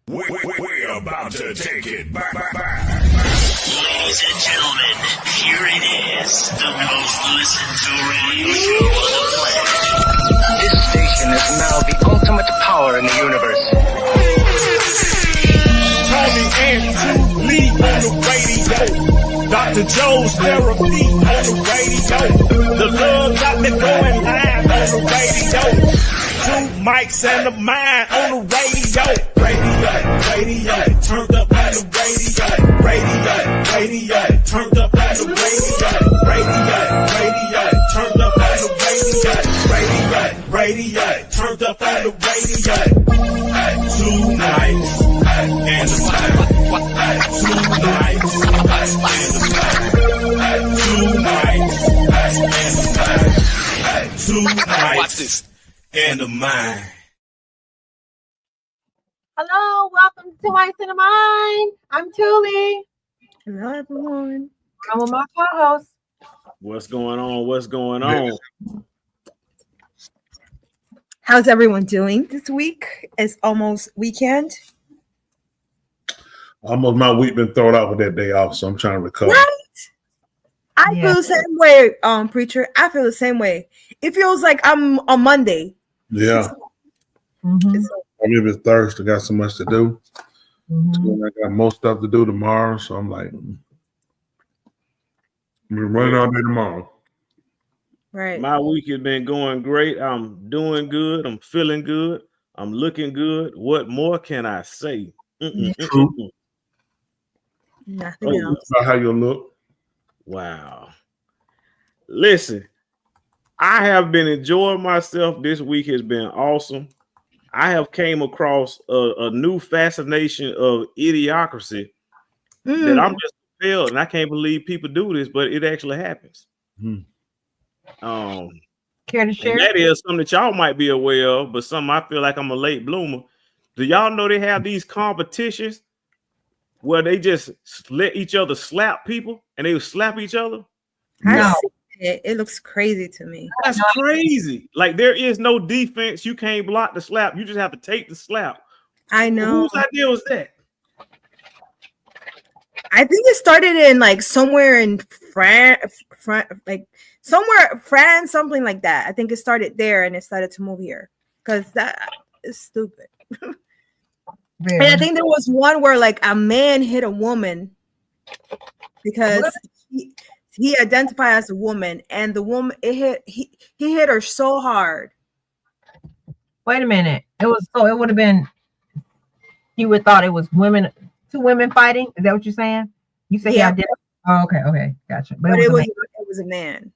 We're about to take it back. Ladies and gentlemen, here it is, the most listened to radio show on the planet. This station is now the ultimate power in the universe. Tony and Lee on the radio. Dr. Joe's therapy on the radio. The love got me going live on the radio. Two mics and the mind on the radio. Radio, turned up on the radio. Radio, turned up on the radio. Radio, turned up on the radio. Radio, turned up on the radio. Two nights and the time. Two nights and the time. Two nights and the time. Two nights and the mind. Hello, welcome to Ice in the Mind. I'm Tuli. Hello, everyone. I'm with my co-host. What's going on? What's going on? How's everyone doing this week? It's almost weekend. Almost my week been thrown out with that day off, so I'm trying to recover. Right? I feel the same way, preacher. I feel the same way. It feels like I'm on Monday. Yeah. Mm-hmm. I'm even Thursday. Got so much to do. I got most stuff to do tomorrow, so I'm like, I'm running all day tomorrow. Right. My week has been going great. I'm doing good. I'm feeling good. I'm looking good. What more can I say? True. Nothing else. About how you look. Wow. Listen, I have been enjoying myself. This week has been awesome. I have came across a new fascination of idiocracy that I'm just filled, and I can't believe people do this, but it actually happens. Care to share? And that is something that y'all might be aware of, but something I feel like I'm a late bloomer. Do y'all know they have these competitions where they just let each other slap people and they will slap each other? I see it. It looks crazy to me. That's crazy. Like there is no defense. You can't block the slap. You just have to take the slap. I know. Whose idea was that? I think it started in like somewhere in France, like somewhere France, something like that. I think it started there and it started to move here because that is stupid. And I think there was one where like a man hit a woman because he identified as a woman, and the woman he hit her so hard. Wait a minute. It would have been. You would thought it was two women fighting. Is that what you're saying? You say Yeah. I did. Oh, okay, gotcha. But it was a man.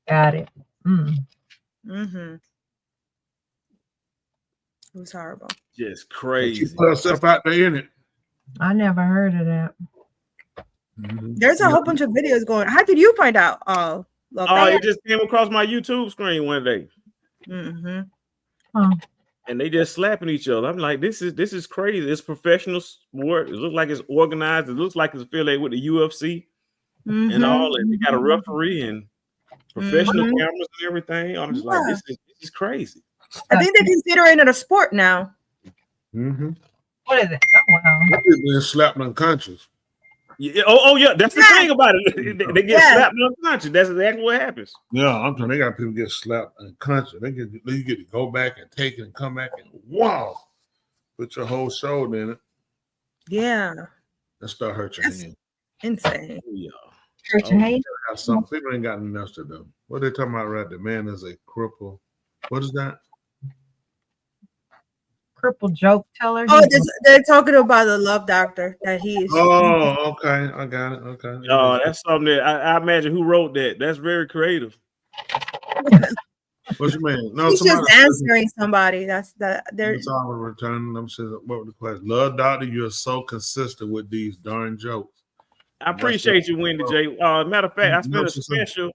Got it. Mm-hmm. It was horrible. Just She crazy. put herself out there in it. I never heard of that. There's a whole bunch of videos going. How did you find out? Oh, it just came across my YouTube screen one day. Mm-hmm. And they just slapping each other. I'm like, this is crazy. It's professional sport. It looks like it's organized. It looks like it's affiliated with the UFC and all. And they got a referee and professional cameras and everything. I'm just like, this is crazy. I think they're considering it a sport now. What is it? Oh wow. People been slapped unconscious. Yeah. Oh yeah. That's the thing about it. They get slapped unconscious. That's exactly what happens. Yeah, I'm telling you, they got people get slapped unconscious. You get to go back and take it and come back and wow, put your whole shoulder in it. Yeah. And start hurt your hand. Insane. Yeah. Hurt your hand? Some people ain't got nothing else to do. What they talking about right? The man is a cripple. What is that? Crippled joke teller. Oh, they're talking about the Love Doctor that he's. Oh, okay. I got it. Okay. Oh, that's something that I imagine who wrote that. That's very creative. What you mean? No, He's just answering somebody. That's that. That's all I'm returning. I'm saying, what was the question? Love Doctor, you're so consistent with these darn jokes. I appreciate you, Wendy J. Matter of fact, I spent a special.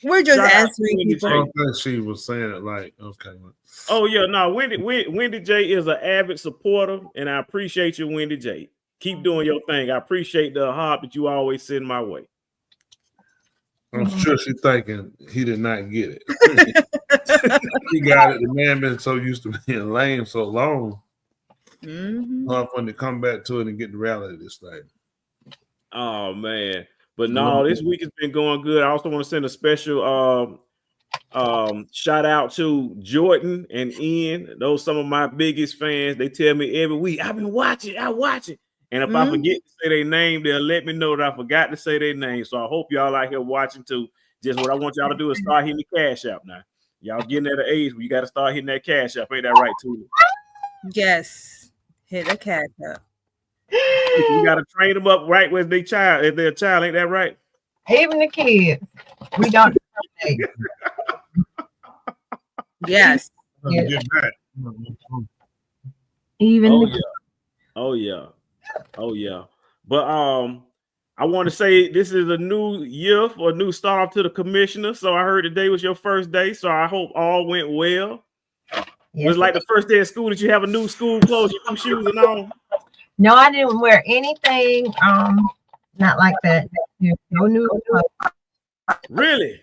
We're just answering people. Okay, she was saying it like, okay. Oh yeah, no, Wendy J is an avid supporter, and I appreciate you, Wendy J. Keep doing your thing. I appreciate the heart that you always send my way. I'm sure she's thinking he did not get it. He got it. The man been so used to being lame so long. Mhm. Hard for them to come back to it and get the reality of this thing. Oh man. But no, this week has been going good. I also want to send a special shout out to Jordan and Ian. Those some of my biggest fans. They tell me every week, I've been watching, I watch it. And if I forget to say their name, they'll let me know that I forgot to say their name. So I hope y'all out here watching too. Just what I want y'all to do is start hitting the cash app now. Y'all getting at an age where you got to start hitting that cash app. Ain't that right, Tula? Yes. Hit the cash up. You got to train them up right with their child. If they're a child, ain't that right? Even the kids. We don't discriminate. Yes. Yeah. Get back. Even Oh the yeah. Oh yeah. Oh yeah. But I want to say this is a new year for a new start to the commissioner. So I heard today was your first day. So I hope all went well. Yes, Was like the first day of school that you have a new school clothes, your new shoes and all. No, I didn't wear anything. Not like that. No new. Really?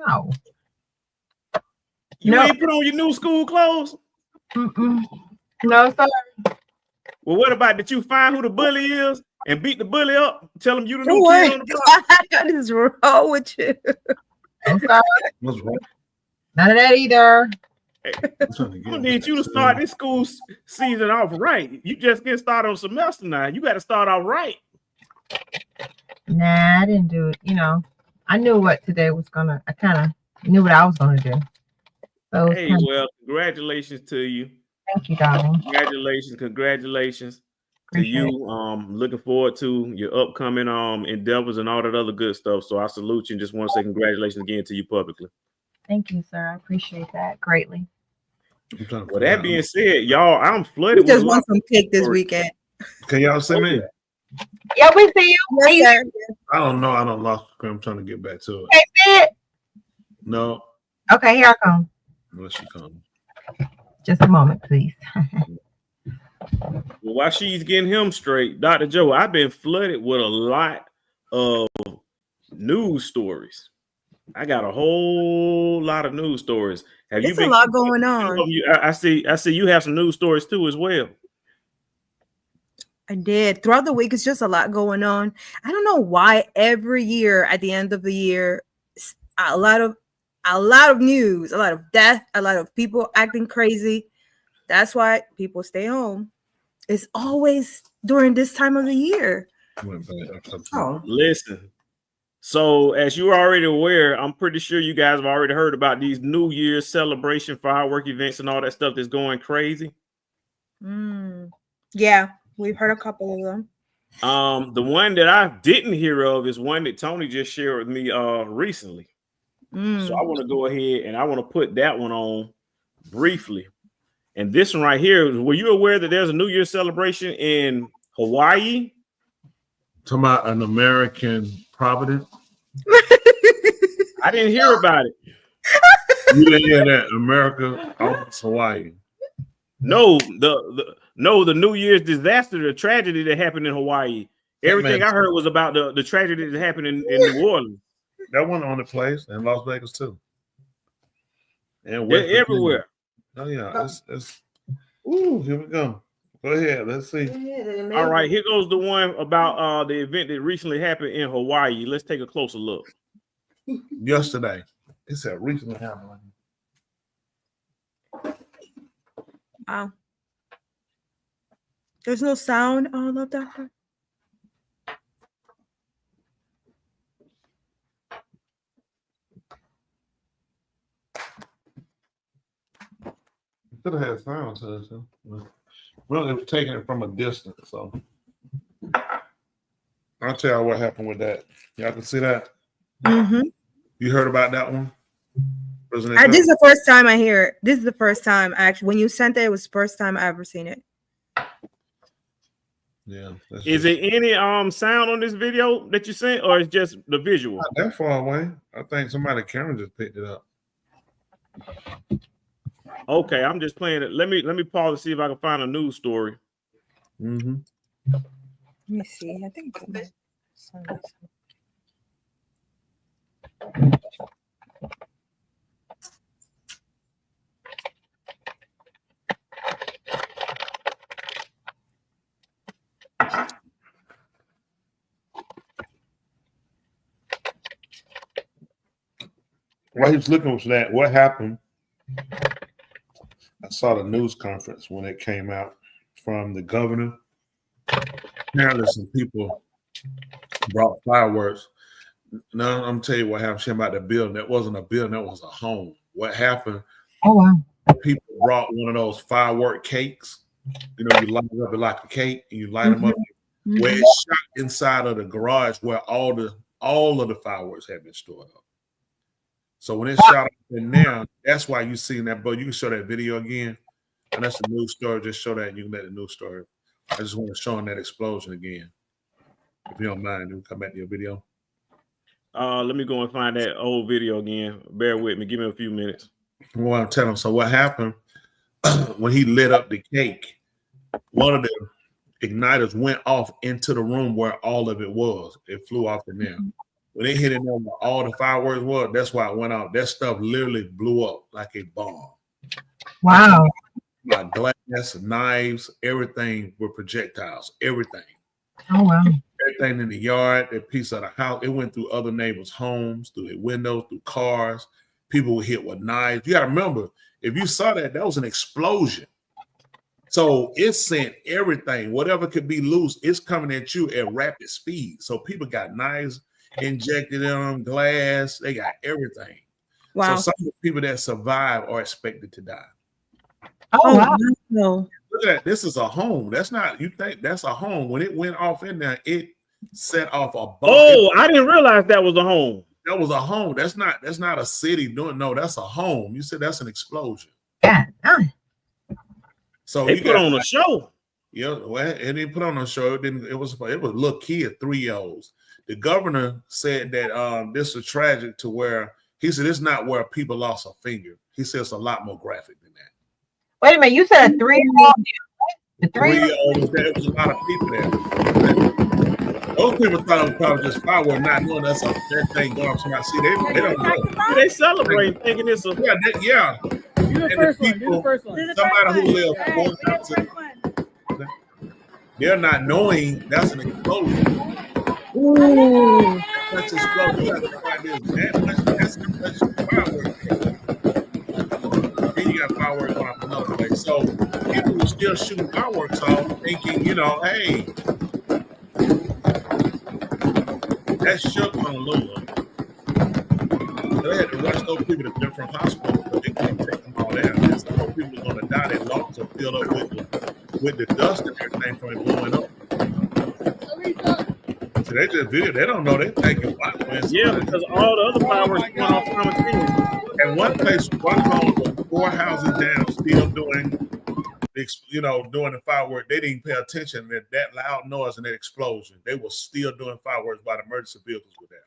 No. You No. ain't put on your new school clothes? Mm-mm. No, sir. Well, what about that you find who the bully is and beat the bully up? Tell him you the new What? kid on the block. What is wrong with you? I'm sorry. What's wrong? None of that either. I'm trying to I'm get gonna need you to start this school season off right. You just getting started on semester now. You got to start off right. Nah, I didn't do it. You know, I knew what today was gonna. I kind of knew what I was gonna do. So it was Hey, kinda- well, congratulations to you. thank you, darling. Congratulations to Appreciate you. Looking forward to your upcoming endeavors and all that other good stuff. So I salute you and just want to say congratulations again to you publicly. Thank you, sir. I appreciate that greatly. I'm trying to Well, that being said, y'all, I'm We flooded with just a lot want some cake this stories. weekend. Can y'all see me? Yeah, we see you. Yes, sir. I don't know. I don't lost the screen. I'm trying to get back to it. Can't see it. No, Okay, here I come. unless she comes. Just a moment, please. Well, while she's getting him straight, Dr. Joe, I've been flooded with a lot of news stories. I got a whole lot of news stories. Have There's you a been lot going on. I see you have some news stories too as well. I did. Throughout the week, it's just a lot going on. I don't know why every year at the end of the year, a lot of news, a lot of death, a lot of people acting crazy. That's why people stay home. It's always during this time of the year. Oh, Listen. So, as you're already aware, I'm pretty sure you guys have already heard about these New Year's celebration firework events and all that stuff that's going crazy. yeah, we've heard a couple of them. The one that I didn't hear of is one that Tony just shared with me recently. So I want to go ahead and I want to put that one on briefly. And this one right here, were you aware that there's a New Year's celebration in Hawaii? Talking about an American Providence. I didn't hear about it. You didn't hear that? America owns Hawaii. No, the New Year's disaster, the tragedy that happened in Hawaii. Everything I heard was about the tragedy that happened in New Orleans. That one on the place in Las Vegas too. And They're everywhere. Oh yeah, it's ooh, here we go. Go ahead, let's see. All right, here goes the one about the event that recently happened in Hawaii. Let's take a closer look. Yesterday, it said recently happened. Wow. There's no sound on the doctor. Could have had sound to it. So. Well, it was taking it from a distance, so I'll tell you what happened with that. Y'all can see that. You heard about that one? This is the first time I hear it. This is the first time actually. When you sent it, it was the first time I ever seen it. Yeah. Is there any sound on this video that you sent, or is just the visual? Not that far away. I think somebody's camera just picked it up. Okay, I'm just playing it. Let me pause to see if I can find a news story. Let me see. I think While he was looking for that, what happened? I saw the news conference when it came out from the governor. Apparently, some people brought fireworks. No, I'm telling you what happened. She about the building. That wasn't a building. That was a home. What happened? Oh wow. People brought one of those firework cakes. You know, you light it up like a cake, and you light them up. Where it shot inside of the garage where all of the fireworks had been stored up. So when it shot up in there, that's why you seen that. But you can show that video again, and that's the news story. Just show that, and you can let the news story. I just want to show that explosion again. If you don't mind, we'll come back to your video. Let me go and find that old video again. Bear with me. Give me a few minutes. Well, I'm telling him. So what happened when he lit up the cake? One of the igniters went off into the room where all of it was. It flew off in there. When it hit in there where all the fireworks were, that's why it went off. That stuff literally blew up like a bomb. Wow. Like glass, knives, everything were projectiles. Everything. Oh wow. Everything in the yard, that piece of the house, it went through other neighbors' homes, through their windows, through cars. People were hit with knives. You got to remember, if you saw that, that was an explosion. So it sent everything, whatever could be loose, it's coming at you at rapid speed. So people got knives injected in them, glass, they got everything. Wow. So some of the people that survive are expected to die. Oh wow. No. Look at that. This is a home. That's not, you think that's a home. When it went off in there, it set off a bomb. Oh, I didn't realize that was a home. That was a home. That's not a city doing. No, that's a home. You said that's an explosion. Yeah. So They you put got on a show. Yeah, well, it didn't put on a show. It was little kid, 3-year-olds. The governor said that this was tragic to where he said it's not where people lost a finger. He said it's a lot more graphic than that. Wait a minute. You said a 3-year-old. The 3-year-olds, there was a lot of people there. Those people thought it was probably just fireworks, not knowing that's that thing going somebody. See, they don't know. They celebrate thinking it's a Yeah. Do the first one. Do the first one. Somebody who lives they're not knowing that's an explosion. Ooh. That's explosion. That's fireworks. Then you got fireworks off another place. So people were still shooting fireworks off, thinking, hey, that shook Honolulu. They had to rush those people to different hospitals, but they couldn't take them all down. There's no people are going to die. Their lungs are filled up with the dust and everything from it blowing up. So they just video. They don't know. They thinking, wow. Yeah, because all the other fireworks went off simultaneously. And one home was 4 houses down, still doing the fireworks. They didn't pay attention to that loud noise and that explosion. They were still doing fireworks while the emergency vehicles were there.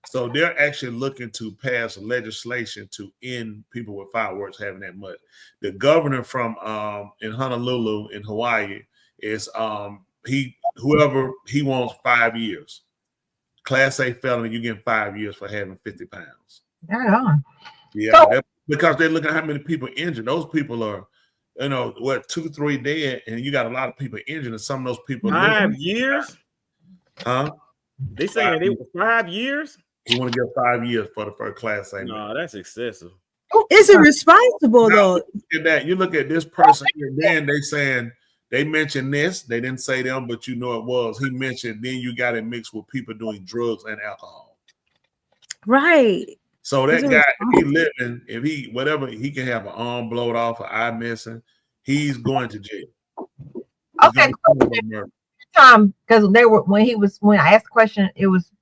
So they're actually looking to pass legislation to end people with fireworks having that much. The governor from in Honolulu in Hawaii is whoever he wants 5 years. Class A felony, you get 5 years for having 50 pounds. Yeah. Yeah, because they're looking at how many people injured. Those people are, 2, 3 dead, and you got a lot of people injured, and some of those people 5 years? Huh? They saying they were 5 years? You want to get 5 years for the first Class A? No, that's excessive. Is it responsible though? Look at that. You look at this person here, then they saying they mentioned this. They didn't say them, but it was. He mentioned then you got it mixed with people doing drugs and alcohol. Right. So that guy, if he living, he can have an arm blowed off, an eye missing, he's going to jail. Okay. Because when I asked the question, it was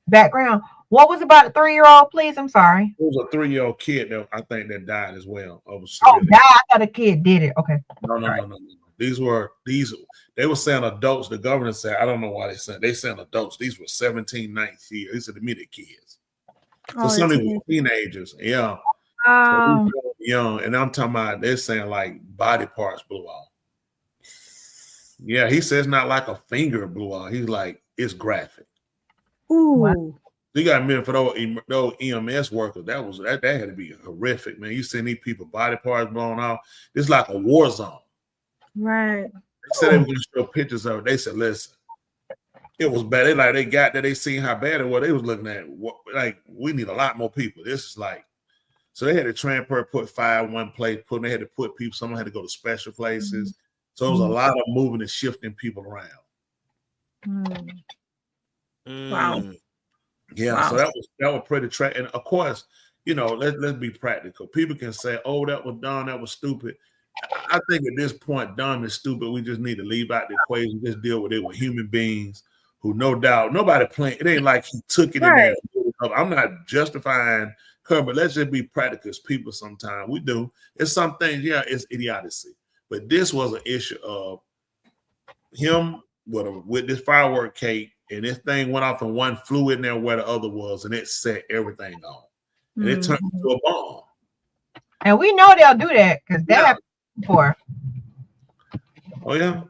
background. What was about a 3-year-old, please? I'm sorry. It was a 3-year-old kid that I think that died as well. Died? I thought a kid did it. Okay. No. They were saying adults. The governor said, I don't know why they saying adults. These were 17, 19 years. These are the immediate kids. So some of them were teenagers. Yeah. So young. And I'm talking about, they're saying like body parts blew off. Yeah, he says not like a finger blew off. He's like, it's graphic. Ooh. Wow. You got a minute for those EMS workers. That had to be horrific, man. You seen these people body parts blown off. It's like a war zone. Right. They said they were going to show pictures of it. They said, listen, It was bad. They got that. They seen how bad it was. They was looking at like we need a lot more people. This is like, so they had to transfer, put 5 one place, they had to put people. Someone had to go to special places. Mm-hmm. So it was a lot of moving and shifting people around. Wow. Yeah. Wow. So that was pretty tragic. And of course, you know, let's be practical. People can say, "Oh, that was dumb. That was stupid." I think at this point, dumb and stupid, we just need to leave out the equation. Just deal with it with human beings who, no doubt, nobody playing. It ain't like he took it in there. I'm not justifying Kerr, but let's just be practical as people sometimes. We do. It's some things, yeah, it's idiocy. But this was an issue of him with this firework cake, and this thing went off and one flew in there where the other was, and it set everything off. And it turned into a bomb. And we know they'll do that because that happened before. Oh, yeah?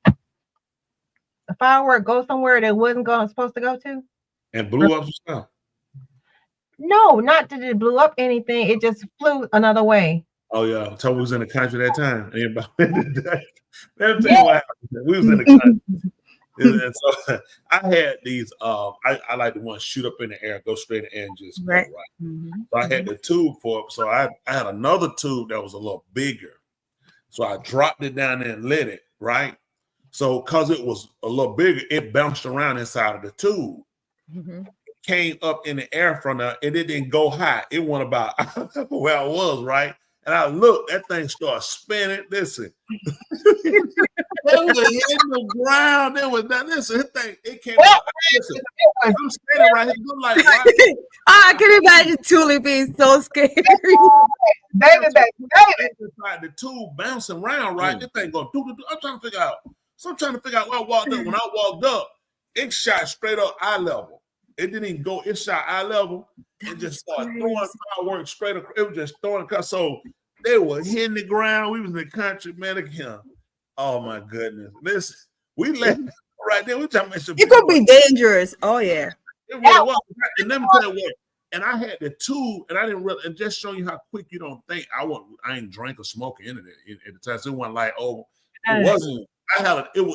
The firework goes somewhere that wasn't supposed to go to? And blew up some stuff. No, not that it blew up anything. It just flew another way. Oh, yeah. I told we was in the country that time. Let me tell you what happened. We was in the country. And so I had these, I like the ones shoot up in the air, go straight in the air and just go right. So I had the tube for it. So I had another tube that was a little bigger. So I dropped it down there and lit it, right? So because it was a little bigger, it bounced around inside of the tube. It came up in the air from there, and it didn't go high. It went about where I was, right? And I looked, that thing started spinning. Listen. It was hitting the ground. It was that. Listen, this thing, it came out. Listen, I'm standing right here. I'm like, right? I can imagine Thule being so scared. Baby. The tube bouncing around, right? This thing going, I'm trying to figure out. So I'm trying to figure out where I walked up. When I walked up, it shot straight up eye level. It didn't even go, it shot eye level. It just started throwing fireworks straight up. It was just throwing. So they were hitting the ground. We was in the country, man. Again. Oh my goodness. Listen, we left right there. We talking about it could be dangerous. Oh, yeah. It really was. And let me tell you what. And I had the tube, and I didn't really, and just showing you how quick you don't think. I ain't drank or smoke into it at the time. So it wasn't like, oh, it wasn't.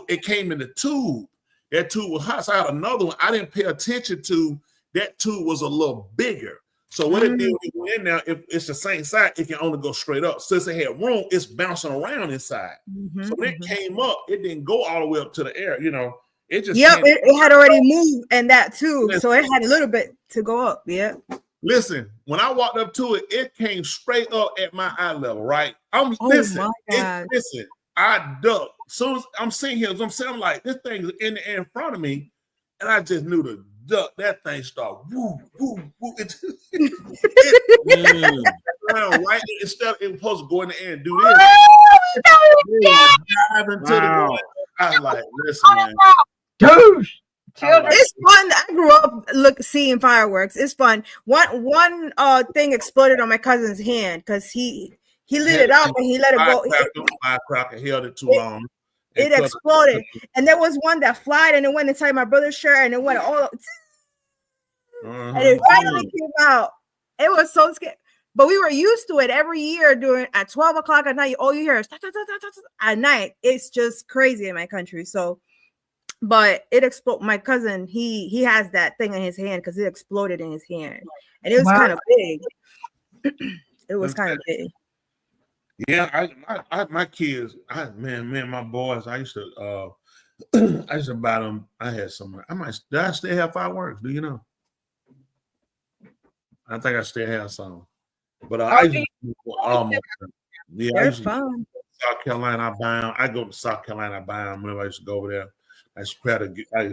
It came in the tube. That tube was hot. So I had another one. I didn't pay attention to. That tube was a little bigger. So what it did when it went in there, if it's the same side, it can only go straight up. Since it had room, it's bouncing around inside. So when it came up, it didn't go all the way up to the air. You know, it just it had already moved and that too. So it had a little bit to go up. Yeah. Listen, when I walked up to it, it came straight up at my eye level, right? Listen, I ducked. Soon as I'm sitting here, I'm like, this thing's in the air in front of me, and I just knew to duck. That thing started woo, woo, woo. Right instead, it was supposed to go in the air and do this. Dive into the I was like, listen, man. Dude. It's fun. I grew up seeing fireworks. It's fun. One thing exploded on my cousin's hand because he lit it up and he let it go. Firecracker held it too long. It exploded. And there was one that flied and it went inside my brother's shirt and it went all and it finally came out. It was so scary. But we were used to it every year at 12 o'clock at night. All you hear is at night. It's just crazy in my country. So, but it exploded. My cousin, he has that thing in his hand because it exploded in his hand. And it was kind of big. It was kind of big. Yeah, my kids, my boys, I used to buy them. I had some. Did I still have fireworks? Do you know? I think I still have some. But I used to fun. South Carolina, I buy them. I go to South Carolina, I buy them. Whenever I used to go over there, I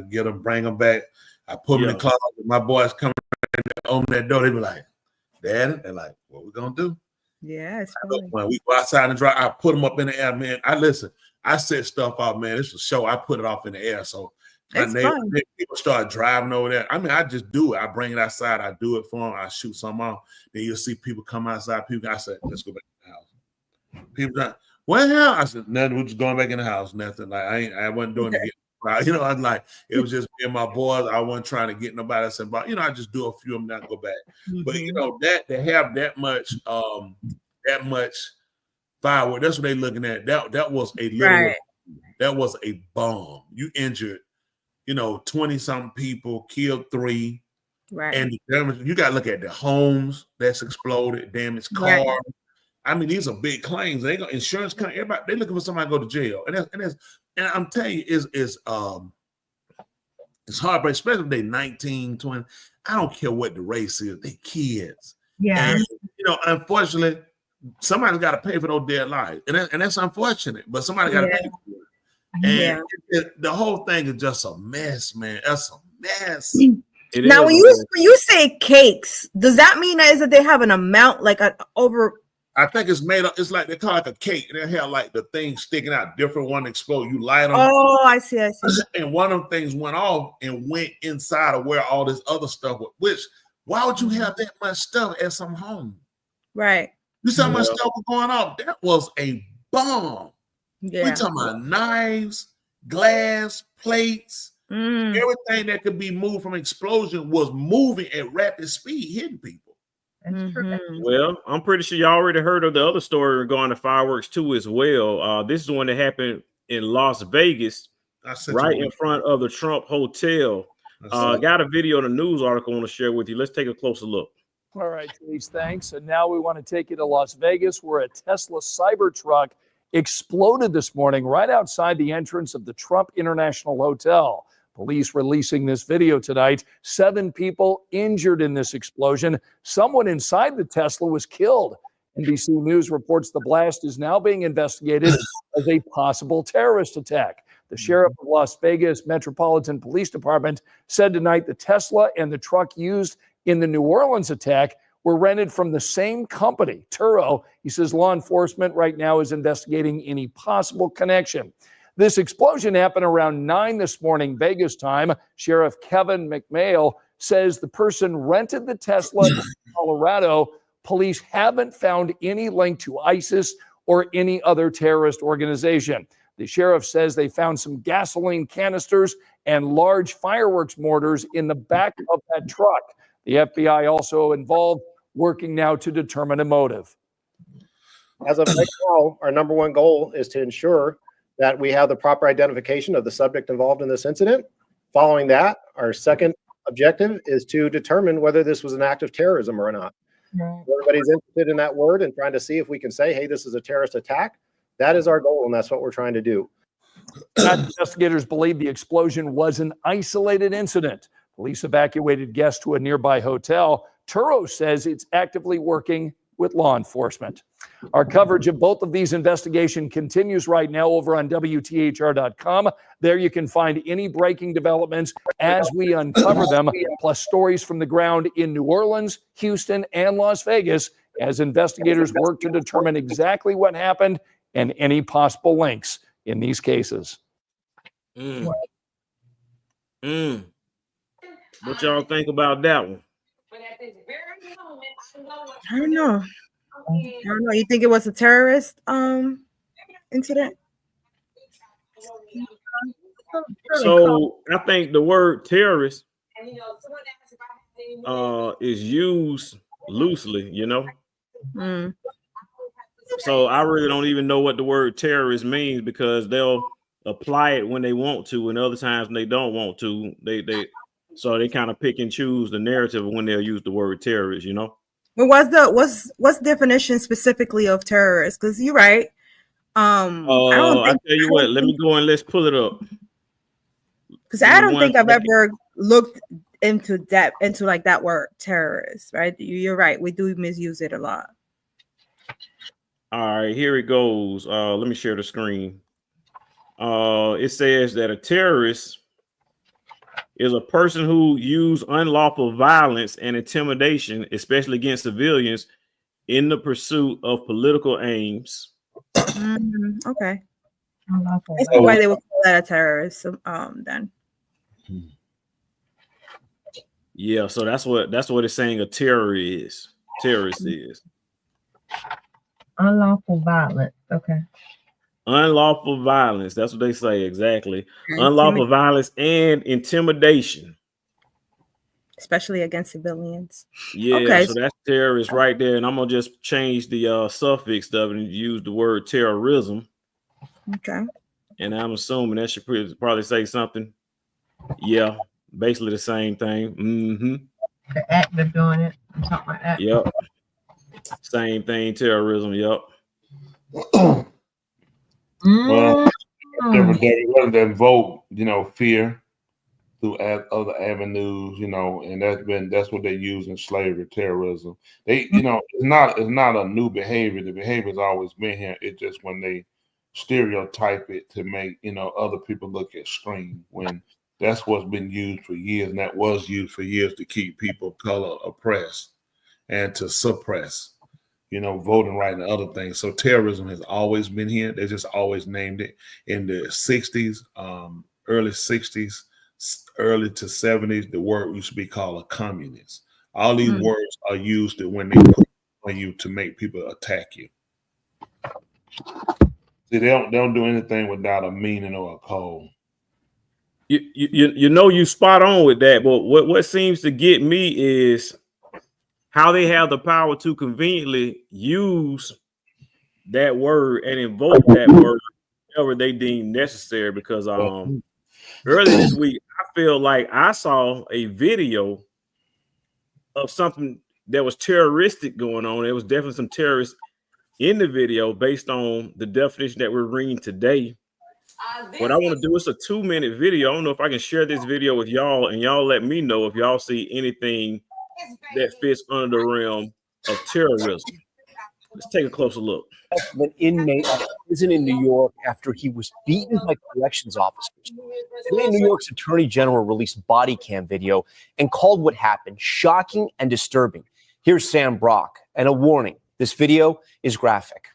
get them, bring them back. I put them in the closet. My boys come open that door. They be like, "Dad," they're like, "What we gonna do?" Yeah, it's when we go outside and drive, I put them up in the air, man. I set stuff out, man. It's a show. I put it off in the air. So people start driving over there. I mean, I just do it. I bring it outside. I do it for them. I shoot some off. Then you'll see people come outside. I said, let's go back to the house. People like, well, I said, nothing. We're just going back in the house. Nothing. Like I wasn't doing it. You know, I'm like, it was just me and my boys. I wasn't trying to get nobody. I said, but I just do a few of them, not go back. But that to have that much firework, that's what they're looking at. That was a little, that was a bomb. You injured 20-something people, killed 3. Right. And the damage, you got to look at the homes that's exploded, damaged cars. Right. I mean, these are big claims. They got insurance company, everybody, they're looking for somebody to go to jail. And I'm telling you, it's heartbreaking, especially if they're 19, 20. I don't care what the race is, they kids. Yeah. And, unfortunately, somebody's got to pay for those dead lives. And that's unfortunate, but somebody got to pay for it. And the whole thing is just a mess, man. That's a mess. Now, when you say cakes, does that mean that they have an amount like over? I think it's made up. It's like they call it like a cake. They have like the thing sticking out, different one explode. You light them. Oh, I see. And one of them things went off and went inside of where all this other stuff was. Which, why would you have that much stuff at some home? Right. You see how much stuff was going off? That was a bomb. Yeah. We're talking about knives, glass, plates. Everything that could be moved from explosion was moving at rapid speed, hitting people. Well, I'm pretty sure you already heard of the other story regarding the fireworks too as well. This is one that happened in Las Vegas, right in front of the Trump Hotel. Got a video and a news article I want to share with you. Let's take a closer look. All right, Denise, thanks. And now we want to take you to Las Vegas, where a Tesla Cybertruck exploded this morning right outside the entrance of the Trump International Hotel. Police releasing this video tonight. 7 people injured in this explosion. Someone inside the Tesla was killed. NBC News reports the blast is now being investigated as a possible terrorist attack. The sheriff of Las Vegas Metropolitan Police Department said tonight the Tesla and the truck used in the New Orleans attack were rented from the same company, Turo. He says law enforcement right now is investigating any possible connection. This explosion happened around 9 this morning, Vegas time. Sheriff Kevin McMail says the person rented the Tesla in Colorado. Police haven't found any link to ISIS or any other terrorist organization. The sheriff says they found some gasoline canisters and large fireworks mortars in the back of that truck. The FBI also involved, working now to determine a motive. As of right now, our number one goal is to ensure that we have the proper identification of the subject involved in this incident. Following that, our second objective is to determine whether this was an act of terrorism or not. Everybody's interested in that word and trying to see if we can say, hey, this is a terrorist attack. That is our goal, and that's what we're trying to do. Investigators believe the explosion was an isolated incident. Police evacuated guests to a nearby hotel. Turo says it's actively working with law enforcement. Our coverage of both of these investigations continues right now over on WTHR.com. There you can find any breaking developments as we uncover them, plus stories from the ground in New Orleans, Houston, and Las Vegas as investigators work to determine exactly what happened and any possible links in these cases. What y'all think about that one? I don't know. You think it was a terrorist incident? So I think the word terrorist is used loosely, So I really don't even know what the word terrorist means, because they'll apply it when they want to, and other times when they don't want to. So they kind of pick and choose the narrative when they'll use the word terrorist, But what's the definition specifically of terrorist? Because you're right. I tell you what, let me go and let's pull it up. Because I don't think I've ever looked into like that word terrorist, right? You're right. We do misuse it a lot. All right, here it goes. Let me share the screen. It says that a terrorist is a person who uses unlawful violence and intimidation, especially against civilians, in the pursuit of political aims. Okay. That's why they would call that a terrorist. Then. Yeah, so that's what it's saying. A terrorist is unlawful violence. Okay. Unlawful violence. That's what they say exactly. Unlawful violence and intimidation, especially against civilians. Yeah. Okay. So that's terrorist right there. And I'm gonna just change the suffix of it and use the word terrorism. Okay. And I'm assuming that should probably say something. Yeah, basically the same thing. Mm-hmm. The act of doing it, something like that. Yep. Same thing, terrorism. Yep. Well, different rather than vote, fear through other avenues, and that's what they use in slavery, terrorism. They, it's not a new behavior. The behavior has always been here. It's just when they stereotype it to make other people look extreme, when that's what's been used for years, and that was used for years to keep people of color oppressed and to suppress, voting right and other things. So terrorism has always been here. They just always named it in the 60s, early 60s, early to 70s. The word used to be called a communist. All these words are used when they put on you to make people attack you. See, they don't do anything without a meaning or a code. You spot on with that, but what seems to get me is how they have the power to conveniently use that word and invoke that word whenever they deem necessary. Because earlier this week, I feel like I saw a video of something that was terroristic going on. There was definitely some terrorists in the video based on the definition that we're reading today. What I want to do is a 2-minute video. I don't know if I can share this video with y'all, and y'all let me know if y'all see anything that fits under the realm of terrorism. Let's take a closer look. An inmate of prison in New York after he was beaten by corrections officers. Today, New York's Attorney General released body cam video and called what happened shocking and disturbing. Here's Sam Brock, and a warning: this video is graphic.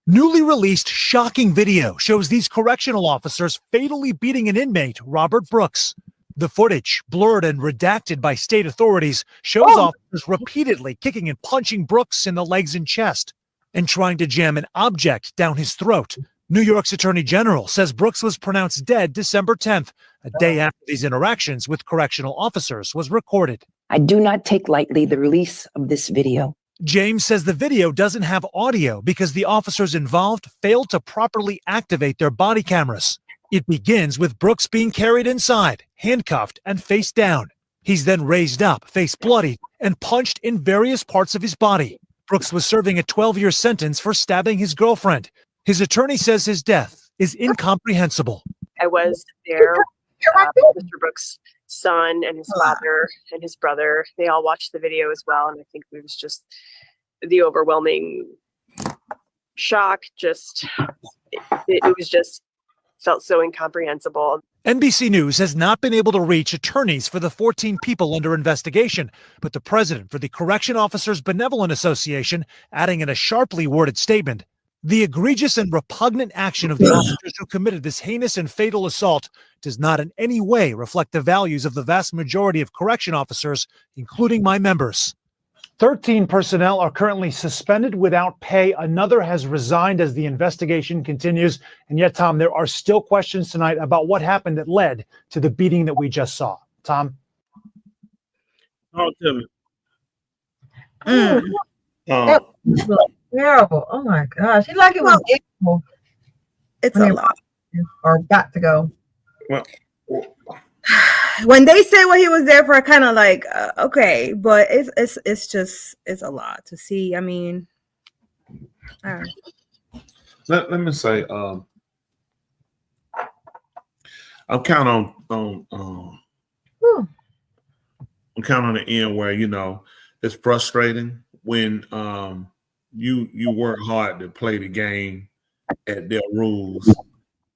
Newly released shocking video shows these correctional officers fatally beating an inmate, Robert Brooks. The footage, blurred and redacted by state authorities, shows officers repeatedly kicking and punching Brooks in the legs and chest and trying to jam an object down his throat. New York's Attorney General says Brooks was pronounced dead December 10th, a day after these interactions with correctional officers was recorded. I do not take lightly the release of this video. James says the video doesn't have audio because the officers involved failed to properly activate their body cameras. It begins with Brooks being carried inside, handcuffed, and face down. He's then raised up, face bloody, and punched in various parts of his body. Brooks was serving a 12-year sentence for stabbing his girlfriend. His attorney says his death is incomprehensible. I was there. Mr. Brooks' son and his father and his brother, they all watched the video as well. And I think it was just the overwhelming shock. It was just felt so incomprehensible. NBC News has not been able to reach attorneys for the 14 people under investigation, but the president for the Correction Officers Benevolent Association adding in a sharply worded statement, the egregious and repugnant action of the officers who committed this heinous and fatal assault does not in any way reflect the values of the vast majority of correction officers, including my members. 13 personnel are currently suspended without pay. Another has resigned as the investigation continues. And yet, Tom, there are still questions tonight about what happened that led to the beating that we just saw. Tom? Talk to me. That was terrible. Oh my gosh. It's like it was equal. It's a lot. Or got to go. Well, when they say what he was there for, kind of like okay, but it's a lot to see. I mean, all right. Let me say, I'm kind of I'm kind of on the end where it's frustrating when you work hard to play the game at their rules,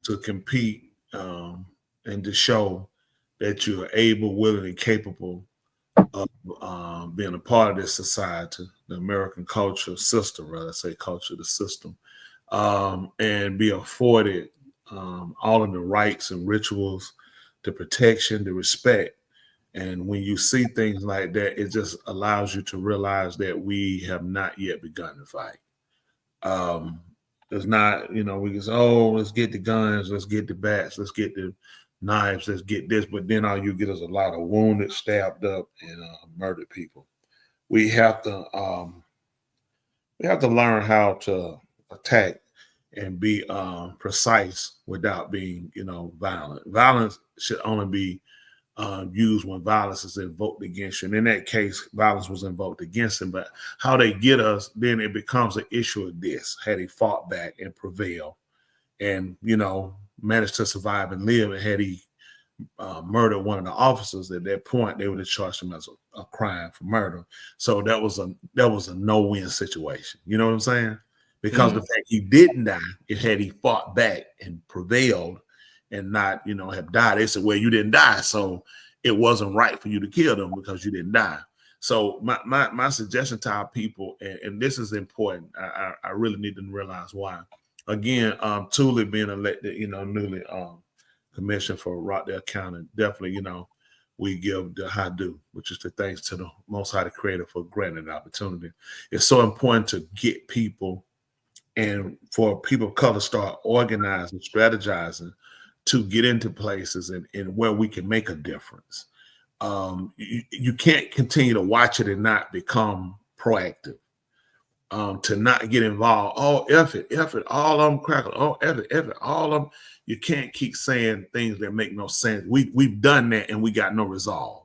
to compete and to show that you're able, willing, and capable of being a part of this society, the American culture system, rather say culture, the system, and be afforded all of the rights and rituals, the protection, the respect. And when you see things like that, it just allows you to realize that we have not yet begun to fight. It's not, we can say, oh, let's get the guns, let's get the bats, let's get the knives, let's get this, but then all you get is a lot of wounded, stabbed up, and murdered people. We have to learn how to attack and be precise without being, violent. Violence should only be used when violence is invoked against you. And in that case, violence was invoked against him. But how they get us, then it becomes an issue of this. Had he fought back and prevailed and, managed to survive and live, and had he murdered one of the officers, at that point, they would have charged him as a crime for murder. So that was a no-win situation. You know what I'm saying? Because the fact he didn't die, it had he fought back and prevailed and not, have died. They said, well, you didn't die, so it wasn't right for you to kill them because you didn't die. So my suggestion to our people, and this is important, I really need to realize why. Again, Thule being elected, newly commissioned for Rockdale County, definitely, we give the high due, which is the thanks to the Most High, the Creator, for granting the opportunity. It's so important to get people and for people of color start organizing, strategizing to get into places and where we can make a difference. You can't continue to watch it and not become proactive. To not get involved. Oh, F it, all of them crackle. Oh, F it, all of them. You can't keep saying things that make no sense. We've done that and we got no resolve.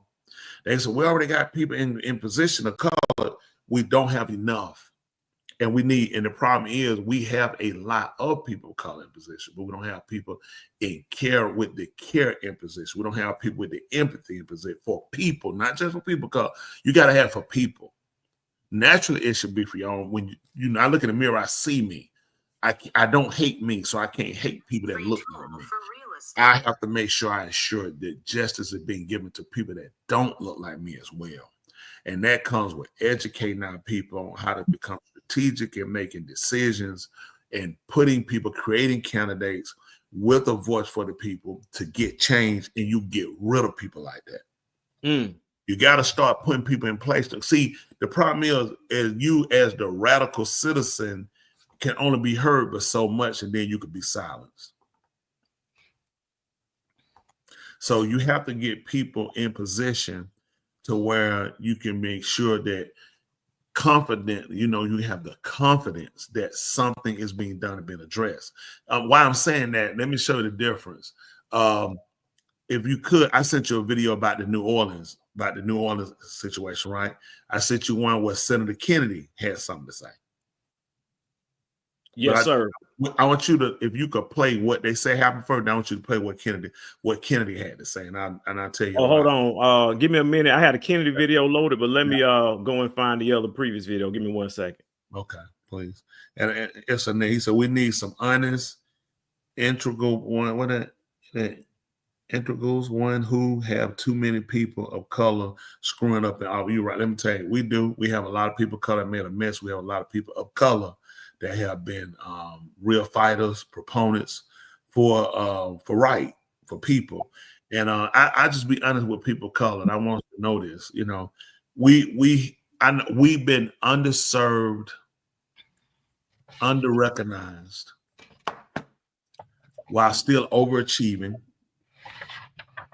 They said, we already got people in position of color. We don't have enough. And the problem is we have a lot of people of color in position, but we don't have people in care with the care in position. We don't have people with the empathy in position for people, not just for people of color. You got to have for people. Naturally, it should be for your own. When I look in the mirror, I see me. I don't hate me, so I can't hate people that look like me. I have to make sure I ensure that justice is being given to people that don't look like me as well. And that comes with educating our people on how to become strategic in making decisions and creating candidates with a voice for the people to get change, and you get rid of people like that. You got to start putting people in place. See, the problem is you as the radical citizen can only be heard but so much, and then you could be silenced. So you have to get people in position to where you can make sure that you have the confidence that something is being done and being addressed. Why I'm saying that, let me show you the difference. If you could, I sent you a video about the New Orleans situation, right? I sent you one where Senator Kennedy had something to say. Yes, sir. I want you to, if you could play what they say happened first, I want you to play what Kennedy had to say, and I'll tell you. Oh, hold on. Give me a minute. I had a Kennedy video loaded, but let me go and find the other previous video. Give me 1 second. Okay, please. And it's he said we need some honest, integral one. Integrals, one who have too many people of color screwing up. You're right. Let me tell you, we do. We have a lot of people of color made a mess. We have a lot of people of color that have been real fighters, proponents for people. And I just be honest with people of color, and I want you to know this. We've been underserved, underrecognized, while still overachieving,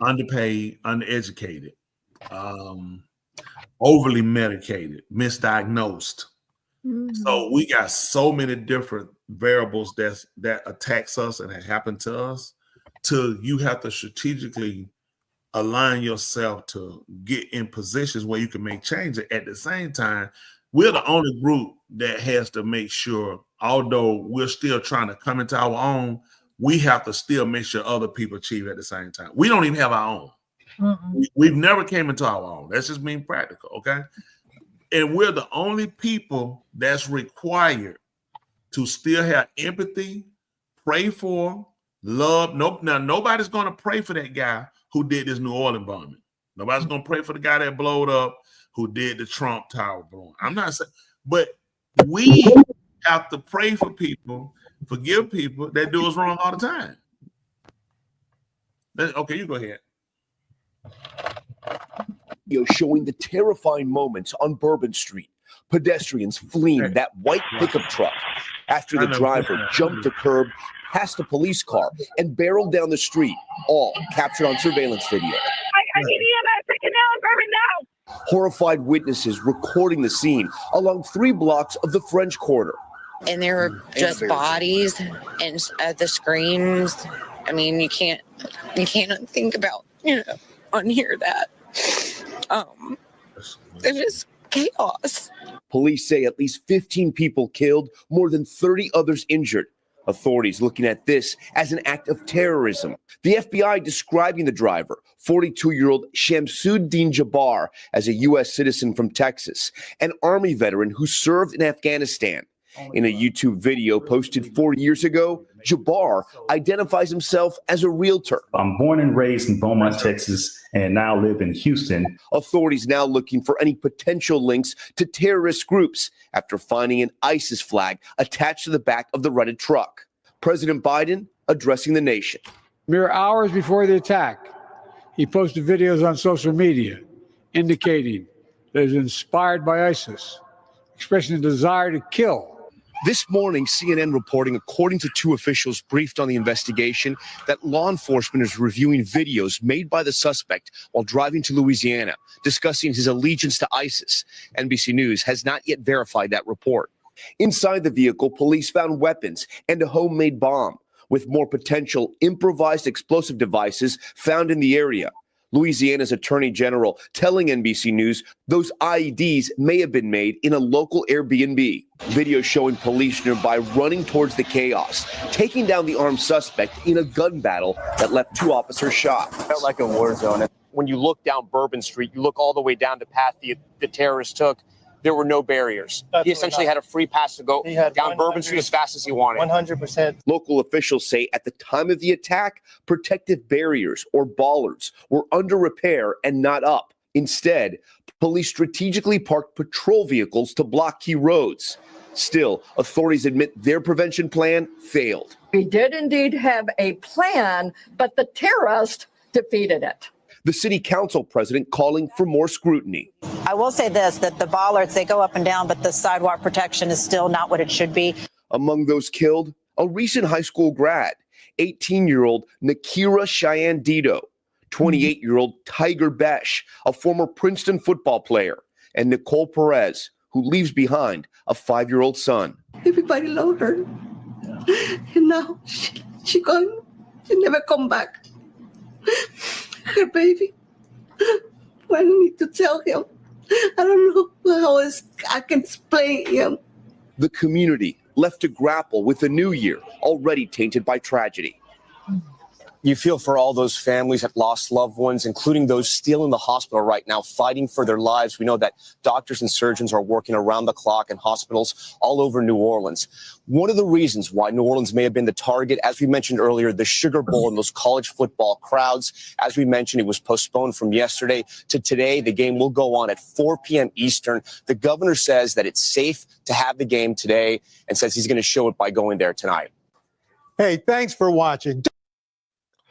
underpaid, undereducated, overly medicated, misdiagnosed. So we got so many different variables that attacks us and that happen to us, till you have to strategically align yourself to get in positions where you can make change. At the same time, we're the only group that has to make sure, although we're still trying to come into our own, we have to still make sure other people achieve at the same time. We don't even have our own. We've never came into our own. That's just being practical, okay? And we're the only people that's required to still have empathy, pray for, love. Now, nobody's going to pray for that guy who did this New Orleans bombing. Nobody's going to pray for the guy that blowed up, who did the Trump Tower blowing. I'm not saying, but we have to pray for people, forgive people that do us wrong all the time. Okay, you go ahead. Showing the terrifying moments on Bourbon Street. Pedestrians fleeing that white pickup truck after the driver jumped the curb, past a police car, and barreled down the street, all captured on surveillance video. I need EMS taken down in Bourbon now. Horrified witnesses recording the scene along 3 blocks of the French Quarter. and there were just bodies and the screams. I mean, you can't think about, unhear that. It's just chaos. Police say at least 15 people killed, more than 30 others injured. Authorities looking at this as an act of terrorism. The FBI describing the driver, 42-year-old Shamsuddin Jabbar, as a U.S. citizen from Texas, an Army veteran who served in Afghanistan. In a YouTube video posted 4 years ago, Jabbar identifies himself as a realtor. I'm born and raised in Beaumont, Texas, and now live in Houston. Authorities now looking for any potential links to terrorist groups after finding an ISIS flag attached to the back of the rented truck. President Biden addressing the nation. Mere hours before the attack, he posted videos on social media indicating that he was inspired by ISIS, expressing a desire to kill. This morning, CNN reporting, according to two officials briefed on the investigation, that law enforcement is reviewing videos made by the suspect while driving to Louisiana, discussing his allegiance to ISIS. NBC News has not yet verified that report. Inside the vehicle, police found weapons and a homemade bomb, with more potential improvised explosive devices found in the area. Louisiana's Attorney General telling NBC News those IEDs may have been made in a local Airbnb. Video showing police nearby running towards the chaos, taking down the armed suspect in a gun battle that left two officers shot. Felt like a war zone. When you look down Bourbon Street, you look all the way down the path the terrorists took. There were no barriers. He essentially had a free pass to go down Bourbon Street as fast as he wanted. 100%. Local officials say at the time of the attack, protective barriers or bollards were under repair and not up. Instead, police strategically parked patrol vehicles to block key roads. Still, authorities admit their prevention plan failed. We did indeed have a plan, but the terrorists defeated it. The city council president calling for more scrutiny. I will say this, that the bollards, they go up and down, but the sidewalk protection is still not what it should be. Among those killed, a recent high school grad, 18-year-old Nakira Cheyenne Dito, 28-year-old Tiger Besh, a former Princeton football player, and Nicole Perez, who leaves behind a 5-year-old son. Everybody loved her. And now she gone. She never come back. Her baby. I need to tell him. I don't know how else I can explain him. The community left to grapple with the new year, already tainted by tragedy. You feel for all those families that lost loved ones, including those still in the hospital right now, fighting for their lives. We know that doctors and surgeons are working around the clock in hospitals all over New Orleans. One of the reasons why New Orleans may have been the target, as we mentioned earlier, the Sugar Bowl and those college football crowds. As we mentioned, it was postponed from yesterday to today. The game will go on at 4 p.m. Eastern. The governor says that it's safe to have the game today and says he's going to show it by going there tonight. Hey, thanks for watching.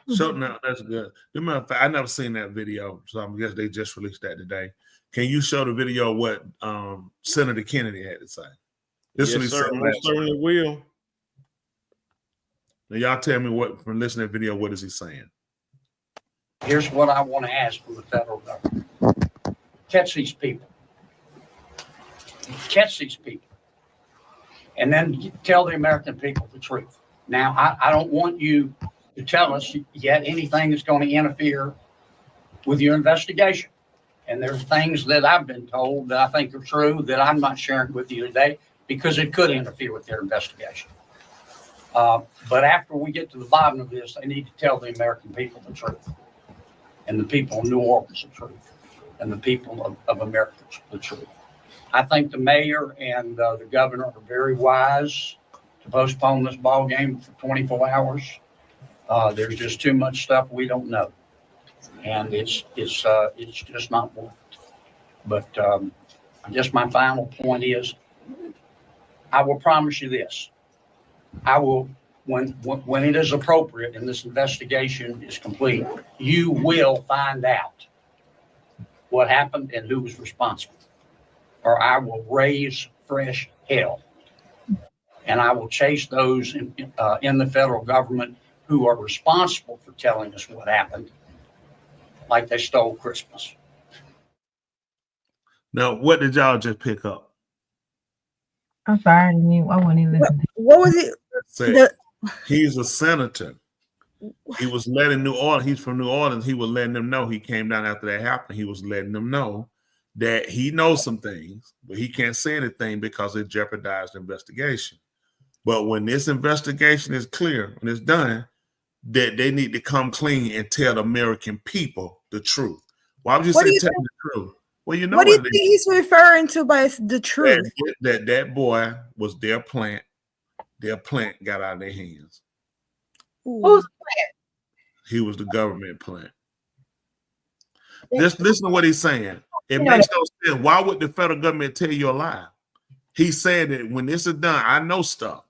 So now that's good. I never seen that video, so I guess they just released that today. Can you show the video of what Senator Kennedy had to say? Yes, sir. Most certainly will. Now y'all tell me what from listening to the video, what is he saying? Here's what I want to ask from the federal government. Catch these people. Catch these people. And then tell the American people the truth. Now, I don't want you to tell us yet anything that's going to interfere with your investigation. And there's things that I've been told that I think are true that I'm not sharing with you today because it could interfere with their investigation. But after we get to the bottom of this, they need to tell the American people the truth, and the people of New Orleans the truth, and the people of America the truth. I think the mayor and the governor are very wise to postpone this ball game for 24 hours. There's just too much stuff we don't know, and it's just not worth it. But I guess my final point is, I will promise you this: I will, when it is appropriate and this investigation is complete, you will find out what happened and who was responsible, or I will raise fresh hell, and I will chase those in the federal government who are responsible for telling us what happened, like they stole Christmas. Now, what did y'all just pick up? I'm sorry, I wasn't even listening. What was it? Said he's a senator. He was letting New Orleans. He's from New Orleans. He was letting them know. He came down after that happened. He was letting them know that he knows some things, but he can't say anything because it jeopardized the investigation. But when this investigation is clear, when it's done, that they need to come clean and tell the American people the truth. Why would you say tell the truth? Well, you know what do you think he's referring to by the truth? That boy was their plant. Their plant got out of their hands. Who's plant? He was the government plant. Just listen to what he's saying. It makes no sense. Why would the federal government tell you a lie? He said that when this is done, I know stuff.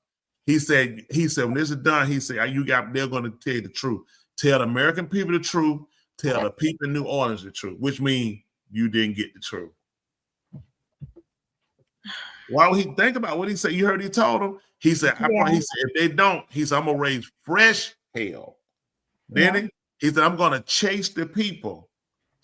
He said when this is done, he said they're going to tell you the truth. Tell the American people the truth. Tell the people in New Orleans the truth, which means you didn't get the truth. Why would he think about what he said? You heard he told him. He said, he said if they don't, he said I'm gonna raise fresh hell. Then he said I'm gonna chase the people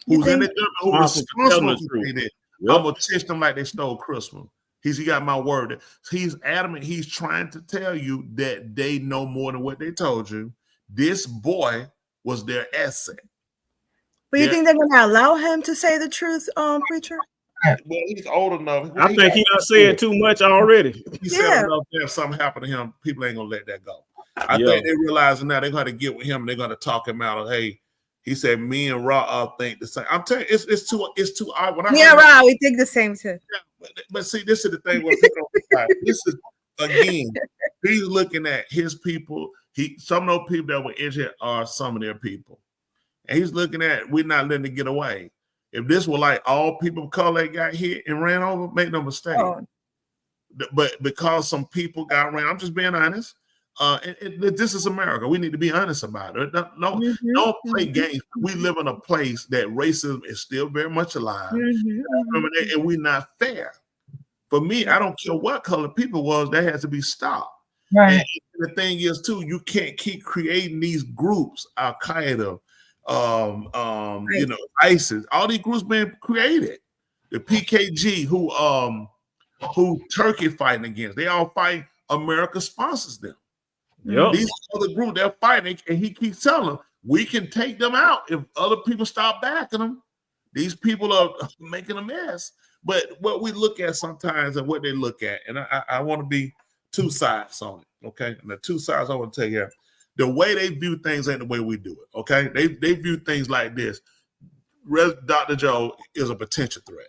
who's in the who are responsible for that. I'm gonna chase them like they stole Christmas. He got my word. He's adamant. He's trying to tell you that they know more than what they told you. This boy was their asset. But you think they're gonna allow him to say the truth, preacher? Well, he's old enough. I think he done said too much already. He said enough that if something happened to him, people ain't gonna let that go. I think they realizing now they're gonna get with him and they're gonna talk him out of, hey, he said me and Ra think the same. I'm telling you, it's too odd. When Ra, we think the same too. Yeah, but see, this is the thing where people don't this is again, he's looking at his people. Some of those people that were injured are some of their people. And he's looking at we're not letting it get away. If this were like all people of color that got hit and ran over, make no mistake. But because some people got ran, I'm just being honest. This is America. We need to be honest about it. Don't play games. We live in a place that racism is still very much alive, and we're not fair. For me, I don't care what color people was. That has to be stopped. Right. And the thing is, too, you can't keep creating these groups, Al Qaeda, ISIS, all these groups being created. The PKG, who Turkey fighting against, they all fight. America sponsors them. Yep. These other groups they're fighting, and he keeps telling them we can take them out if other people stop backing them. These people are making a mess. But what we look at sometimes and what they look at, and I want to be two sides on it. Okay, and the two sides I want to tell you. The way they view things ain't the way we do it, okay? They view things like this. Dr. Joe is a potential threat.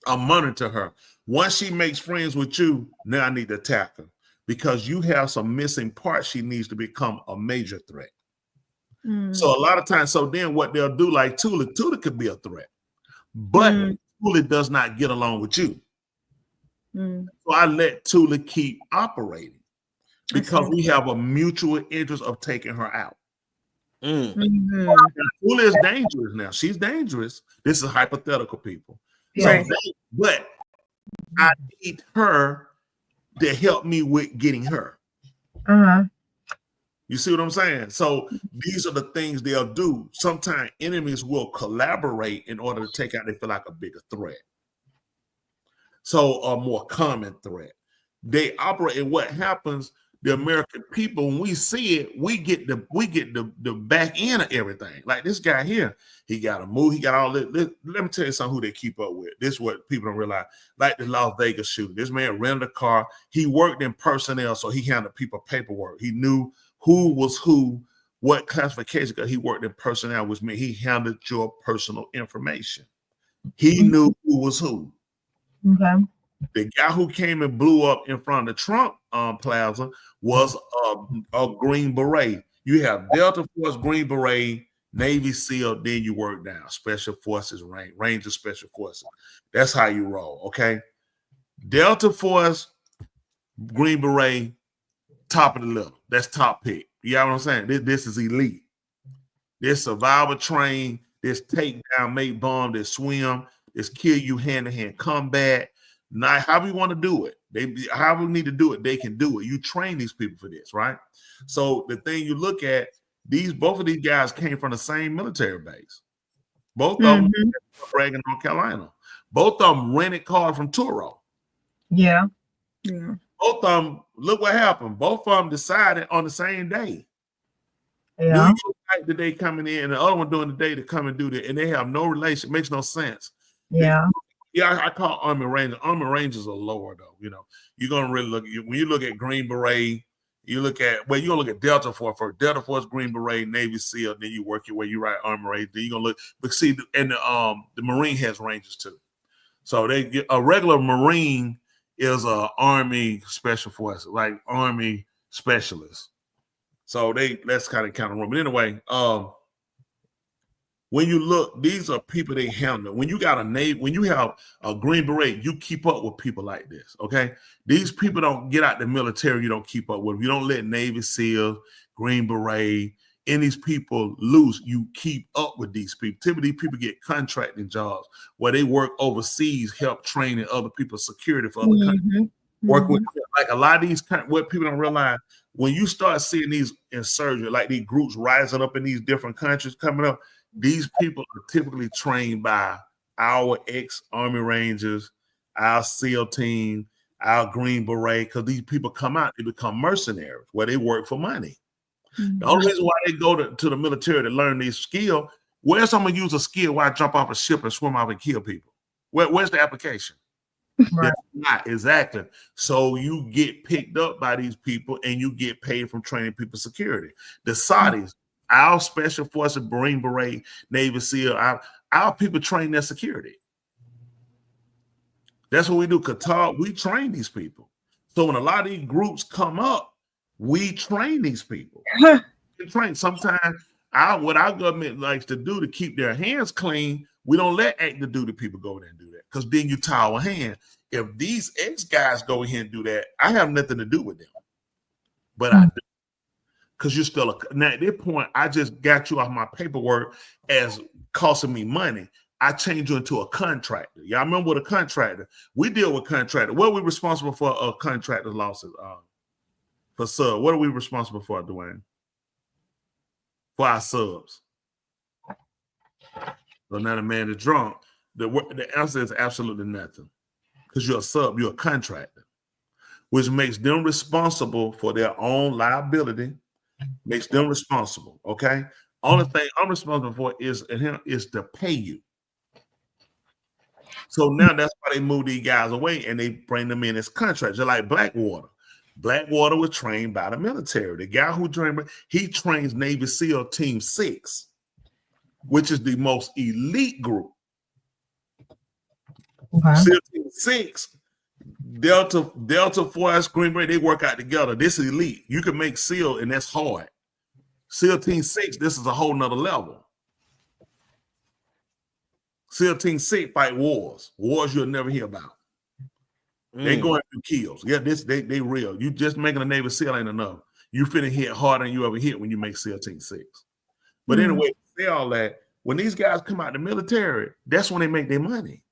I monitor her. Once she makes friends with you, now I need to attack her because you have some missing parts she needs to become a major threat. So a lot of times, so then what they'll do, like Tula could be a threat, but Tula does not get along with you. So I let Tula keep operating. Because we have a mutual interest of taking her out. Tula is dangerous now. She's dangerous. This is hypothetical, people. Right. So but I need her to help me with getting her. You see what I'm saying? So these are the things they'll do. Sometimes enemies will collaborate in order to take out they feel like a bigger threat. So a more common threat. They operate, and what happens, the American people, when we see it, we get the back end of everything. Like this guy here, he got a move, he got all this. Let me tell you something who they keep up with. This is what people don't realize. Like the Las Vegas shooting. This man rented a car. He worked in personnel, so he handled people paperwork. He knew who was who, what classification, because he worked in personnel, which means he handled your personal information. He knew who was who. Okay. The guy who came and blew up in front of the Trump Plaza was a Green Beret. You have Delta Force, Green Beret, Navy SEAL, then you work down. Special Forces, Ranger Special Forces. That's how you roll, okay? Delta Force, Green Beret, top of the level. That's top pick. You know what I'm saying? This is elite. This survival train, this take down, make bomb, this swim, this kill you hand-to-hand combat. Now, how we want to do it, how we need to do it, they can do it. You train these people for this, right? So the thing you look at, both of these guys came from the same military base. Both of them, Reagan, North Carolina. Both of them rented cars from Turo. Yeah. Yeah. Both of them, look what happened. Both of them decided on the same day. Yeah. New York night the day coming in, and the other one doing the day to come and do that, and they have no relation. Makes no sense. Yeah. Yeah, I call Army Rangers. Army Rangers are lower though. You know, you're gonna really look when you look at Green Beret. You look at you're gonna look at Delta Force first. Delta Force, Green Beret, Navy SEAL. Then you work your way. You write Army Rangers. Then you're gonna look. But see, and the Marine has Rangers too. So a regular Marine is a Army Special Forces, like Army specialist. So that's kind of room. But anyway, when you look, these are people they handle. When you got when you have a Green Beret, you keep up with people like this. Okay, these people don't get out the military. You don't keep up with them. You don't let Navy SEAL, Green Beret, and these people loose. You keep up with these people. Typically, people get contracting jobs where they work overseas, help training other people's security for other countries. Work with like a lot of these what people don't realize when you start seeing these insurgents, like these groups rising up in these different countries coming up. These people are typically trained by our ex-Army Rangers, our SEAL team, our Green Beret, because these people come out, they become mercenaries where they work for money. The only reason why they go to the military to learn these skills, where's someone use a skill why I jump off a ship and swim off and kill people? Where's the application? Right. Not exactly. So you get picked up by these people and you get paid from training people security. The Saudis, our Special Forces, Green Beret, Navy SEAL, our people train their security. That's what we do. Qatar, we train these people. So when a lot of these groups come up, we train these people. We train. Sometimes what our government likes to do to keep their hands clean, we don't let active duty people go there and do that because then you tie our hand. If these ex-guys go in here and do that, I have nothing to do with them. But I do. Because you're still now at this point, I just got you off my paperwork as costing me money. I changed you into a contractor. Y'all remember what a contractor? We deal with contractor. What are we responsible for? A contractor losses for sub. What are we responsible for, Dwayne? For our subs. So now the man is drunk. The answer is absolutely nothing. Because you're a sub, you're a contractor, which makes them responsible for their own liability. Makes them responsible. Okay. Only thing I'm responsible for is to pay you. So now that's why they move these guys away and they bring them in as contractors. They're like Blackwater. Blackwater was trained by the military. The guy who trained, he trains Navy SEAL Team 6, which is the most elite group. Okay. SEAL Team 6. Delta Force, Green Beret, they work out together. This is elite. You can make SEAL, and that's hard. SEAL Team 6, this is a whole nother level. SEAL Team 6 fight wars you'll never hear about. They going through kills. Yeah, they real. You just making a Navy SEAL ain't enough. You finna hit harder than you ever hit when you make SEAL Team 6. But anyway, say all that. When these guys come out the military, that's when they make their money.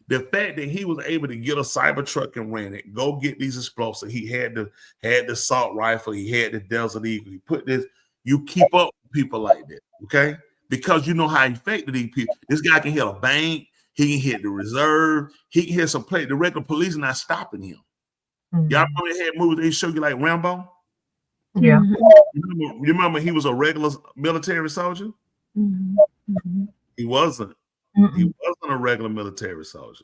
The fact that he was able to get a Cybertruck and rent it, go get these explosives. He had the assault rifle. He had the Desert Eagle. He put this. You keep up with people like that, okay? Because you know how effective these people. This guy can hit a bank. He can hit the reserve. He can hit some place. The regular police are not stopping him. Y'all remember they had movies they show you like Rambo? Yeah. You remember he was a regular military soldier? He wasn't. He wasn't a regular military soldier.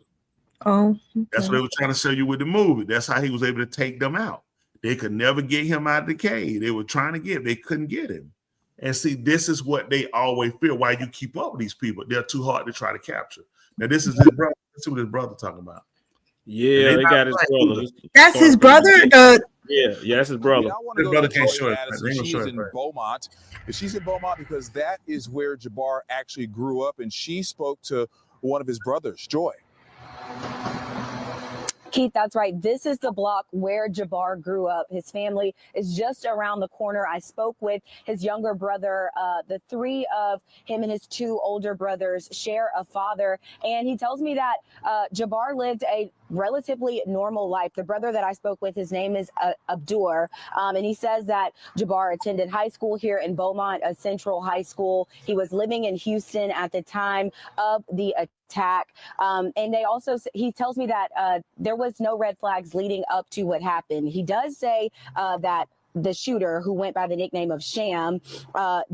Oh, okay. That's what they were trying to show you with the movie. That's how he was able to take them out. They could never get him out of the cave. They were trying to get him. They couldn't get him. And see, this is what they always feel. Why you keep up with these people? They're too hard to try to capture. Now, this is his brother. Let's see what his brother talking about. Yeah, they got his brother. That's his brother? Yeah, that's his brother. His brother can't show it. She's in Beaumont. She's in Beaumont because that is where Jabbar actually grew up, and she spoke to one of his brothers, Joy. Keith, that's right. This is the block where Jabbar grew up. His family is just around the corner. I spoke with his younger brother. The three of him and his two older brothers share a father. And he tells me that Jabbar lived a relatively normal life. The brother that I spoke with, his name is Abdur. And he says that Jabbar attended high school here in Beaumont, a central high school. He was living in Houston at the time of the attack. And they also, he tells me that there was no red flags leading up to what happened. He does say that the shooter, who went by the nickname of Sham,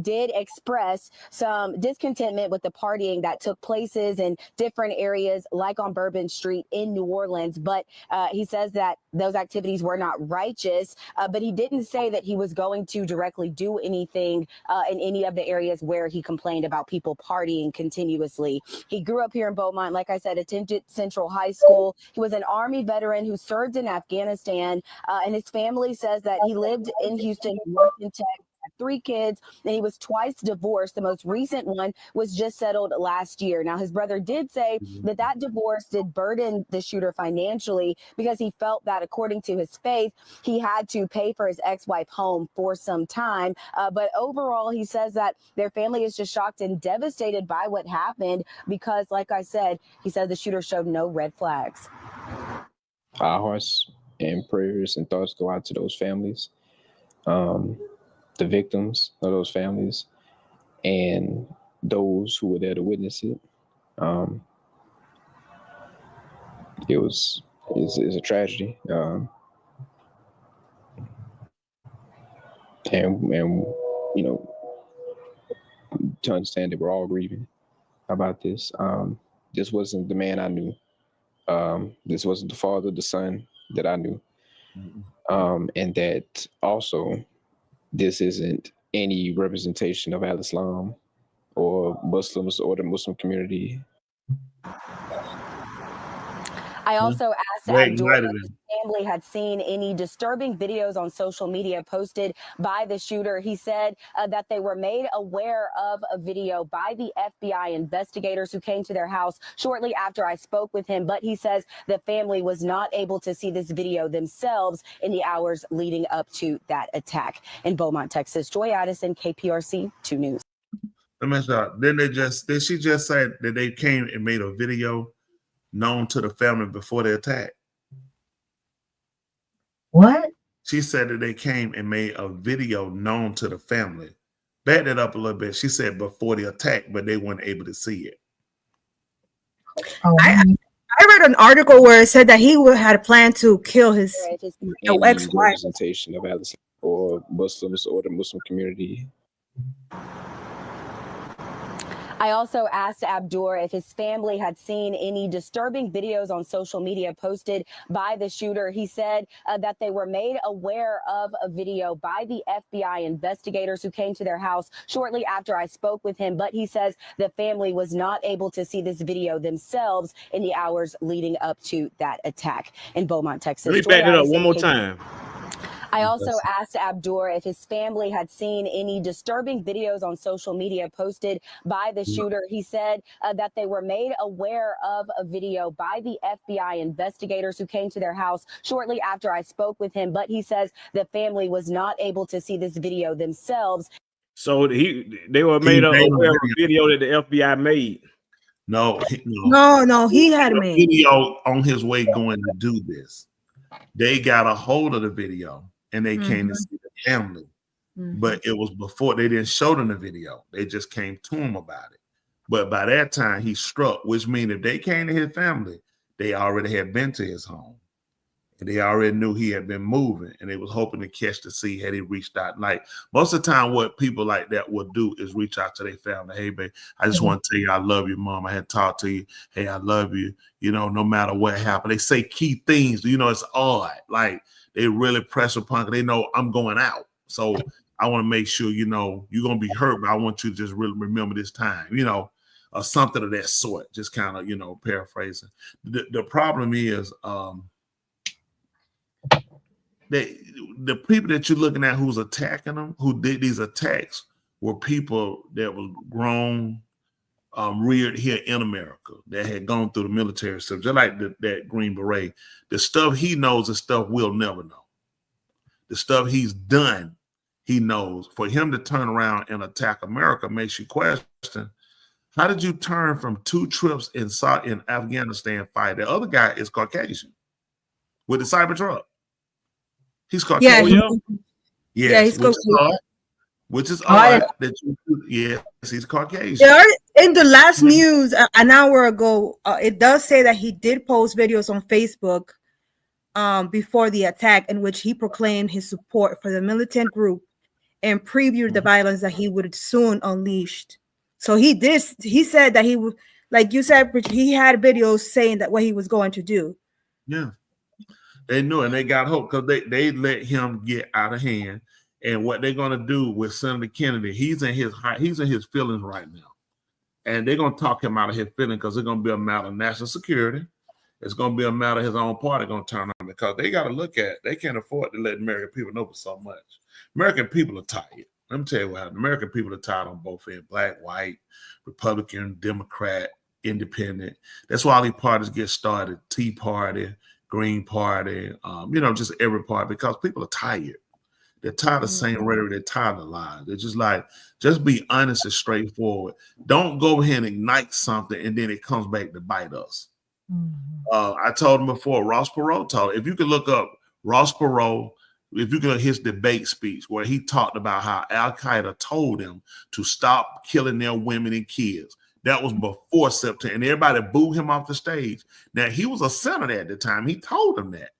did express some discontentment with the partying that took places in different areas, like on Bourbon Street in New Orleans. But he says that those activities were not righteous, but he didn't say that he was going to directly do anything in any of the areas where he complained about people partying continuously. He grew up here in Beaumont, like I said, attended Central High School. He was an Army veteran who served in Afghanistan, and his family says that he lived in Houston, worked in Texas, had 3 kids, and he was twice divorced. The most recent one was just settled last year. Now, his brother did say that that divorce did burden the shooter financially because he felt that, according to his faith, he had to pay for his ex-wife home for some time. But overall, he says that their family is just shocked and devastated by what happened because, like I said, he said the shooter showed no red flags. Our hearts and prayers and thoughts go out to those families. The victims of those families and those who were there to witness it. It's a tragedy. And you know, to understand that we're all grieving about this. This wasn't the man I knew. This wasn't the father, the son that I knew. And that also, this isn't any representation of Al-Islam or Muslims or the Muslim community. I also asked Abdul if his family had seen any disturbing videos on social media posted by the shooter. He said that they were made aware of a video by the FBI investigators who came to their house shortly after I spoke with him. But he says the family was not able to see this video themselves in the hours leading up to that attack. In Beaumont, Texas, Joy Addison, KPRC 2 News. Let me start. Did she just say that they came and made a video known to the family before the attack? What? She said that they came and made a video known to the family. Back that up a little bit. She said before the attack, but they weren't able to see it. I read an article where it said that he had a plan to kill his ex-wife. Representation of Al-Islam or Muslims or the Muslim community. I also asked Abdur if his family had seen any disturbing videos on social media posted by the shooter. He said that they were made aware of a video by the FBI investigators who came to their house shortly after I spoke with him. But he says the family was not able to see this video themselves in the hours leading up to that attack. In Beaumont, Texas. Let me back it up one more time. I also asked Abdur if his family had seen any disturbing videos on social media posted by the shooter. He said that they were made aware of a video by the FBI investigators who came to their house shortly after I spoke with him. But he says the family was not able to see this video themselves. So they were made aware of a video that the FBI made. No, he had made video on his way going to do this. They got a hold of the video and they came to see the family. But it was before they didn't show them the video. They just came to him about it. But by that time he struck, which means if they came to his family, they already had been to his home. And they already knew he had been moving, and they was hoping to catch to see had he reached out. Like most of the time, what people like that will do is reach out to their family. Hey, babe, I just want to tell you I love you, Mom. I had talked to you. Hey, I love you. You know, no matter what happened. They say key things. You know, it's odd. Like they really press upon. They know I'm going out, so I want to make sure you know you're gonna be hurt, but I want you to just really remember this time. You know, or something of that sort. Just kind of paraphrasing. The problem is. The people that you're looking at who's attacking them, who did these attacks, were people that were grown, reared here in America, that had gone through the military stuff, just like that Green Beret. The stuff he knows is stuff we'll never know. The stuff he's done, he knows. For him to turn around and attack America makes you question, how did you turn from 2 trips in Afghanistan fight? The other guy is Caucasian with the Cybertruck. He's Caucasian. Yeah, he's Caucasian. Which is odd that yes, he's Caucasian. In the last news an hour ago, it does say that he did post videos on Facebook before the attack in which he proclaimed his support for the militant group and previewed the violence that he would soon unleash. So he said that he would, like you said, he had videos saying that what he was going to do. Yeah. They knew, and they got hope because they let him get out of hand. And what they're gonna do with Senator Kennedy, he's in his feelings right now. And they're gonna talk him out of his feelings because it's gonna be a matter of national security. It's gonna be a matter of his own party gonna turn on, because they gotta look at, they can't afford to let American people know for so much. American people are tired. Let me tell you what happened. American people are tired on both ends, black, white, Republican, Democrat, Independent. That's why all these parties get started. Tea Party, Green Party, just every party, because people are tired. They're tired of saying rhetoric. They're tired of lies. They're just like, just be honest and straightforward. Don't go ahead and ignite something and then it comes back to bite us. I told him before, Ross Perot told, if you could look up Ross Perot, if you could look at his debate speech where he talked about how Al-Qaeda told him to stop killing their women and kids. That was before September, and everybody booed him off the stage. Now, he was a senator at the time. He told them that.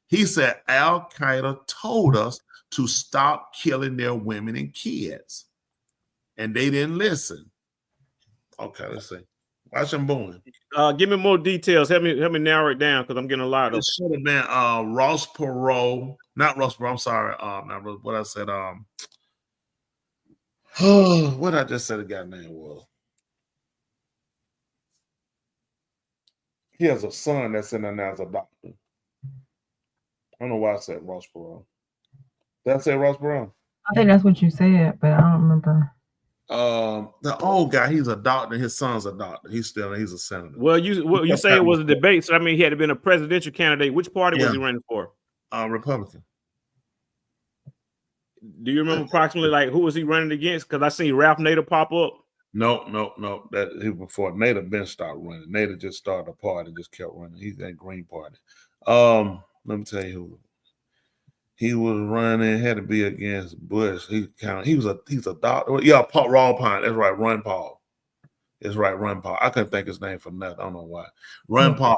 He said, Al-Qaeda told us to stop killing their women and kids. And they didn't listen. Okay, let's see. Watch them booing. Give me more details. Help me narrow it down, because I'm getting a lot of. It should have been Ross Perot, not Ross Perot. I'm sorry. Not what I said. What I just said the guy's name was. He has a son that's in there now as a doctor. I don't know why I said Ross Perot. Did I say Ross Perot? I think that's what you said, but I don't remember. The old guy, he's a doctor. His son's a doctor. He's a senator. Well, you say it was a debate, so I mean he had been a presidential candidate. Which party was he running for? Republican. Do you remember approximately like who was he running against? Because I seen Ralph Nader pop up. No. That he before Nader been started running. Nader just started a party and just kept running. He's that Green Party. Let me tell you who he was running. Had to be against Bush. He's a doctor. Yeah, Ron Paul. That's right, Ron Paul. That's right, Ron Paul. I couldn't think his name for nothing. I don't know why. Ron Paul.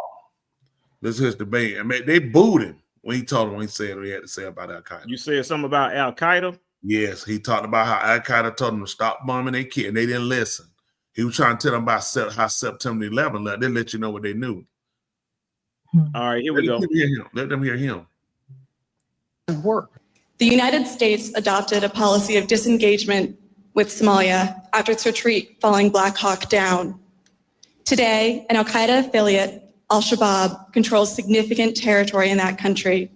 This is his debate. I mean, they booed him when he told him, when he said what he had to say about Al-Qaeda. You said something about Al-Qaeda? Yes, he talked about how Al-Qaeda told them to stop bombing their kids, and they didn't listen. He was trying to tell them about how September 11th, they let you know what they knew. All right, here we go. Let them hear him. The United States adopted a policy of disengagement with Somalia after its retreat following Black Hawk Down. Today, an Al-Qaeda affiliate, Al-Shabaab, controls significant territory in that country.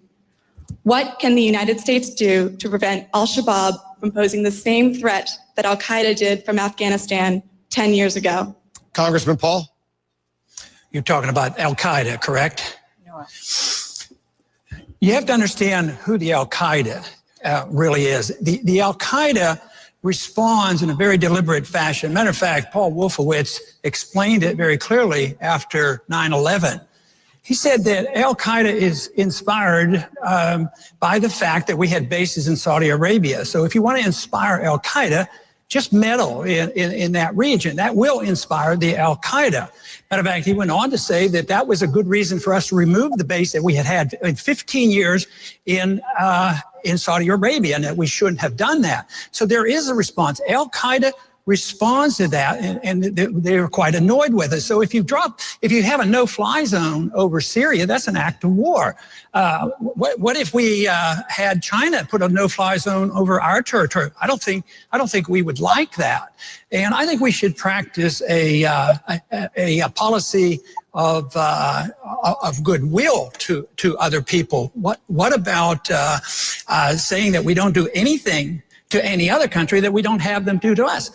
What can the United States do to prevent Al-Shabaab from posing the same threat that Al-Qaeda did from Afghanistan 10 years ago? Congressman Paul? You're talking about Al-Qaeda, correct? No. You have to understand who the Al-Qaeda really is. The Al-Qaeda responds in a very deliberate fashion. Matter of fact, Paul Wolfowitz explained it very clearly after 9/11. He said that Al-Qaeda is inspired by the fact that we had bases in Saudi Arabia. So if you want to inspire Al-Qaeda, just meddle in that region. That will inspire the Al-Qaeda. Matter of fact, he went on to say that that was a good reason for us to remove the base that we had in 15 years in Saudi Arabia, and that we shouldn't have done that. So there is a response. Al-Qaeda responds to that, and they were quite annoyed with it. So if you have a no-fly zone over Syria, that's an act of war. What if we had China put a no-fly zone over our territory? I don't think we would like that. And I think we should practice a policy of goodwill to other people. What about saying that we don't do anything to any other country that we don't have them do to us?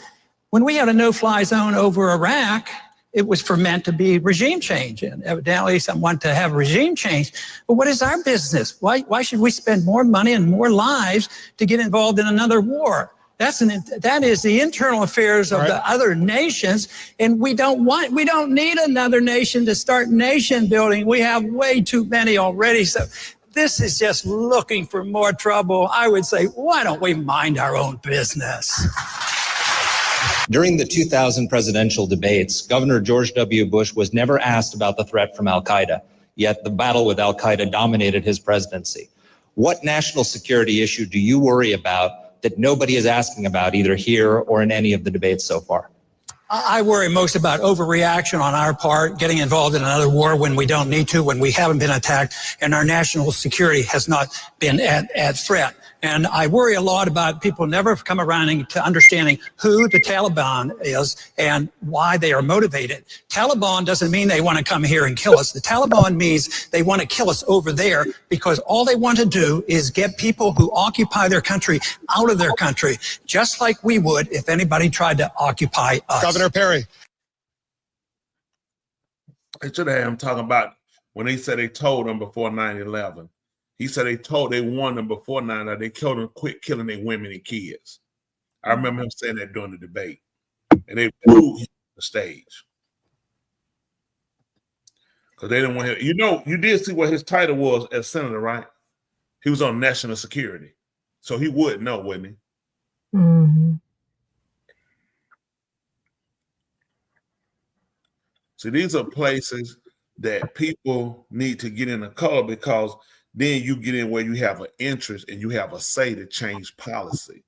When we had a no-fly zone over Iraq, it was meant to be regime change, and evidently some want to have regime change. But what is our business? Why should we spend more money and more lives to get involved in another war? That is the internal affairs of the other nations, and we don't need another nation to start nation building. We have way too many already. So this is just looking for more trouble. I would say, why don't we mind our own business? During the 2000 presidential debates, Governor George W. Bush was never asked about the threat from al-Qaeda, yet the battle with al-Qaeda dominated his presidency. What national security issue do you worry about that nobody is asking about either here or in any of the debates so far? I worry most about overreaction on our part, getting involved in another war when we don't need to, when we haven't been attacked, and our national security has not been at threat. And I worry a lot about people never come around to understanding who the Taliban is and why they are motivated. Taliban doesn't mean they want to come here and kill us. The Taliban means they want to kill us over there because all they want to do is get people who occupy their country out of their country, just like we would if anybody tried to occupy us. Governor Perry. I should have him talking about when they said they told them before 9/11. He said they warned them before 9/11. They told them quit killing their women and kids. I remember him saying that during the debate. And they booed him on the stage. Because they didn't want him. You know, you did see what his title was as senator, right? He was on national security. So he would know, wouldn't he? Mm-hmm. So these are places that people need to get in the color because then you get in where you have an interest and you have a say to change policy.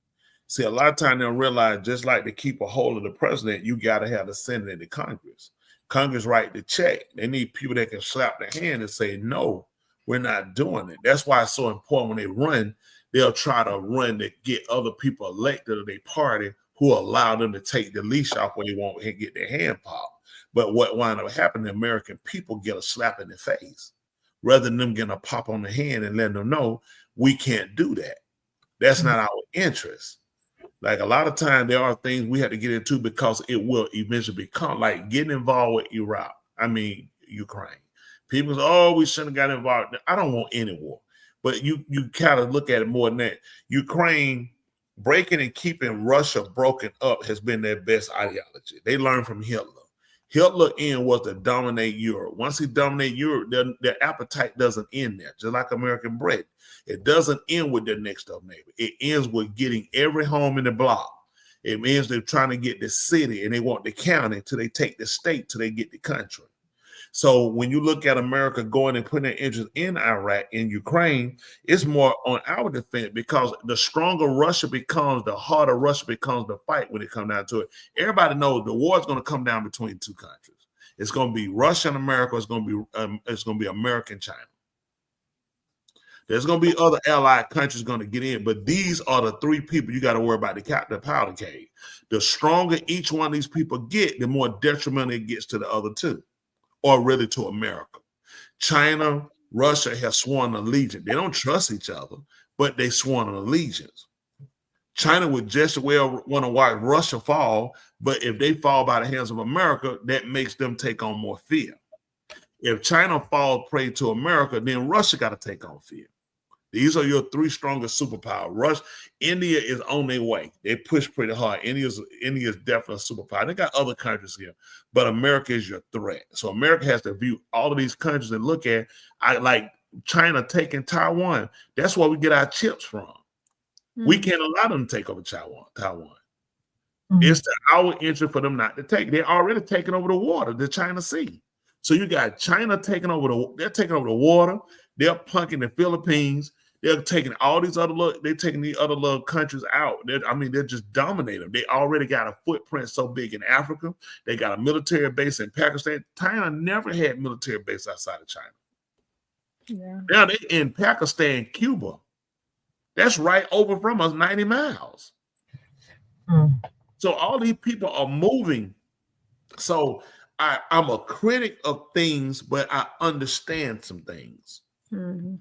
See, a lot of times they'll realize just like to keep a hold of the president, you got to have the Senate and the Congress. Congress write the check. They need people that can slap their hand and say, no, we're not doing it. That's why it's so important when they run, they'll try to run to get other people elected to their party who allow them to take the leash off when they won't get their hand popped. But what wind up happening, the American people get a slap in the face rather than them getting a pop on the hand and letting them know we can't do that. That's not our interest. Like a lot of times there are things we have to get into because it will eventually become like getting involved with Ukraine. People say, oh, we shouldn't have got involved. I don't want any war. But you kind of look at it more than that. Ukraine breaking and keeping Russia broken up has been their best ideology. They learned from Hitler. Hitler's end was to dominate Europe. Once he dominated Europe, their appetite doesn't end there, just like American bread. It doesn't end with their next door neighbor. It ends with getting every home in the block. It means they're trying to get the city and they want the county till they take the state till they get the country. So when you look at America going and putting their interest in Iraq, in Ukraine, it's more on our defense because the stronger Russia becomes, the harder Russia becomes the fight when it comes down to it. Everybody knows the war is going to come down between two countries. It's going to be Russia and America. It's going to be America and China. There's going to be other allied countries going to get in, but these are the three people you got to worry about the powder keg. The stronger each one of these people get, the more detrimental it gets to the other two. Or really to America. China, Russia have sworn allegiance. They don't trust each other, but they sworn an allegiance. China would just well want to watch Russia fall, but if they fall by the hands of America, that makes them take on more fear. If China falls prey to America, then Russia got to take on fear. These are your three strongest superpowers. India is on their way. They push pretty hard. India is definitely a superpower. They got other countries here, but America is your threat. So America has to view all of these countries and look at, like China taking Taiwan. That's where we get our chips from. Mm-hmm. We can't allow them to take over Taiwan. Mm-hmm. It's our interest for them not to take. They're already taking over the water, the China Sea. So you got China taking over the water. They're punking the Philippines. They're taking all these other little countries out. They're just dominating them. They already got a footprint so big in Africa. They got a military base in Pakistan. China never had military base outside of China. Yeah. Now they in Pakistan, Cuba. That's right over from us, 90 miles. Mm. So all these people are moving. So I'm a critic of things, but I understand some things. Mm-hmm.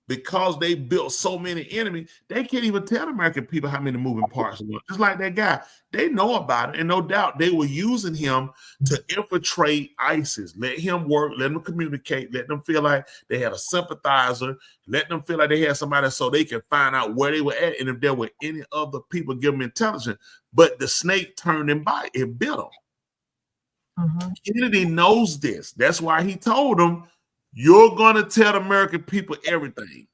Because they built so many enemies, they can't even tell American people how many moving parts are. Just like that guy, they know about it, and no doubt they were using him to infiltrate ISIS. Let him work, let them communicate, let them feel like they had a sympathizer, let them feel like they had somebody so they can find out where they were at, and if there were any other people, give them intelligence. But the snake turned and bite, it bit them. Mm-hmm. Kennedy knows this. That's why he told them, you're going to tell the American people everything.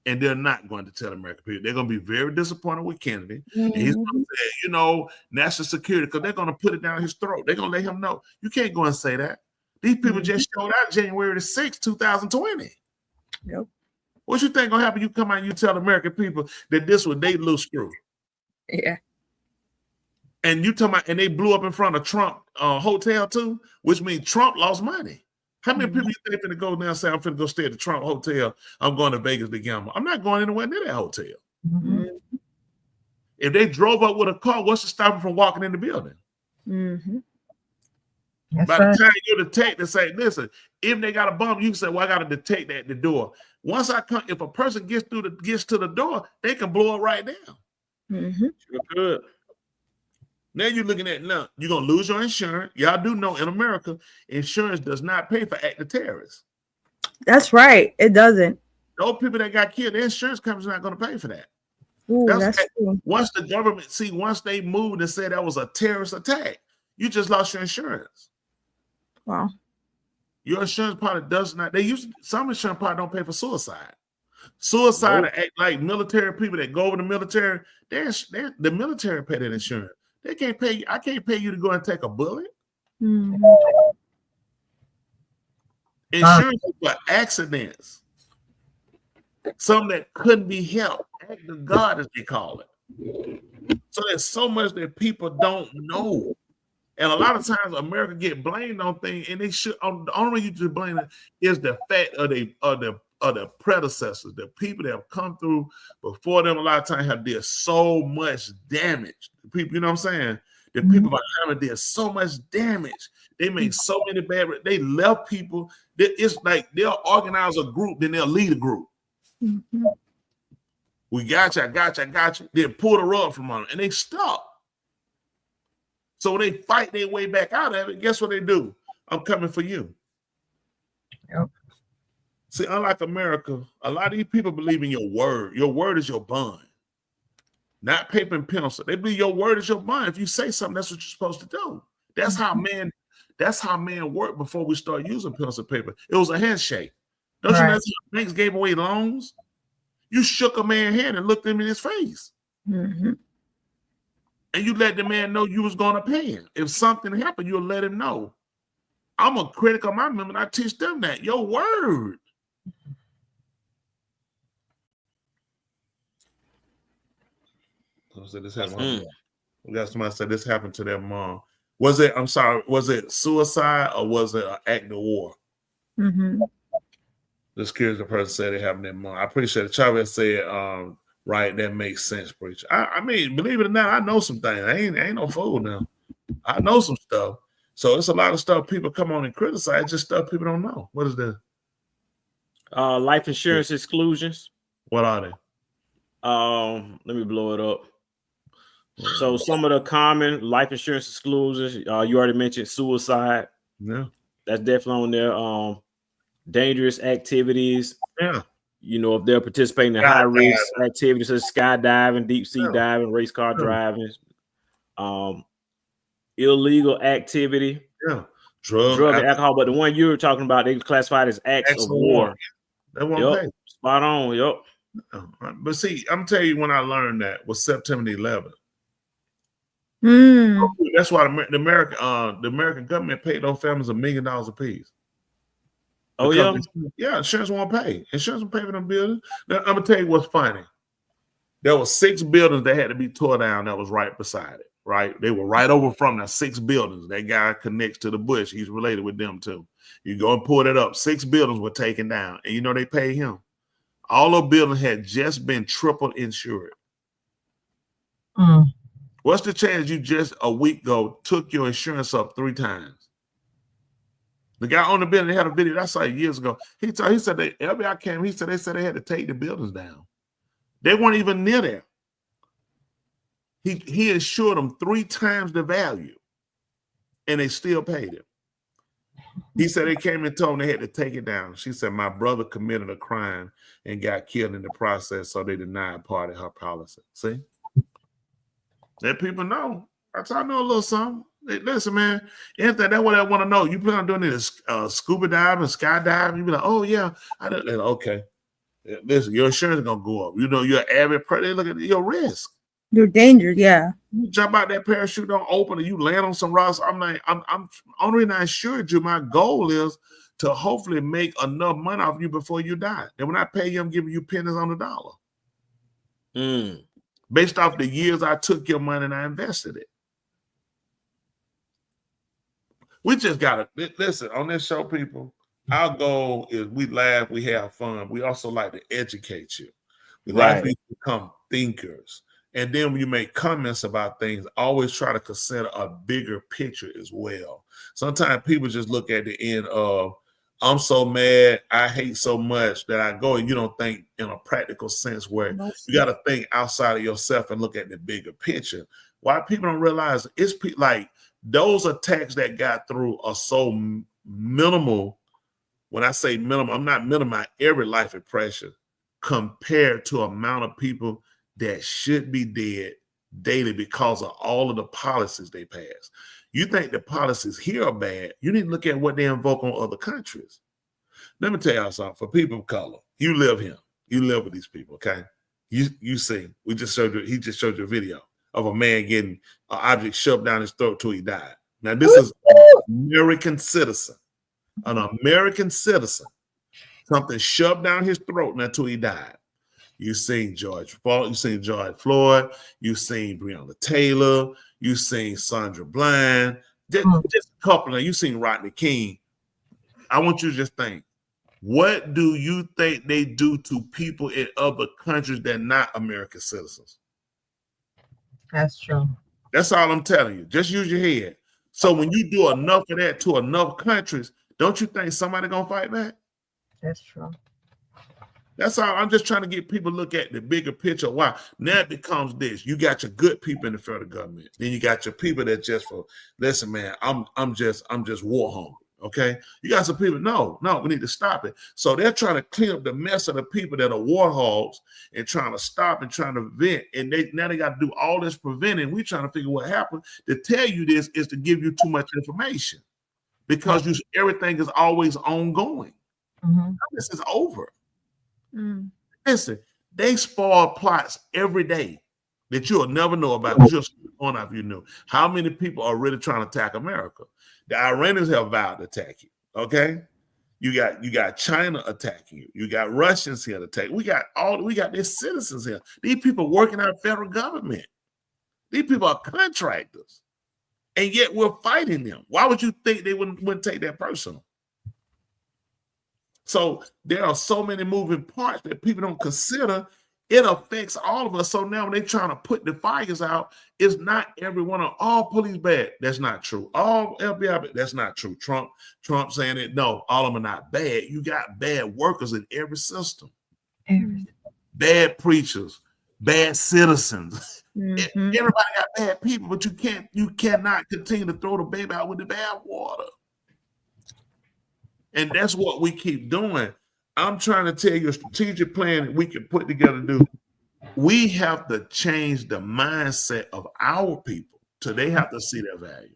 and they're not going to tell American people. They're going to be very disappointed with Kennedy. And he's going to say, you know, national security, because they're going to put it down his throat. They're going to let him know. You can't go and say that. These people just showed out January the 6th, 2020. Yep. What you think going to happen? You come out and you tell American people that this was they little screw. Yeah. And you talking about, and they blew up in front of Trump hotel too, which means Trump lost money. How many people you think finna go down and say, I'm finna go stay at the Trump hotel? I'm going to Vegas to gamble. I'm not going anywhere near that hotel. If they drove up with a car, what's to stop them from walking in the building? By the time you detect and say, listen, if they got a bomb, you can say, well, I got to detect that at the door. Once I come, if a person gets to the door, they can blow it right down. Good. Now you're looking at, now you're going to lose your insurance. Y'all do know in America, insurance does not pay for active terrorists. That's right. It doesn't. Those people that got killed, the insurance company's not going to pay for that. Ooh, that's true. Once the government, once they moved and said that was a terrorist attack, you just lost your insurance. Wow. Your insurance product does not, some insurance product don't pay for suicide. Suicide act like military people that go over the military, the military pay that insurance. They can't pay you. I can't pay you to go and take a bullet. Insurance is for accidents. Something that couldn't be helped. Act of God, as they call it. So there's so much that people don't know. And a lot of times America get blamed on things, and they should. The only way you just blame it is the fact of the predecessors, the people that have come through before them. A lot of times have did so much damage. The people, you know what I'm saying? The people behind them did so much damage. They made so many bad. They left people. It's like they'll organize a group, then they'll lead a group. We got you, I got you, I got you. Then pull the rug from on them, and they stop. So when they fight their way back out of it, guess what they do? I'm coming for you. Yep. See, unlike America, a lot of these people believe in your word. Your word is your bond, not paper and pencil. They believe your word is your bond. If you say something, that's what you're supposed to do. That's how men work before we start using pencil and paper. It was a handshake. Don't you know that's how banks gave away loans? You shook a man's hand and looked him in his face. And you let the man know you was going to pay him. If something happened, you'll let him know. I'm a critic of my members. I teach them that. Your word. So this happened. We got somebody said this happened to their mom. Was it suicide or was it an act of war? Just curious, the person said it happened to their mom. I appreciate it. Chavez said, right, that makes sense, preacher. I mean, believe it or not, I know some things. I ain't no fool now. I know some stuff. So it's a lot of stuff people come on and criticize, just stuff people don't know. What is that? Life insurance exclusions. What are they? Let me blow it up. So some of the common life insurance exclusions, you already mentioned suicide. Yeah. That's definitely on there. Dangerous activities. Yeah. You know, if they're participating in high risk activities such as skydiving, deep sea diving, race car driving, illegal activity, drug and alcohol. But the one you were talking about, they classified as acts of war. That won't pay. Spot on. Yep. But see, I'm telling you when I learned that was September 11th. That's why the American government paid those families $1 million apiece. Oh, yeah, insurance won't pay. Insurance won't pay for them buildings. Now, I'm gonna tell you what's funny. There were 6 buildings that had to be tore down that was right beside it. Right, they were right over from the 6 buildings. That guy connects to the Bush. He's related with them too. You go and pull that up. 6 buildings were taken down, and you know they paid him. All the buildings had just been triple insured. What's the chance you just a week ago took your insurance up 3 times? The guy on the building had a video I saw years ago. He said the FBI came. He said they had to take the buildings down. They weren't even near there. He insured them 3 times the value, and they still paid him. He said they came and told him they had to take it down. She said my brother committed a crime and got killed in the process, so they denied part of her policy. See, let people know. That's how I know a little something. Hey, listen, man, anything that's what I want to know. You plan on doing this scuba diving, skydiving? You be like, oh yeah, I don't. Okay. Listen, your insurance is gonna go up. You know, you're an average person. They look at your risk. Your danger, yeah. You jump out that parachute, don't open, and you land on some rocks. I'm only not assured you. My goal is to hopefully make enough money off you before you die. And when I pay you, I'm giving you pennies on the dollar. Based off the years I took your money and I invested it. We just gotta listen on this show, people. Our goal is we laugh, we have fun. We also like to educate you. We like you to become thinkers. And then when you make comments about things, always try to consider a bigger picture as well. Sometimes people just look at the end of, I'm so mad, I hate so much that I go, and you don't think in a practical sense where you got to think outside of yourself and look at the bigger picture. Why people don't realize it's like those attacks that got through are so minimal. When I say minimal, I'm not minimizing every life impression compared to amount of people that should be dead daily because of all of the policies they pass. You think the policies here are bad, you need to look at what they invoke on other countries. Let me tell y'all something. For people of color, you live here. You live with these people, okay? You see, he just showed you a video of a man getting an object shoved down his throat till he died. Now, this is an American citizen. An American citizen. Something shoved down his throat until he died. You've seen George Floyd, you've seen Breonna Taylor, you've seen Sandra Bland, just a couple of, you've seen Rodney King. I want you to just think, what do you think they do to people in other countries that are not American citizens? That's true. That's all I'm telling you. Just use your head. So when you do enough of that to enough countries, don't you think somebody gonna fight back? That's true. That's all. I'm just trying to get people to look at the bigger picture. Why? Now it becomes this. You got your good people in the federal government. Then you got your people that just for, listen, man, I'm just war hungry. Okay. You got some people, no, we need to stop it. So they're trying to clean up the mess of the people that are war hogs and trying to stop and trying to prevent. And now they got to do all this preventing. We're trying to figure what happened. To tell you this is to give you too much information because everything is always ongoing. This is over. Listen, they spoil plots every day that you'll never know about. Just on if you knew how many people are really trying to attack America. The Iranians have vowed to attack you. Okay, you got China attacking you. You got Russians here to attack. We got their citizens here. These people working our federal government. These people are contractors, and yet we're fighting them. Why would you think they wouldn't take that personal? So there are so many moving parts that people don't consider. It affects all of us. So now when they're trying to put the fires out, it's not everyone on all police bad. That's not true. All FBI bad. That's not true. Trump saying it. No, all of them are not bad. You got bad workers in every system. Bad preachers, bad citizens. Everybody got bad people, but you cannot continue to throw the baby out with the bad water. And that's what we keep doing. I'm trying to tell you a strategic plan that we can put together to do. We have to change the mindset of our people so they have to see their value.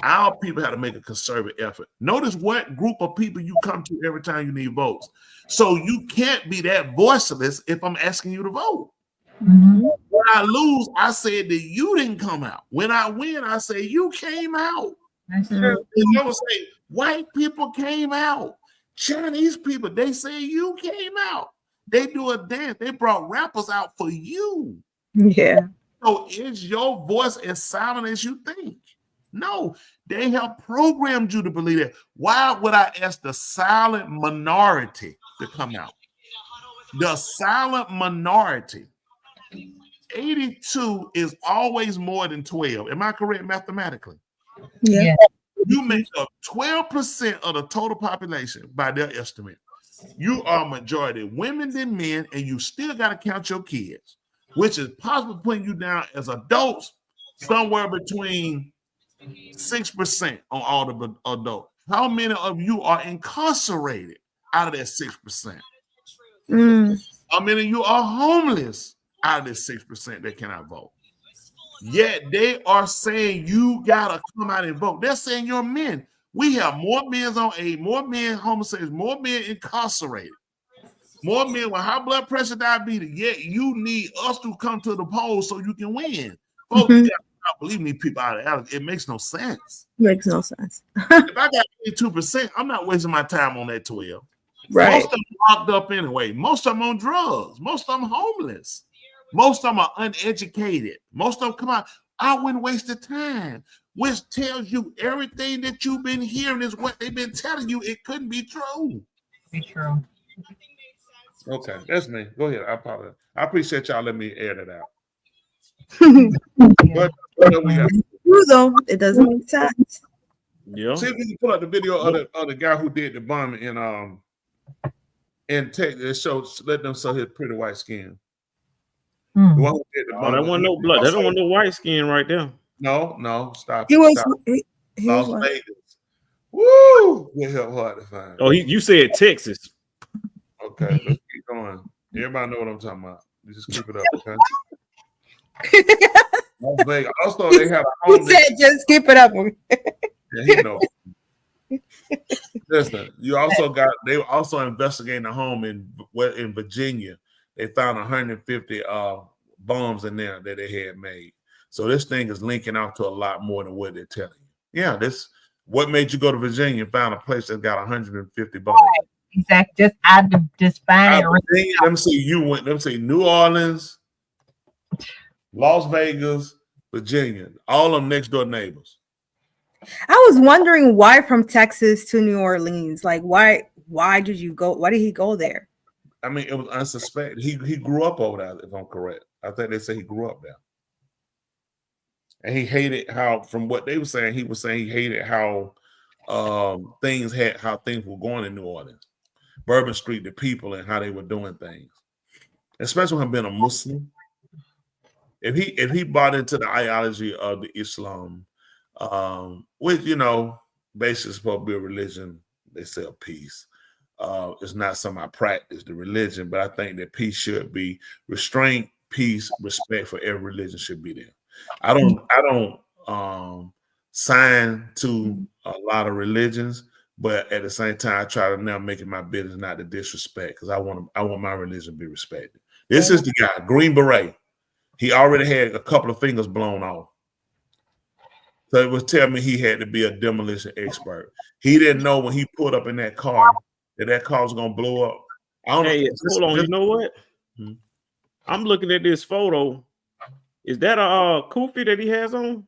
Our people have to make a concerted effort. Notice what group of people you come to every time you need votes. So you can't be that voiceless if I'm asking you to vote. When I lose, I said that you didn't come out. When I win, I say you came out. That's true. And I would say white people came out. Chinese people, they say you came out. They do a dance. They brought rappers out for you. Yeah. So is your voice as silent as you think? No, they have programmed you to believe that. Why would I ask the silent minority to come out? The silent minority. 82 is always more than 12. Am I correct mathematically? Yeah. You make up 12% of the total population by their estimate. You are majority women than men, and you still got to count your kids, which is possibly putting you down as adults somewhere between 6% on all the adults. How many of you are incarcerated out of that 6%? How many of you are homeless out of that 6% that cannot vote? Yet they are saying you gotta come out and vote. They're saying you're men. We have more men on aid, more men homosexuals, more men incarcerated. More men with high blood pressure, diabetes. Yet you need us to come to the polls so you can win. Folks, you gotta stop believing these people out of Alex. It makes no sense. Makes no sense. If I got 82%, I'm not wasting my time on that 12. Right. Most of them locked up anyway. Most of them on drugs. Most of them homeless. Most of them are uneducated. Most of them come out. I wouldn't waste the time, which tells you everything that you've been hearing is what they've been telling you. It couldn't be true. Be true. Okay, that's me. Go ahead. I apologize. I appreciate y'all letting me air that out. But we got? True though, it doesn't make sense. Yeah. See if we can pull up the video of the guy who did the bombing in Texas. It shows let them show his pretty white skin. The one who did the bombing. That wasn't no blood. That wasn't no white skin right there. No, stop. He was. Stop. He Las was Vegas. Woo! It helped hard to find. Oh, you said Texas. Okay, let's keep going. Everybody know what I'm talking about. You just keep it up, okay? Las Vegas. Also, they have a He home. said, "Just keep it up." Yeah, he knows. Listen, you also got. They were also investigating a home in Virginia. They found 150 bombs in there that they had made. So this thing is linking out to a lot more than what they're telling you. Yeah, this. What made you go to Virginia and found a place that got 150 bombs? Exactly. Just find it. Let me see. You went. Let me see. New Orleans, Las Vegas, Virginia. All of them next door neighbors. I was wondering why from Texas to New Orleans. Like, why did you go? Why did he go there? I mean, it was unsuspected. He grew up over there, if I'm correct. I think they say he grew up there. And he hated how, from what they were saying, he hated how things were going in New Orleans. Bourbon Street, the people and how they were doing things. Especially with him being a Muslim. If he bought into the ideology of the Islam, which, basically supposed to be a religion, they sell peace. It's not something I practice, the religion, but I think that peace should be restraint, peace, respect for every religion should be there. I don't sign to a lot of religions, but at the same time, I try to now make it my business not to disrespect, because I want my religion to be respected. This is the guy, Green Beret. He already had a couple of fingers blown off. So it was telling me he had to be a demolition expert. He didn't know when he pulled up in that car that car was gonna blow up. I don't know. Hold on, you know what? I'm looking at this photo. Is that a kufi that he has on?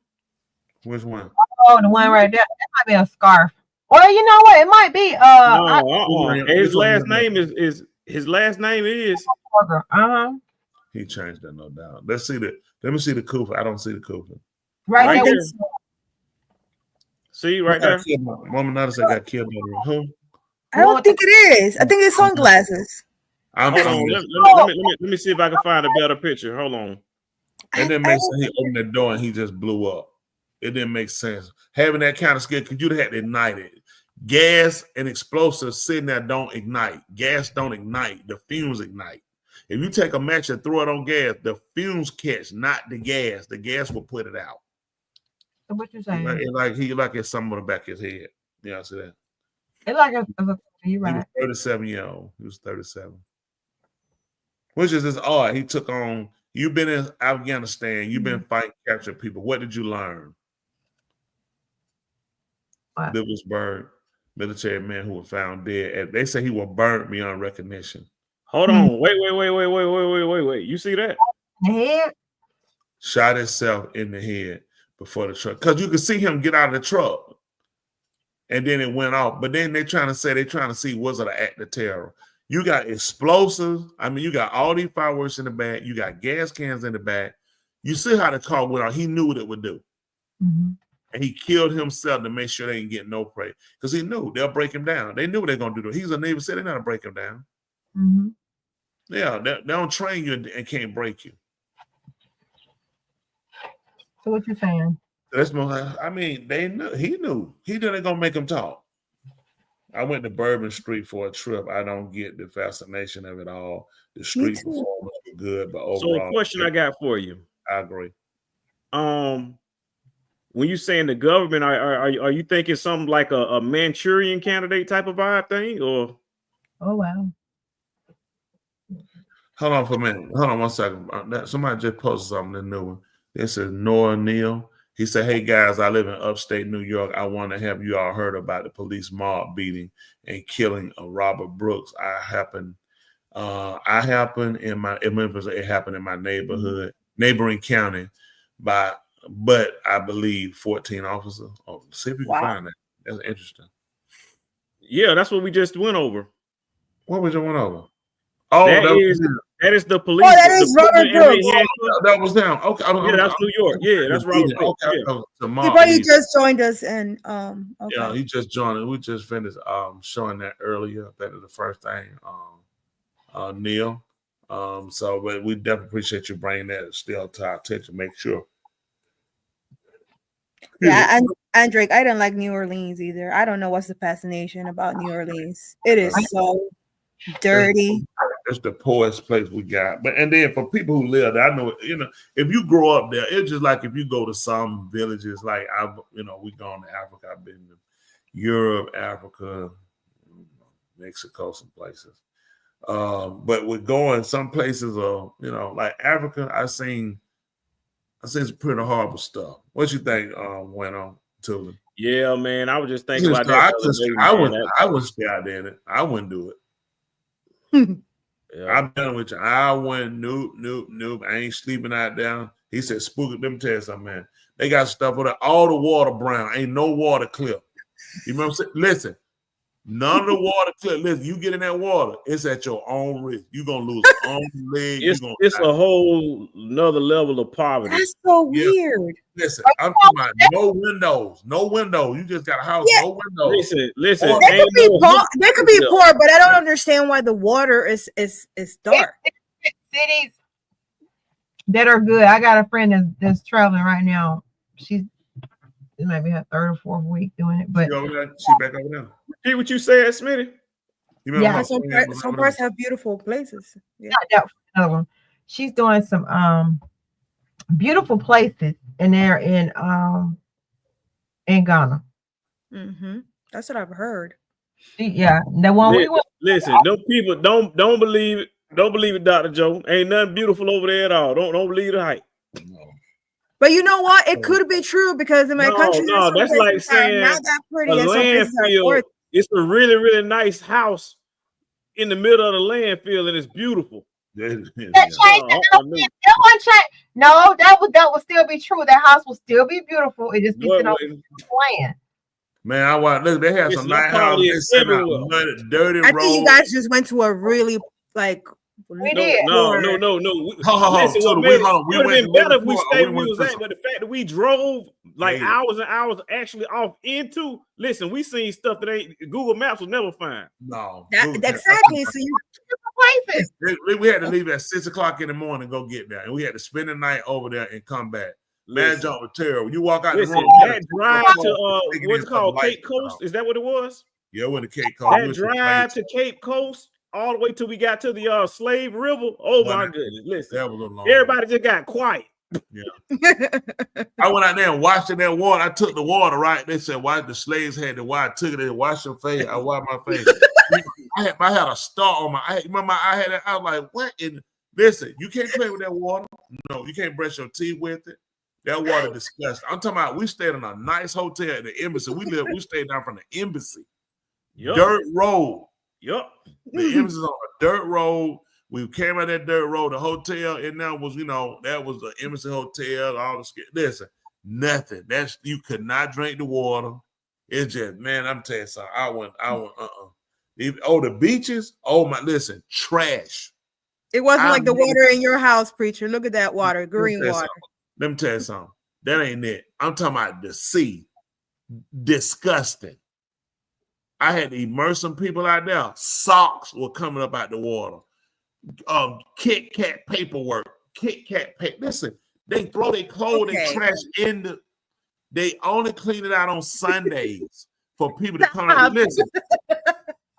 Which one? Oh, the one right there. That might be a scarf. Well, you know what? It might be. His last name is his last name is. He changed that, no doubt. Let me see the kufi. I don't see the kufi. Right there. See right there. Woman, notice I got killed by who? I don't think it is. I think it's sunglasses. Hold on. Let me see if I can find a better picture. Hold on. It didn't make sense. He opened the door and he just blew up. It didn't make sense. Having that kind of skill, because you'd have to ignite it. Gas and explosives sitting there don't ignite. Gas don't ignite. The fumes ignite. If you take a match and throw it on gas, the fumes catch, not the gas. The gas will put it out. So what you saying? Like it's something on the back of his head. Yeah, I see that. It's like you right. He was 37 years old. He was 37. Which is just odd. He took on. You've been in Afghanistan. You've been fighting, capturing people. What did you learn? Liversburg, military man who was found dead. They say he was burned beyond recognition. Hold on. Wait. You see that? Head? Shot himself in the head before the truck. Because you could see him get out of the truck. And then it went off. But then they're trying to see, was it an act of terror? You got explosives. I mean, you got all these fireworks in the back. You got gas cans in the back. You see how the car went out. He knew what it would do. Mm-hmm. And he killed himself to make sure they didn't get no prey. Because he knew they'll break him down. They knew what they're going to do. He's a Navy, said they're not going to break him down. Mm-hmm. Yeah, they don't train you and can't break you. So what you saying? That's more. I mean, they knew. He knew. He knew they're gonna make him talk. I went to Bourbon Street for a trip. I don't get the fascination of it all. The street performance was good, but overall. So a question I got for you. I agree. When you saying the government, are you thinking something like a Manchurian candidate type of vibe thing, or? Oh wow. Hold on for a minute. Hold on 1 second. Somebody just posted something in the new one. This is Noah Neal. He said, "Hey guys, I live in upstate New York. I want to have you all heard about the police mob beating and killing of Robert Brooks. I happened in Memphis. It happened in my neighborhood, neighboring county, but I believe 14 officers. Oh, see if you can find that. That's interesting. Yeah, that's what we just went over. What was just went over? Oh, that is the police. Oh, that is Robert Brooks. That was them. Okay, yeah, that's New York. Yeah, that's Robert Brooks. He probably just joined us, and okay. Yeah, he just joined. We just finished showing that earlier. That is the first thing, Neil. But we definitely appreciate you bringing that still to our attention. Make sure. Yeah, and Drake, I don't like New Orleans either. I don't know what's the fascination about New Orleans. It is so dirty. It's the poorest place we got. And then for people who live there, I know, if you grow up there, it's just like if you go to some villages, like we've gone to Africa. I've been to Europe, Africa, Mexico, some places. But we're going some places, like Africa. I seen some pretty horrible stuff. What you think went on, Tulin? Yeah, man. I was just thinking about that. I wouldn't stay out there in it. I wouldn't do it. Yeah. I'm done with you. I went nope. I ain't sleeping out there. He said, "Spooky." Let me tell you something, man. They got stuff with it. All the water brown. Ain't no water clear. You remember? Listen, none of the water clear. Listen, you get in that water, it's at your own risk. You're gonna lose an arm, leg. It's a whole another level of poverty. That's so weird. Listen, I'm talking about no windows. You just got a house, no windows. Listen. They could be poor, but I don't understand why the water is dark. Cities that are good. I got a friend that's traveling right now. It might be her third or fourth week doing it, but she back over there. Hear what you said, Smitty? Yeah, some parts have beautiful places. Yeah, that was another one. She's doing some beautiful places, and they're in Ghana. Mm-hmm. That's what I've heard. Yeah, the one we went. Listen, those people don't believe it. Don't believe it, Dr. Joe. Ain't nothing beautiful over there at all. Don't believe the hype. But you know what? It could be true because in my country, that's like saying not that pretty. A landfill. It's a really, really nice house in the middle of the landfill, and it's beautiful. No, that would still be true. That house will still be beautiful. It just be sitting on land. Man, I want look. They have some nice houses. Dirty roads. I think you guys just went to a really We did. No. We would went have been better if we stayed where we was at, but the fact that we drove hours and hours actually off into. Listen, we seen stuff that ain't Google Maps will never find. No, exactly. So you places. We had to leave at 6 o'clock in the morning, go get there, and we had to spend the night over there and come back. Man, jump was terrible. You walk out the room. That drive to what's called Cape Coast. Is that what it was? Yeah, with the Cape Coast. That drive to Cape Coast. All the way till we got to the Slave River. Oh my goodness! Listen, that was a long everybody just got quiet. Yeah, I went out there and washed in that water. I took the water, right? They said, "Why the slaves had the water?" I took it and washed your face. I washed my face. I had a star on my. I was like, "What?" And listen, you can't play with that water. No, you can't brush your teeth with it. That water disgusting. I'm talking about. We stayed in a nice hotel at the embassy. We stayed down from the embassy. Yep. Dirt road. Yep. The embassy on a dirt road. We came out that dirt road. The hotel, and that was, that was the embassy hotel. All the listen, nothing. You could not drink the water. It's just, man, I'm telling you something. I went. The beaches. Oh my, listen, trash. It wasn't like the water in your house, preacher. Look at that water, green water. Let me tell you something. That ain't it. I'm talking about the sea. Disgusting. I had to immerse some people out there. Socks were coming up out the water. Kit Kat paperwork. Listen, they throw their clothes and trash in the. They only clean it out on Sundays for people to come out. Listen,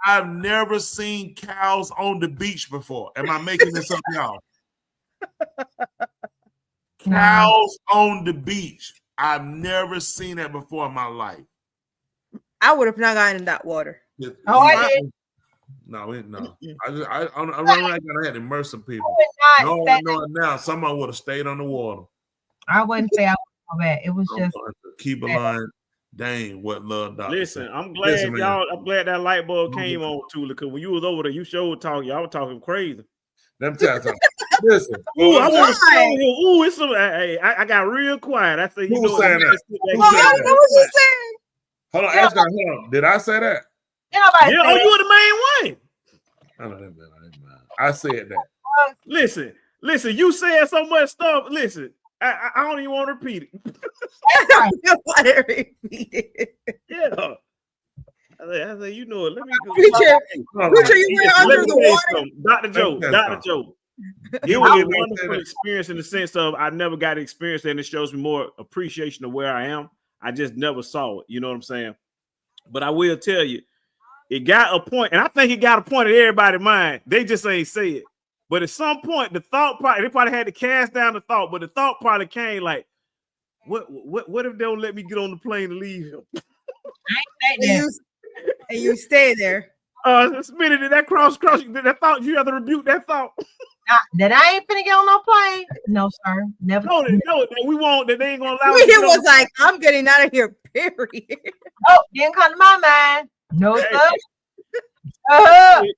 I've never seen cows on the beach before. Am I making this up, y'all? Cows on the beach. I've never seen that before in my life. I would have not gotten in that water. Oh, I did. No. I remember I had to immerse some people. No, now someone would have stayed on the water. I wouldn't say I was so bad. It was just keep a line. Dang, what love doctor. Listen, I'm glad I'm glad that light bulb came on, Tula, because when you was over there, you showed talking. Y'all were talking crazy. Them times. Listen. Ooh, I want to show him. Ooh, it's some. I got real quiet. I say, Who was saying that? What you saying? Hold on, ask her. Hold on. Did I say that? Yeah, you were the main one. I know that, man. I said that. Listen. You said so much stuff. Listen, I don't even want to repeat it. I don't want to repeat it. Yeah. I say, you know it. Let me go. Preacher, you went under the water. Dr. Joe. It was a wonderful experience in the sense of I never got to experience it, and it shows me more appreciation of where I am. I just never saw it. You know what I'm saying? But I will tell you, it got a point, and I think it got a point in everybody's mind. They just ain't say it. But at some point, the thought they probably had to cast down the thought, but the thought probably came like, what if they don't let me get on the plane to leave him? And you stay there. This minute did that cross that thought, you have to rebuke that thought. That I ain't finna get on no plane. No, sir. Never. No, we won't. That they ain't gonna allow. He was like, I'm getting out of here, period. Oh, didn't come to my mind. No, sir.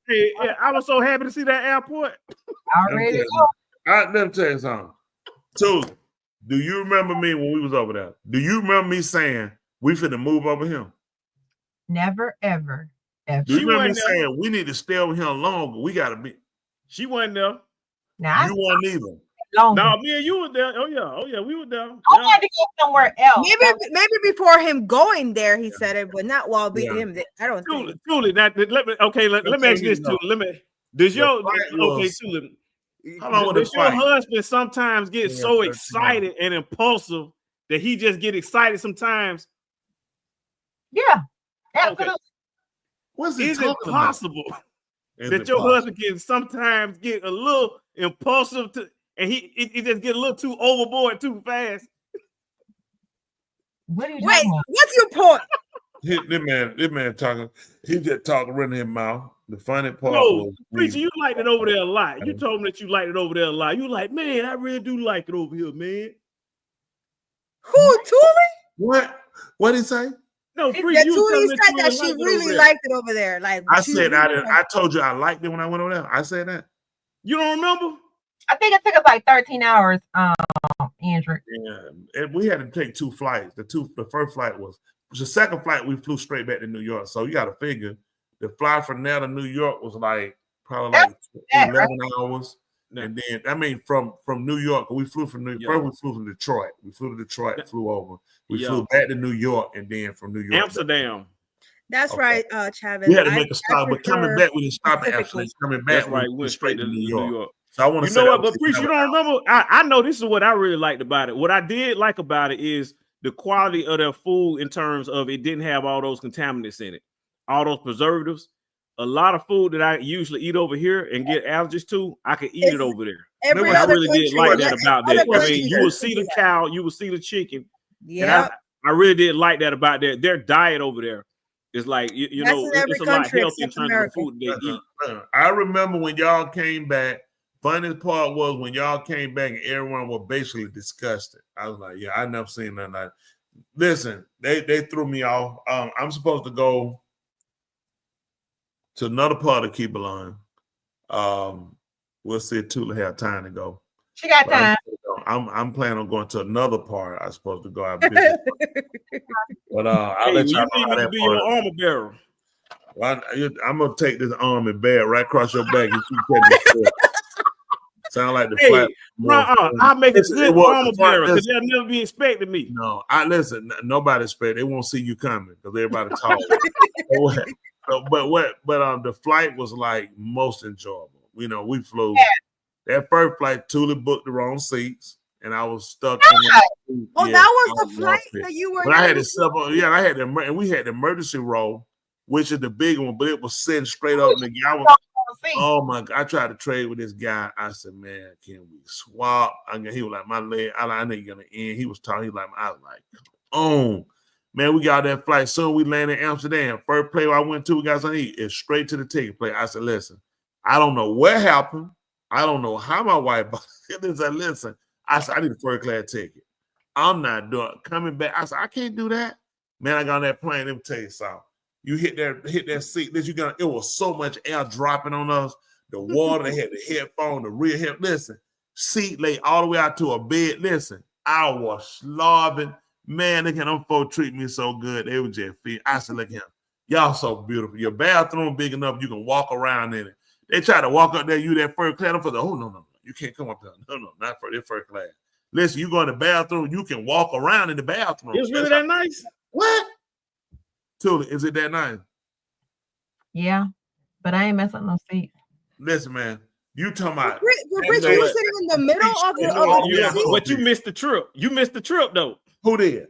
Hey, I was so happy to see that airport. Already. Let me tell you something. So, do you remember me when we was over there? Do you remember me saying we finna move over here? Never, ever. Do you remember me saying we need to stay over here longer? We gotta be. She wasn't there. Nah, you weren't either. No, me and you were there. Oh yeah, we were there. I had to go somewhere else. Maybe before him going there, he said it, but not while being him. I don't think. Truly, let me ask you this too. Does your husband sometimes get so excited and impulsive that he just get excited sometimes? Yeah, absolutely. Is it possible that your husband can sometimes get a little impulsive and he just get a little too overboard too fast? Wait, what's your point? This man talking. He just talking running his mouth. The funny part was, Preacher, you liked it over there a lot. You told me that you liked it over there a lot. You like, man, I really do like it over here, man. Who, Tuli? What did he say? No, Tuli said that she really liked it over there. Like I said, I told you I liked it when I went over there. I said that. You don't remember? I think it took us like 13 hours, Andrew. Yeah, and we had to take two flights. The first flight was the second flight. We flew straight back to New York. So you got to figure the flight from there to New York was probably 11 hours. And then from New York, we flew from New York. First we flew from Detroit. We flew to Detroit, flew over. We flew back to New York, and then from New York Amsterdam. That's right, Chavez. We had to make a stop, but coming back, we didn't stop at Amsterdam. Coming back, that's right. We went straight to New York. So I want to say, what? But Preach, you don't remember? I know this is what I really liked about it. What I did like about it is the quality of their food in terms of it didn't have all those contaminants in it, all those preservatives. A lot of food that I usually eat over here and get allergies to, I could eat it over there. I really did like that about that. I mean, you will see the cow, you will see the chicken. Yeah, I really did like that about their diet over there. It's like you know, it's a lot healthy in terms of the food they eat. I remember when y'all came back. Funniest part was when y'all came back and everyone was basically disgusted. I was like, yeah, I never seen nothing like that. Listen, they threw me off. I'm supposed to go to another part of Keep-A-Line. We'll see if Tula have time to go. She got time. I'm planning on going to another part. I'm supposed to go out. But I'll let y'all know how that be your armor bearer. Well, I'm gonna take this arm and bear it right across your back and keep sound like the flat. I'll make it good armor bearer because they'll never be expecting me. No, listen. Nobody expect. They won't see you coming because everybody talks. But the flight was like most enjoyable. You know, we flew. Yeah. That first flight, Tula booked the wrong seats, and I was stuck. That was the flight that you were. But I had to step on. Yeah, and we had the emergency row, which is the big one, but it was sitting straight up. And oh my God! I tried to trade with this guy. I said, "Man, can we swap?" He was like, "My leg. I know you're gonna end." He was talking. He was like, "I was like, oh Man, we got that flight soon. We land in Amsterdam. First play I went to, we got something to eat. It's straight to the ticket play. I said, listen, I don't know what happened. I don't know how my wife bought it. I said, listen, I said, I need a first class ticket. I'm not doing coming back. I said, I can't do that. Man, I got on that plane. Let me tell you something. You hit that seat. It was so much air dropping on us. The water, they had the headphone, the rear head. Listen, seat lay all the way out to a bed. Listen, I was slobbing. Man, they can them folks treat me so good. They were just feet. I said, look at him. Y'all so beautiful. Your bathroom big enough you can walk around in it. They try to walk up there, you that first class. For the no. You can't come up there. No, not for this first class. Listen, you go in the bathroom, you can walk around in the bathroom. It was really that nice? What? Tuli, is it that nice? Yeah, but I ain't messing up no seats. Listen, man, you talking about Rich, you were sitting in the middle of the but you missed the trip. You missed the trip though. Who did?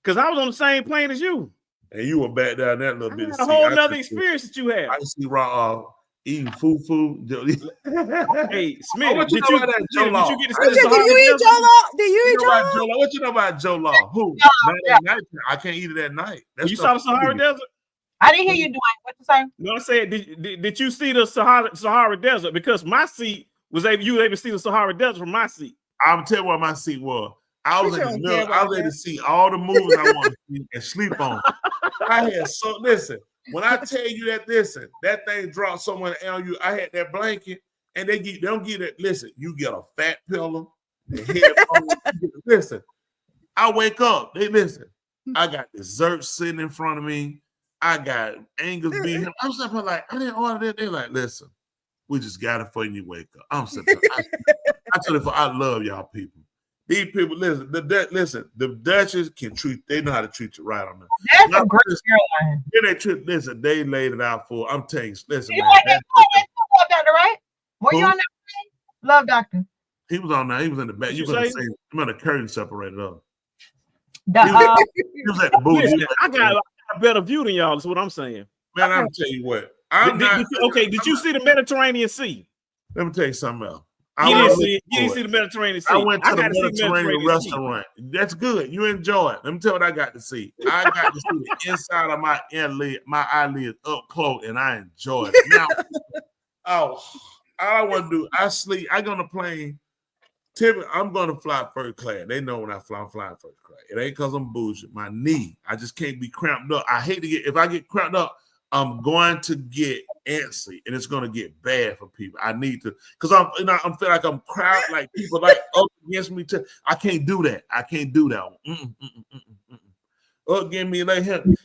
Because I was on the same plane as you. And you were back down that little bit. A whole nother experience that you had. I see Raw eating fufu. Hey, Smith, what you know about that Joe Law? Did you get to Did you eat Joe Law? Did you eat Joe Law? What you know about Joe Law? Who? Night, I can't eat it at night. You saw the Sahara Desert? I didn't hear you doing what you say. No, I said, did you see the Sahara Desert? Because my seat you were able to see the Sahara Desert from my seat. I'm telling you what my seat was. I was in the middle. I was able to see all the movies I want to see and sleep on. Listen. When I tell you that, listen, that thing dropped somewhere on you. I had that blanket, and they don't get it. Listen, you get a fat pillow, the headphones. Listen, I wake up. Listen. I got dessert sitting in front of me. I got Angus beef. I'm sitting like, I didn't order that. They're like, listen, we just got it for you when you wake up. I'm sitting. I tell you, I love y'all people. These people, listen, the Dutchess they know how to treat you right on that. That's a great airline. They laid it out for. I'm telling you, listen, You man. like that Love Doctor, right? Were you on that plane? Love Doctor. He was on there. He was in the back. You gonna say the curtain separated up. He was at the booth. Listen, I got a better view than y'all. That's what I'm saying. Man, I'm tell you what. Did you see the Mediterranean Sea? Let me tell you something else. You didn't see the Mediterranean Sea. I went to the Mediterranean restaurant. That's good. You enjoy it. Let me tell you what I got to see. I got to see the inside of my eyelids up close, and I enjoy it. Now, all I want to do, I sleep. I go on the plane. I'm going to fly first class. They know when I'm flying first class. It ain't because I'm bougie. My knee, I just can't be cramped up. I hate to if I get cramped up, I'm going to get antsy, and it's going to get bad for people. I need to, because I'm feel like I'm crowded, like people like up against me. I can't do that. I can't do that. Up against me like him.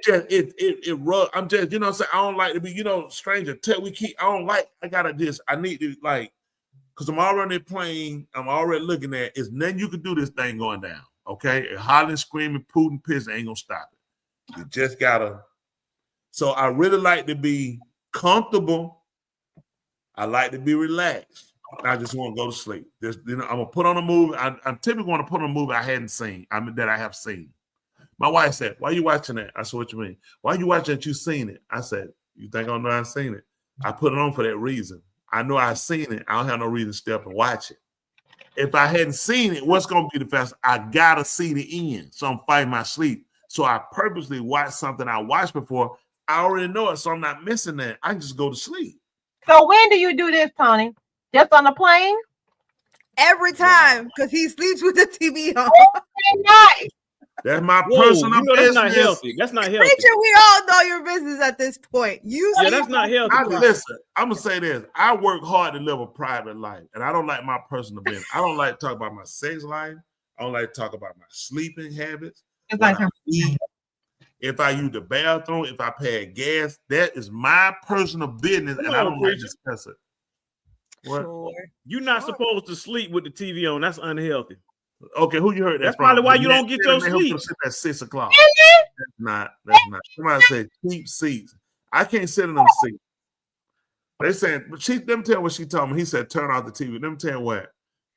It rub. I'm just, I'm saying, I don't like to be, stranger. I need to like, because I'm already on the plane. I'm already looking at. It's nothing you can do this thing going down. Okay, hollering, screaming, pooting, pissing ain't gonna stop it. You just gotta. So I really like to be comfortable. I like to be relaxed. I just want to go to sleep. I'm gonna put on a movie. I'm typically going to put on a movie I hadn't seen. That I have seen. My wife said, "Why are you watching that?" I said, "What you mean? Why are you watching that? You seen it?" I said, "You think I know I've seen it? I put it on for that reason. I know I've seen it. I don't have no reason to stay up and watch it. If I hadn't seen it, what's going to be the best? I gotta see the end. So I'm fighting my sleep. So I purposely watch something I watched before. I already know it, so I'm not missing that. I can just go to sleep." So when do you do this, Tony? Just on the plane? Every time, because he sleeps with the TV on. Nice. That's my personal business. That's not healthy. That's not healthy. Preacher, we all know your business at this point. That's not healthy. Listen, I'm gonna say this. I work hard to live a private life, and I don't like my personal business. I don't like to talk about my sex life. I don't like to talk about my sleeping habits. If I use the bathroom, if I pay gas, that is my personal business, and I don't like to discuss it. What? Sure. You're not supposed to sleep with the TV on. That's unhealthy. Okay, who you heard that That's from? probably why you don't get your sleep. At 6 o'clock. That's not. Somebody said cheap seats. I can't sit in them seats. They said, let me tell you what she told me. He said, turn off the TV. Let me tell you what.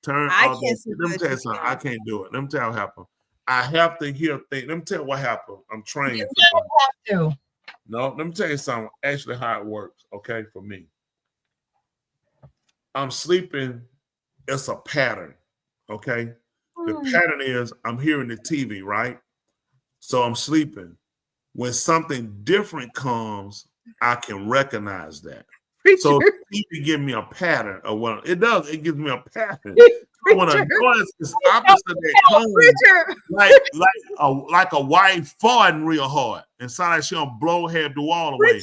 Let me tell you something. I can't do it. Let me tell you what happened. I have to hear things. Let me tell you what happened. I'm trained. You don't have to. No, let me tell you something. Actually, how it works, okay, for me. I'm sleeping. It's a pattern, okay? The pattern is I'm hearing the TV, right? So I'm sleeping. When something different comes, I can recognize that. So sleep can give me a pattern of what it does. It gives me a pattern. When a noise is opposite that comes, like a wife farting real hard and sound like she gonna blow half the wall away.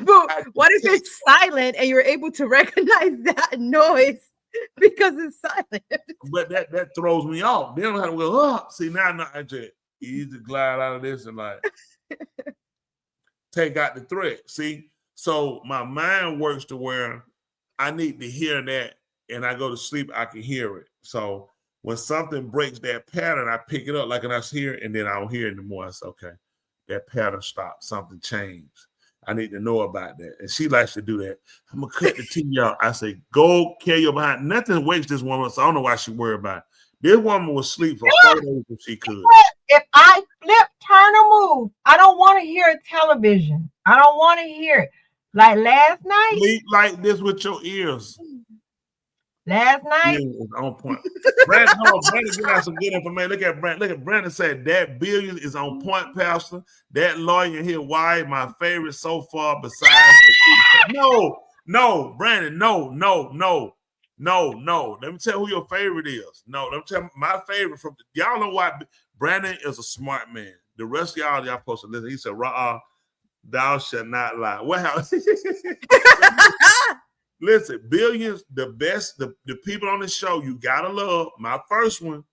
But what if it's silent and you're able to recognize that noise because it's silent? But that throws me off. Then I have to go, oh, see now I just easy glide out of this and like take out the thread. See, so my mind works to where I need to hear that, and I go to sleep, I can hear it. So when something breaks that pattern, I pick it up like I hear it, and then I don't hear it anymore. I say, okay, that pattern stopped, something changed. I need to know about that. And she likes to do that. I'm gonna cut the TV out. I say, go carry your behind. Nothing wakes this woman, so I don't know why she worried about it. This woman will sleep for 4 days if she could. If I flip, turn, or move, I don't want to hear television. I don't want to hear it. Like last night. Sleep like this with your ears. Last night. Is on point. Brandon give out some good information. Look at Brandon. Look at Brandon said that billion is on point, Pastor. That lawyer here, why my favorite so far besides No, Brandon, no. Let me tell you who your favorite is. No, let me tell you my favorite from y'all know why Brandon is a smart man. The rest of y'all supposed to listen. He said, thou shalt not lie. Well, listen, billions, the best, the people on the show you gotta love. My first one.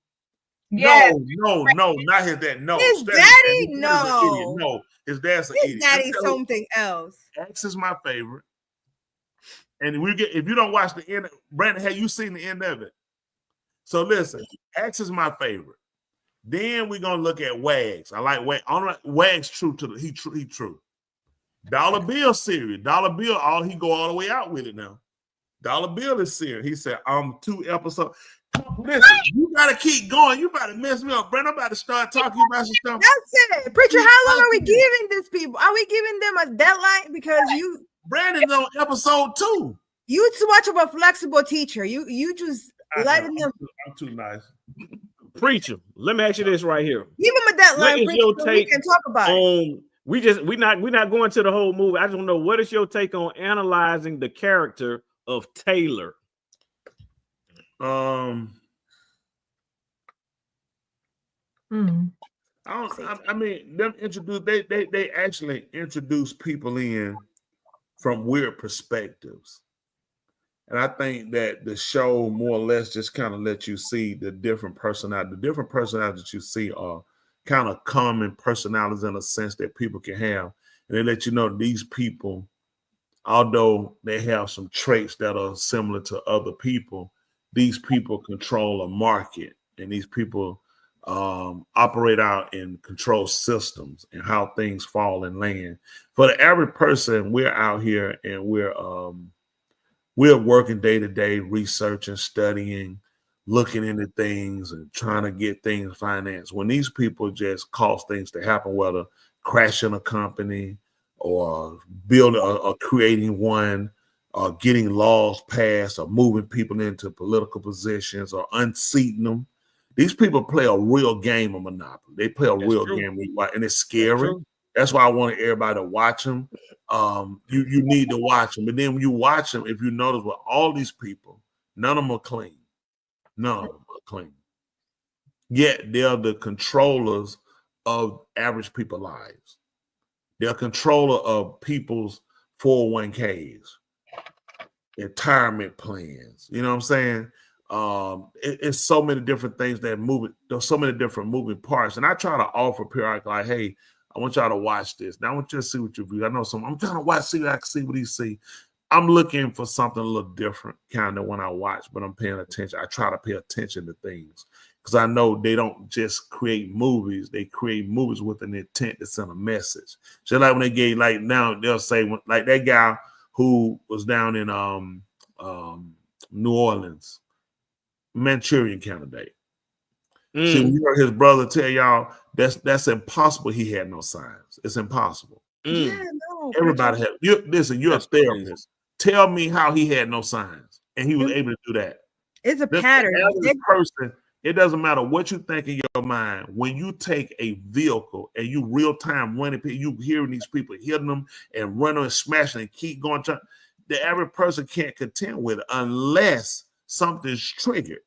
Yes. No, not his dad. No, his daddy, no. No, his dad's an idiot. His daddy's something else. X is my favorite. And if you don't watch the end, Brandon, have you seen the end of it? So listen, X is my favorite. Then we're gonna look at Wags. I like Wags. Wags true to he true. Dollar Bill serious. Dollar Bill, he go all the way out with it now. Dollar Bill is serious. He said, 2 episodes. Listen, you gotta keep going. You about to mess me up, Brandon. I'm about to start talking about some stuff. That's it. Preacher, how long are we giving these people? Are we giving them a deadline? Because Brandon's on episode 2. You too much of a flexible teacher. You just letting them. I'm too nice. Preacher, let me ask you this right here. Give him a deadline. What is your take we can talk about it. We're not going to the whole movie. I just want to know, what is your take on analyzing the character of Taylor? I mean, them introduce they actually introduce people in from weird perspectives. And I think that the show more or less just kind of let you see the different personalities. The different personalities that you see are kind of common personalities in a sense that people can have. And they let you know these people, although they have some traits that are similar to other people, these people control a market, and these people operate out in control systems and how things fall and land. For the average person, we're out here and we're working day to day, researching, studying, looking into things and trying to get things financed. When these people just cause things to happen, whether crashing a company or building or creating one, or getting laws passed, or moving people into political positions, or unseating them. These people play a real game of Monopoly. They play a real game, and it's scary. That's why I wanted everybody to watch them. You need to watch them. But then when you watch them, if you notice with all these people, none of them are clean. None of them are clean. Yet they're the controllers of average people's lives. They're controller of people's 401ks, retirement plans. You know what I'm saying? It's so many different things that move it. There's so many different moving parts. And I try to offer periodically, like, hey, I want y'all to watch this. Now I want you to see what you view. I know I'm trying to watch, see what I can see what he see. I'm looking for something a little different kind of when I watch, but I'm paying attention. I try to pay attention to things because I know they don't just create movies. They create movies with an intent to send a message. So like when they get, like now they'll say, like that guy who was down in New Orleans, Manchurian Candidate. See, when you heard his brother tell y'all that's impossible. He had no signs. It's impossible. Yeah, no. Everybody had. Listen, you're a therapist. Tell me how he had no signs and he was able to do that. It's a pattern. The person It doesn't matter what you think in your mind. When you take a vehicle and you real time running, you hearing these people hitting them and running and smashing and keep going. The average person can't contend with it unless something's triggered.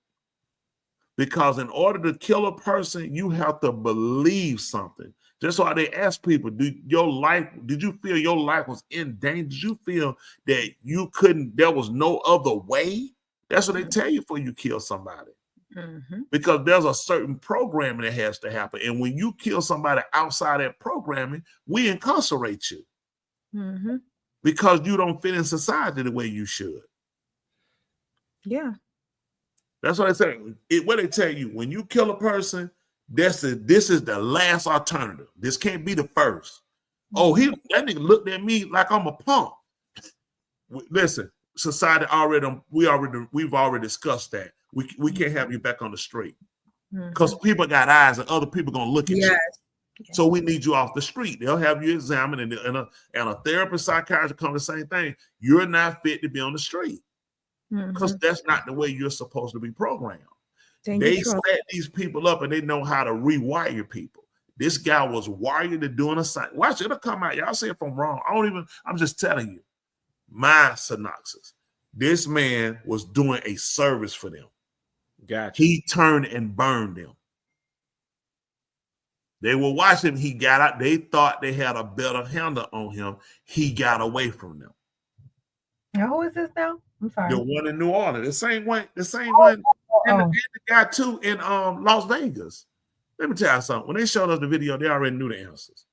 Because in order to kill a person, you have to believe something. That's why they ask people, did you feel your life was in danger? Did you feel that there was no other way? That's what they tell you before you kill somebody. Because there's a certain programming that has to happen. And when you kill somebody outside that programming, we incarcerate you. Because you don't fit in society the way you should. Yeah. That's what I say. What they tell you, when you kill a person, this is the last alternative. This can't be the first. Oh, that nigga looked at me like I'm a punk. Listen, society we've already discussed that. We can't have you back on the street because people got eyes and other people gonna look at you. So we need you off the street. They'll have you examined, and a therapist, psychiatrist come the same thing. You're not fit to be on the street because that's not the way you're supposed to be programmed. They set these people up and they know how to rewire people. This guy was wired to doing a sign. Watch it, it'll come out. Y'all say if I'm wrong. I'm just telling you my synopsis. This man was doing a service for them. Gotcha. He turned and burned them. They were watching him. He got out. They thought they had a better handle on him. He got away from them. Now, who is this now? I'm sorry. The one in New Orleans. The same one. And the guy too in Las Vegas. Let me tell you something. When they showed us the video, they already knew the answers.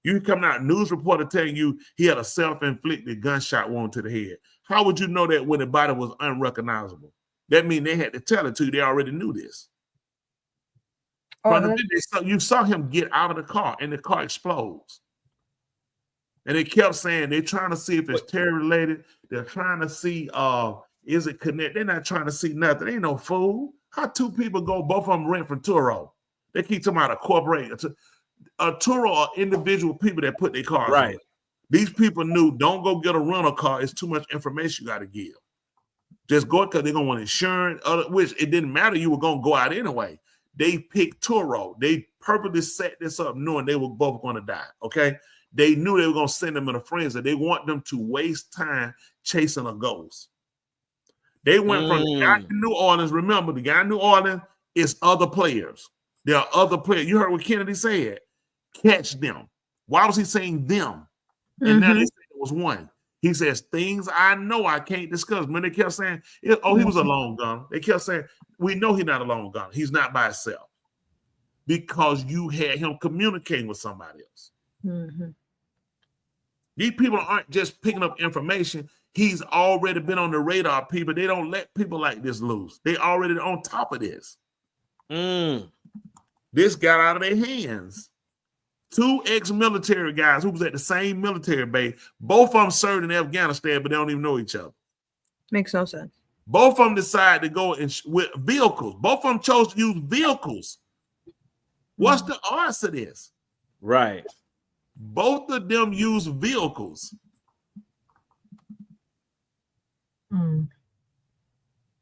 You come out, news reporter telling you he had a self-inflicted gunshot wound to the head. How would you know that when the body was unrecognizable? That means they had to tell it to you. They already knew this. You saw him get out of the car and the car explodes. And they kept saying they're trying to see if it's terror related. They're trying to see is it connected? They're not trying to see nothing. They ain't no fool. How two people go, both of them rent from Turo? They keep talking about a corporation. A Turo are individual people that put their cars right. on. These people knew, don't go get a rental car. It's too much information you got to give. Just go because they're going to want insurance, which it didn't matter. You were going to go out anyway. They picked Turo. They purposely set this up knowing they were both going to die, okay? They knew they were going to send them in a frenzy. They want them to waste time chasing a ghost. They went from the guy in New Orleans. Remember, the guy in New Orleans is other players. There are other players. You heard what Kennedy said. Catch them. Why was he saying them? And now they said it was one. He says, things I know I can't discuss. When they kept saying, he was a lone gunner. They kept saying, we know he's not a lone gunner. He's not by himself. Because you had him communicating with somebody else. These people aren't just picking up information. He's already been on the radar, people. They don't let people like this loose. They already on top of this. This got out of their hands. 2 ex-military guys who was at the same military base. Both of them served in Afghanistan, but they don't even know each other. Makes no sense. Both of them decided to go with vehicles. Both of them chose to use vehicles. What's the odds of this? Right. Both of them use vehicles.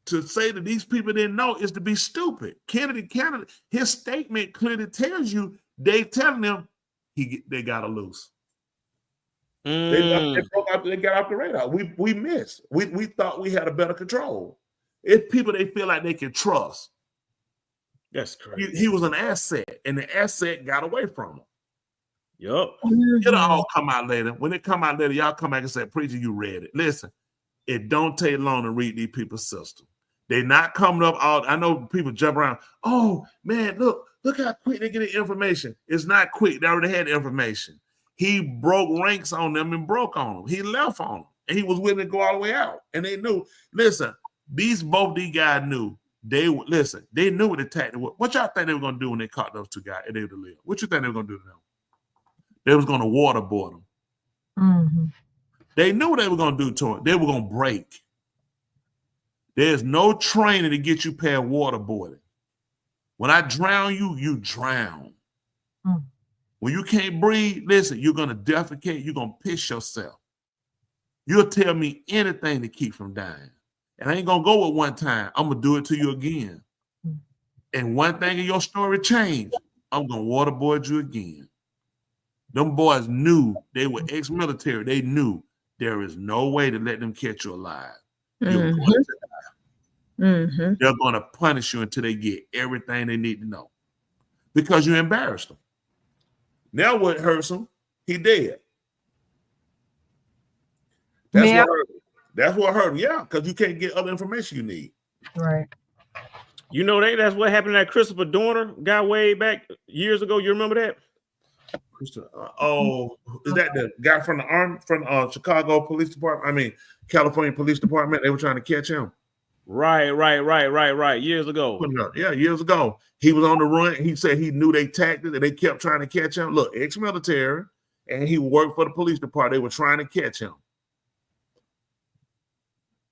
To say that these people didn't know is to be stupid. Kennedy, his statement clearly tells you they telling them they got to lose. They got off the radar. We missed. We thought we had a better control. It's people they feel like they can trust. That's crazy. He was an asset, and the asset got away from him. Yup. It'll all come out later. When it come out later, y'all come back and say, preacher, you read it. Listen, it don't take long to read these people's system. They're not coming up all. I know people jump around. Oh man, look how quick they get the information. It's not quick. They already had the information. He broke ranks on them and broke on them. He left on them, and he was willing to go all the way out. And they knew. Listen, both these guys knew. They knew what the tactic was. What y'all think they were gonna do when they caught those 2 guys and they were to live? What you think they were gonna do to them? They was gonna waterboard them. They knew what they were gonna do to them. They were gonna break. There's no training to get you past waterboarding. When I drown you, you drown. When you can't breathe, listen, you're gonna defecate, you're gonna piss yourself. You'll tell me anything to keep from dying. And I ain't gonna go with one time. I'm gonna do it to you again. and one thing in your story changed, I'm gonna waterboard you again. Them boys knew they were ex-military. They knew there is no way to let them catch you alive. You're going to die. They're going to punish you until they get everything they need to know because you embarrassed them. Now what hurts him? He dead. That's what hurt him. Yeah, because you can't get other information you need. Right. You know that's what happened to that Christopher Dorner guy way back years ago. You remember that? Is that the guy from the army from Chicago Police Department? I mean, California Police Department. They were trying to catch him. Right. Years ago. Yeah, years ago. He was on the run. He said he knew they tagged it and they kept trying to catch him. Look, ex-military, and he worked for the police department. They were trying to catch him.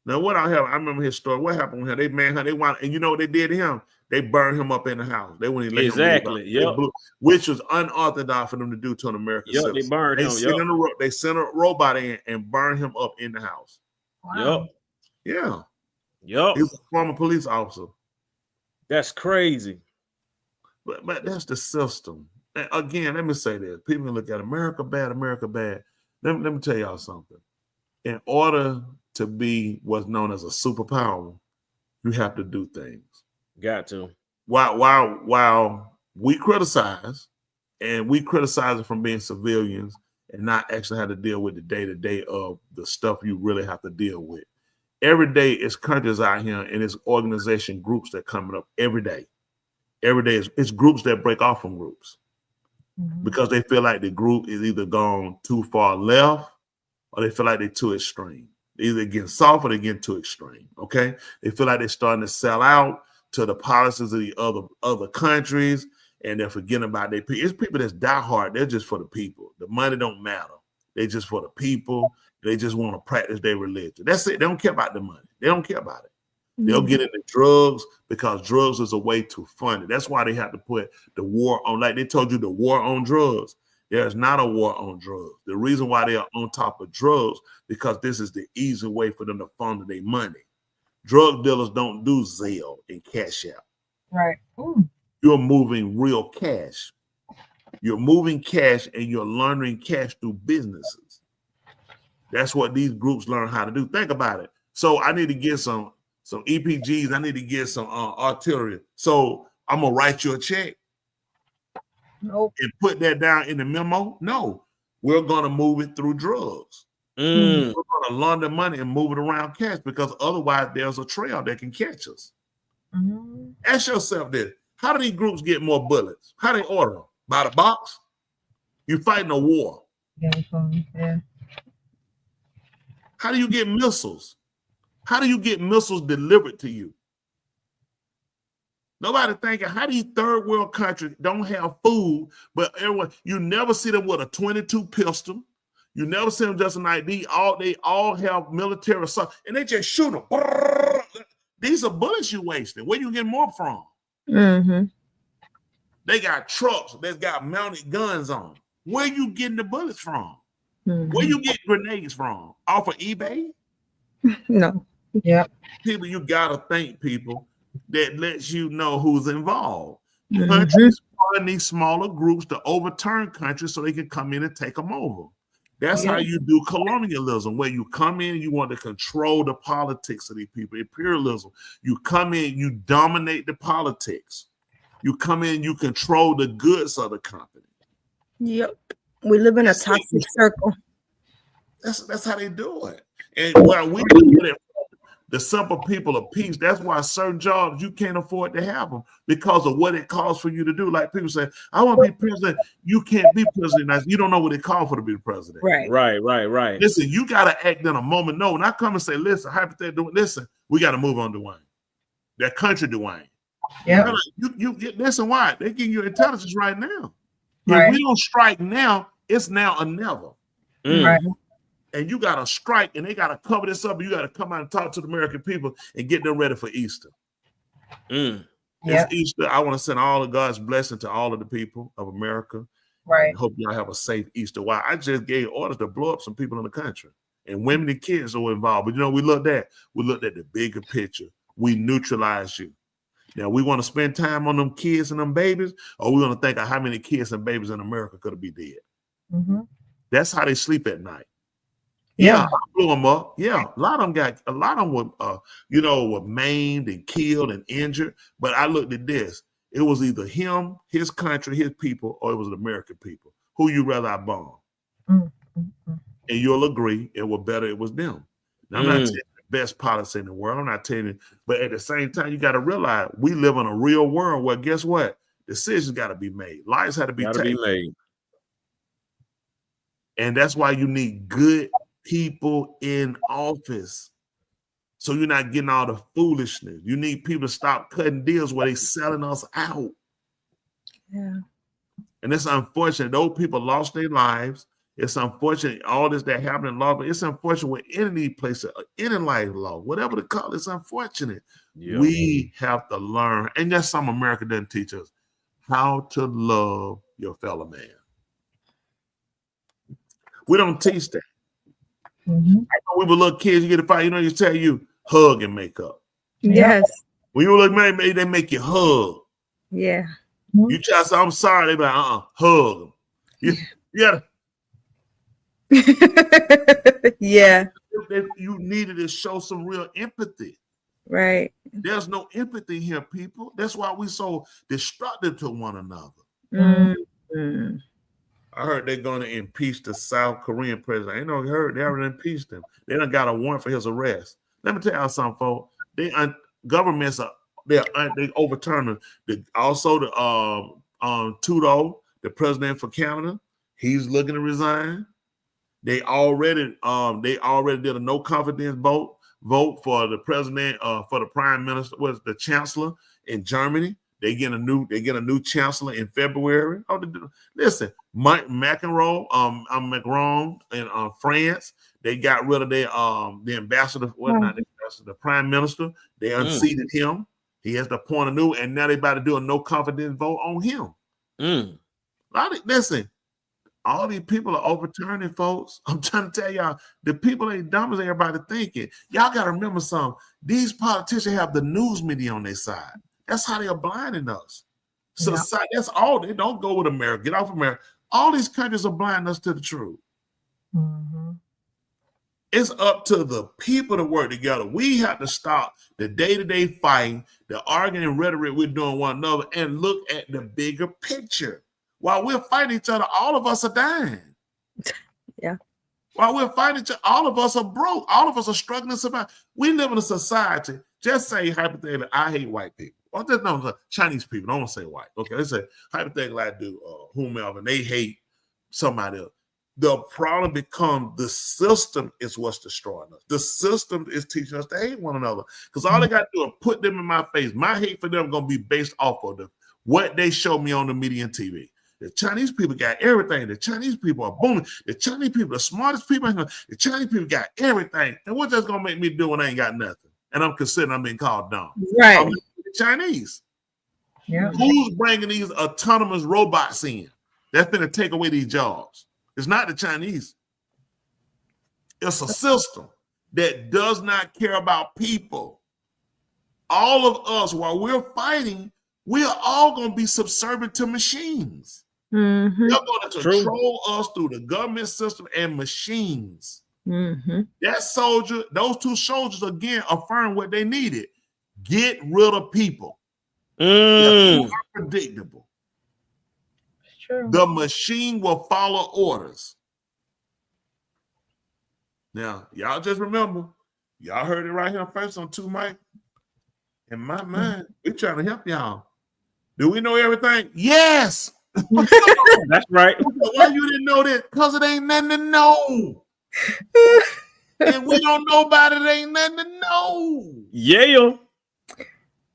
Now, I remember his story. What happened with him? They manhunt. And you know what they did to him? They burned him up in the house. They wouldn't let exactly. Yep. Which was unorthodox for them to do to an American citizen. They burned him. They sent a robot in and burned him up in the house. Wow. Yeah. Yep. He was a former police officer. That's crazy. But that's the system. And again, let me say this. People can look at America bad, America bad. Let me tell y'all something. In order to be what's known as a superpower, you have to do things. Got to. While we criticize, and we criticize it from being civilians and not actually have to deal with the day-to-day of the stuff you really have to deal with. Every day it's countries out here and it's organization groups that coming up every day. Every day it's groups that break off from groups because they feel like the group is either gone too far left or they feel like they're too extreme. They're either getting soft or they're getting too extreme. Okay. They feel like they're starting to sell out to the policies of the other countries, and they're forgetting about their people. It's people that's die hard. They're just for the people. The money don't matter. They just for the people. They just want to practice their religion. That's it. They don't care about the money. They don't care about it. They'll get into drugs because drugs is a way to fund it. That's why they have to put the war on, like they told you, the war on drugs. There's not a war on drugs. The reason why they are on top of drugs, because this is the easy way for them to fund their money. Drug dealers don't do Zelle and Cash App. Right. Ooh. You're moving real cash. You're moving cash and you're laundering cash through businesses. That's what these groups learn how to do. Think about it. So I need to get some EPGs. I need to get some artillery. So I'm gonna write you a check. Nope. And put that down in the memo. No, we're gonna move it through drugs. We're gonna launder money and move it around cash because otherwise there's a trail that can catch us. Ask yourself this: how do these groups get more bullets? How do they order them? By the box? You're fighting a war. Yeah. How do you get missiles? How do you get missiles delivered to you? Nobody thinking how these third world countries don't have food, but everyone, you never see them with a 22 pistol. You never see them just an ID. They all have military stuff, and they just shoot them. These are bullets you wasted. Where you get more from? They got trucks that's got mounted guns on. Where you getting the bullets from? Where you get grenades from? Off of eBay? No. Yeah. People, you gotta think, people, that lets you know who's involved. Countries fund these smaller groups to overturn countries so they can come in and take them over. That's how you do colonialism, where you come in, you want to control the politics of these people. Imperialism, you come in, you dominate the politics. You come in, you control the goods of the company. Yep. We live in a toxic circle. That's how they do it. And while we do it, the simple people of peace, that's why certain jobs you can't afford to have them because of what it costs for you to do. Like people say, I want to be president. You can't be president. You don't know what it costs for to be the president. Right. Listen, you got to act in a moment. No, not come and say, listen, hypothetically, listen, we got to move on, Dwayne. That country, Dwayne. Yeah. You listen, why? They give you intelligence right now. If we don't strike now, it's now or never. Right. And you got to strike, and they got to cover this up. And you got to come out and talk to the American people and get them ready for Easter. It's Easter. I want to send all of God's blessing to all of the people of America. Right. I hope y'all have a safe Easter. Why? I just gave orders to blow up some people in the country, and women and kids are involved. But we looked at the bigger picture. We neutralized you. Now we want to spend time on them kids and them babies, or we want to think of how many kids and babies in America could be dead. Mm-hmm. That's how they sleep at night. Yeah. I blew them up. Yeah, a lot of them were maimed and killed and injured. But I looked at this. It was either him, his country, his people, or it was the American people. Who you rather I bomb? Mm-hmm. And you'll agree it was better it was them. Now, I'm not telling you the best policy in the world. I'm not telling you, but at the same time, you got to realize we live in a real world where guess what? Decisions got to be made. Lives had to be taken. And that's why you need good people in office. So you're not getting all the foolishness. You need people to stop cutting deals where they selling us out. Yeah. And it's unfortunate. Those people lost their lives. It's unfortunate all this that happened in law, but it's unfortunate with any place, any life law, whatever the call, it's unfortunate. Yeah. We have to learn, and that's something America doesn't teach us, how to love your fellow man. We don't teach that. Mm-hmm. I know we were little kids, you get a fight, you tell you hug and make up. Yes. When you look married, they make you hug. Yeah. You try to say, I'm sorry, they be like, hug them. Yeah. Yeah. You needed to show some real empathy. Right. There's no empathy here, people. That's why we so destructive to one another. Mm-hmm. I heard they're going to impeach the South Korean president. I ain't no heard they already impeached him. They done got a warrant for his arrest. Let me tell y'all something, folks. Governments they overturning also the Trudeau, the president for Canada. He's looking to resign. They already did a no confidence vote for the president, for the prime minister, was the chancellor in Germany. They get a new chancellor in February. Listen, Macron in France, they got rid of the ambassador, not the ambassador, the prime minister. They unseated him. He has to appoint a new, and now they about to do a no confidence vote on him. Listen, all these people are overturning, folks. I'm trying to tell y'all, the people ain't dumb as everybody thinking. Y'all got to remember something. These politicians have the news media on their side. That's how they are blinding us. So that's all. They don't go with America. Get off America. All these countries are blinding us to the truth. Mm-hmm. It's up to the people to work together. We have to stop the day-to-day fighting, the arguing and rhetoric we're doing one another, and look at the bigger picture. While we're fighting each other, all of us are dying. Yeah. While we're fighting each other, all of us are broke. All of us are struggling to survive. We live in a society. Just say hypothetically, I hate white people. Well, no, Chinese people. I don't want to say white. Okay, let's say hypothetically, I do whomever, and they hate somebody else. The problem becomes the system is what's destroying us. The system is teaching us to hate one another. Because all they got to do is put them in my face. My hate for them is going to be based off of them, what they show me on the media and TV. The Chinese people got everything. The Chinese people are booming. The Chinese people, the smartest people. The Chinese people got everything. And what's that going to make me do when I ain't got nothing? And I'm considering I'm being called dumb. Right. I'm the Chinese. Yeah. Who's bringing these autonomous robots in? That's going to take away these jobs. It's not the Chinese. It's a system that does not care about people. All of us, while we're fighting, we are all going to be subservient to machines. Mm-hmm. They're going to control us through the government system and machines. Mm-hmm. That soldier, those two soldiers again affirm what they needed. Get rid of people. They're unpredictable. True. The machine will follow orders. Now, y'all just remember, y'all heard it right here first on 2 Mic. In my mind, we're trying to help y'all. Do we know everything? Yes. That's right. Why you didn't know that? Because it ain't nothing to know. And we don't know about it. Ain't nothing to know. Yeah.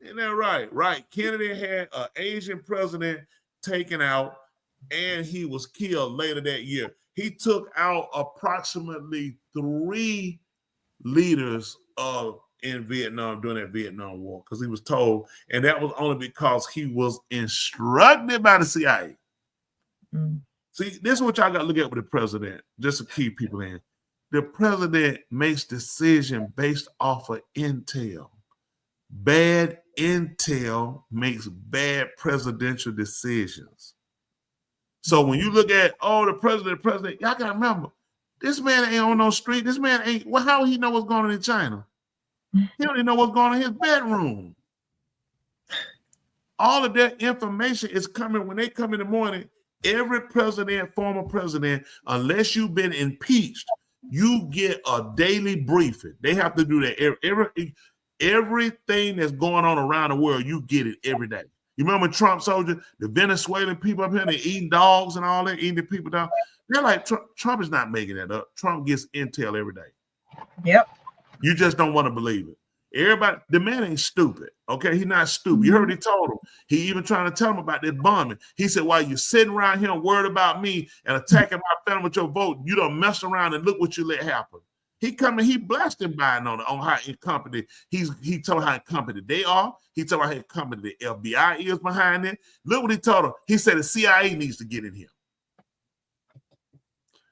Isn't that right? Right. Kennedy had an Asian president taken out, and he was killed later that year. He took out approximately 3 leaders in Vietnam during that Vietnam War because he was told, and that was only because he was instructed by the CIA. See, this is what y'all got to look at with the president, just to keep people in. The president makes decisions based off of intel. Bad intel makes bad presidential decisions. So when you look at, the president, y'all gotta remember, this man ain't on no street. This man ain't, well, how he know what's going on in China? He don't even know what's going on in his bedroom. All of that information is coming when they come in the morning. Every president, former president, unless you've been impeached, you get a daily briefing. They have to do that. Everything that's going on around the world, you get it every day. You remember Trump soldiers, the Venezuelan people up here, they eating dogs and all that, eating the people down. They're like, Trump is not making that up. Trump gets intel every day. Yep. You just don't want to believe it. Everybody, the man ain't stupid. Okay, he's not stupid. You heard he told him. He even trying to tell him about that bombing. He said, while you sitting around here worried about me and attacking my family with your vote, you don't mess around and look what you let happen. He blasting Biden on how incompetent. He told how incompetent they are. He told how incompetent the FBI is behind it. Look what he told him. He said the CIA needs to get in here.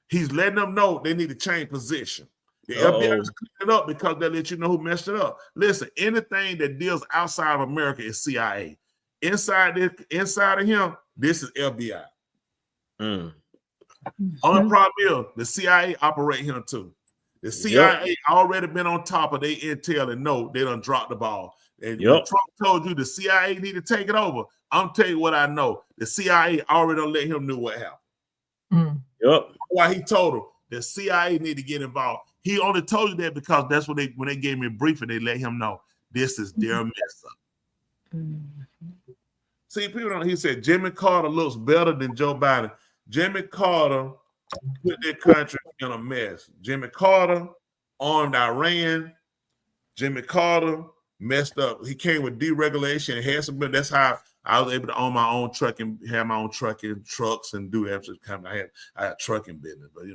He's letting them know they need to change position. The FBI is cleaning it up because they let you know who messed it up. Listen, anything that deals outside of America is CIA. Inside of him, this is FBI. Only problem is the CIA operate him too. The CIA already been on top of their intel and know they done dropped the ball. And Trump told you the CIA need to take it over. I'm telling you what I know. The CIA already done let him know what happened. Why he told him the CIA need to get involved. He only told you that because that's what when they gave me a briefing, they let him know this is their mess up. See, people don't. He said Jimmy Carter looks better than Joe Biden. Jimmy Carter put their country in a mess. Jimmy Carter armed Iran. Jimmy Carter messed up. He came with deregulation and had some. That's how I was able to own my own truck and have my own trucks and do that. I had trucking business, but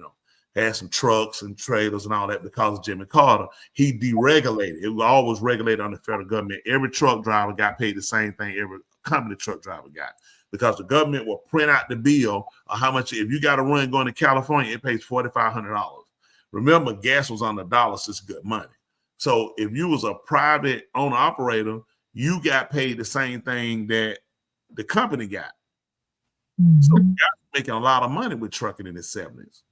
had some trucks and trailers and all that because of Jimmy Carter. He deregulated. It was always regulated under the federal government. Every truck driver got paid the same thing every company truck driver got because the government will print out the bill of how much. If you got a run going to California, it pays $4,500. Remember, gas was on the dollar, so it's good money. So if you was a private owner operator, you got paid the same thing that the company got. So the guy was making a lot of money with trucking in the 70s.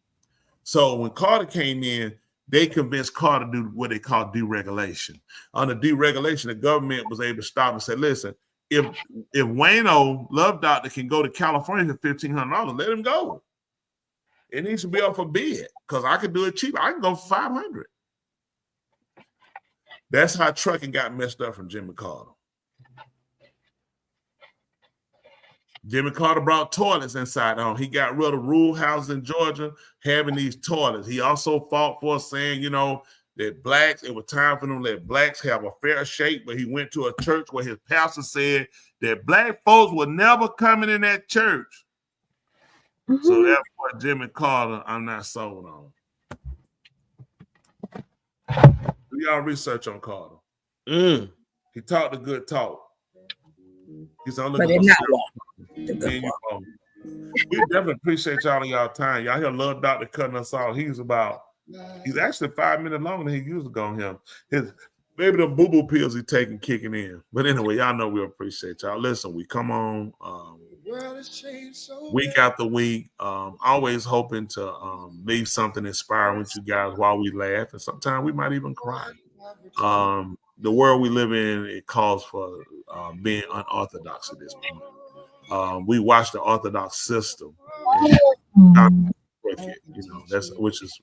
So when Carter came in, they convinced Carter to do what they call deregulation. Under deregulation, the government was able to stop and say, listen, if Wayno Love Doctor can go to California for $1,500, let him go. It needs to be up for bid because I can do it cheaper. I can go for $500. That's how trucking got messed up from Jimmy Carter. Jimmy Carter brought toilets inside home. He got rid of rural houses in Georgia having these toilets. He also fought for saying, that blacks, it was time for them to let blacks have a fair shake, but he went to a church where his pastor said that black folks were never coming in that church. So that's what Jimmy Carter, I'm not sold on. Do y'all research on Carter? He talked a good talk. He's only but not long. We definitely appreciate y'all time. Y'all hear Love Doctor cutting us off. He's actually 5 minutes longer than he used to go on him. Maybe the boo-boo pills he taking kicking in. But anyway, y'all know we appreciate y'all. Listen, we come on week after week, always hoping to leave something inspiring with you guys while we laugh. And sometimes we might even cry. The world we live in, it calls for being unorthodox at this point. We watch the orthodox system, which is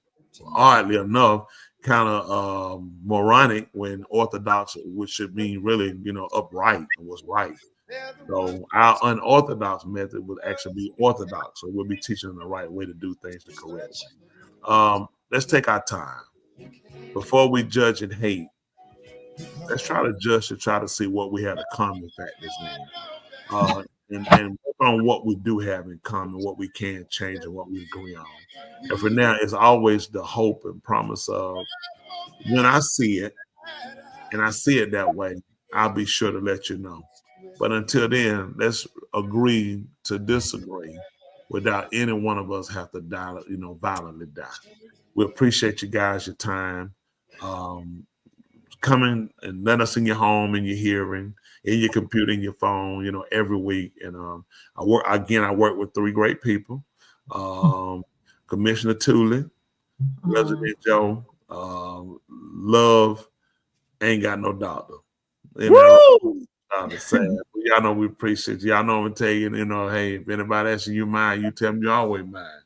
oddly enough kind of moronic when orthodox, which should mean really, upright and what's right. So our unorthodox method would actually be orthodox. So we'll be teaching them the right way to do things the correct way. Let's take our time before we judge and hate. Let's try to judge to try to see what we have in common factors and work on what we do have in common, what we can change and what we agree on. And for now, it's always the hope and promise of when I see it, and I see it that way, I'll be sure to let you know. But until then, let's agree to disagree without any one of us have to die, violently die. We appreciate you guys, your time. coming and letting us in your home, in your hearing, in your computer, in your phone, every week. And I work with 3 great people. Commissioner Tooley, Resident Joe, Love, ain't got no doctor. Sad. Y'all know we appreciate you. Y'all know I'm gonna tell you, hey, if anybody asks you mine, you tell them you're always mine.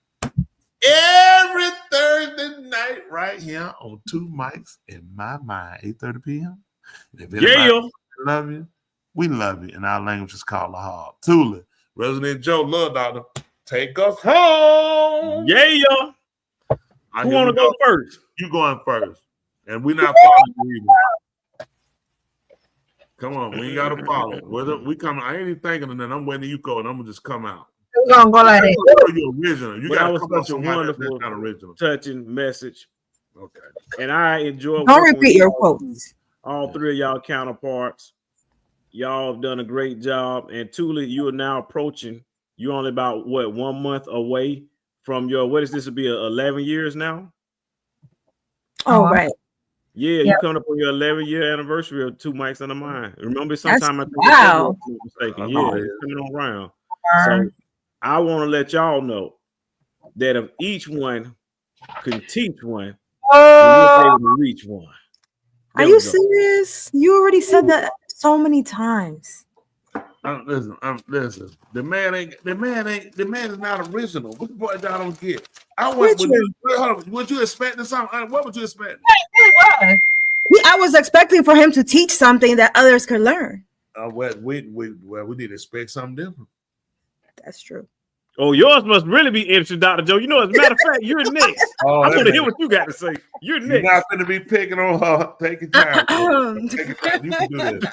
Every Thursday night, right here on 2 mics in my mind, 8:30 p.m. If anybody love you, we love you. And our language is called La Hog. Tula, Resident Joe, Love Doctor, take us home. Yeah. Who want to go first? You going first. And we're not following you either. Come on, we ain't got to follow. We come. I ain't even thinking of that. I'm waiting till you go, and I'm gonna just come out. We're gonna go like that. You're original. You got to come such a wonderful, not original, touching message. Okay. And I enjoy. Don't repeat your quotes. All 3 of y'all counterparts. Y'all have done a great job. And Tula, you are now approaching. You're only about 1 month away from your. What is this? Will be 11 years now. Oh, right. Yeah, you coming up on your 11-year anniversary of 2 Mics in the Mind. Remember, sometime I think wow. It's coming on around. So I want to let y'all know that if each one can teach one, we'll be able to reach one. Are you serious? You already said that so many times. Listen. The man is not original. What boy y'all don't get? Would you expecting something? What would you expect? I was expecting for him to teach something that others could learn. We need to expect something different. That's true. Oh, yours must really be interesting, Dr. Joe. As a matter of fact, you're next. I want to hear what you got to say. You're next. You're not going to be picking on her. Take your time. Take your time. You can do this.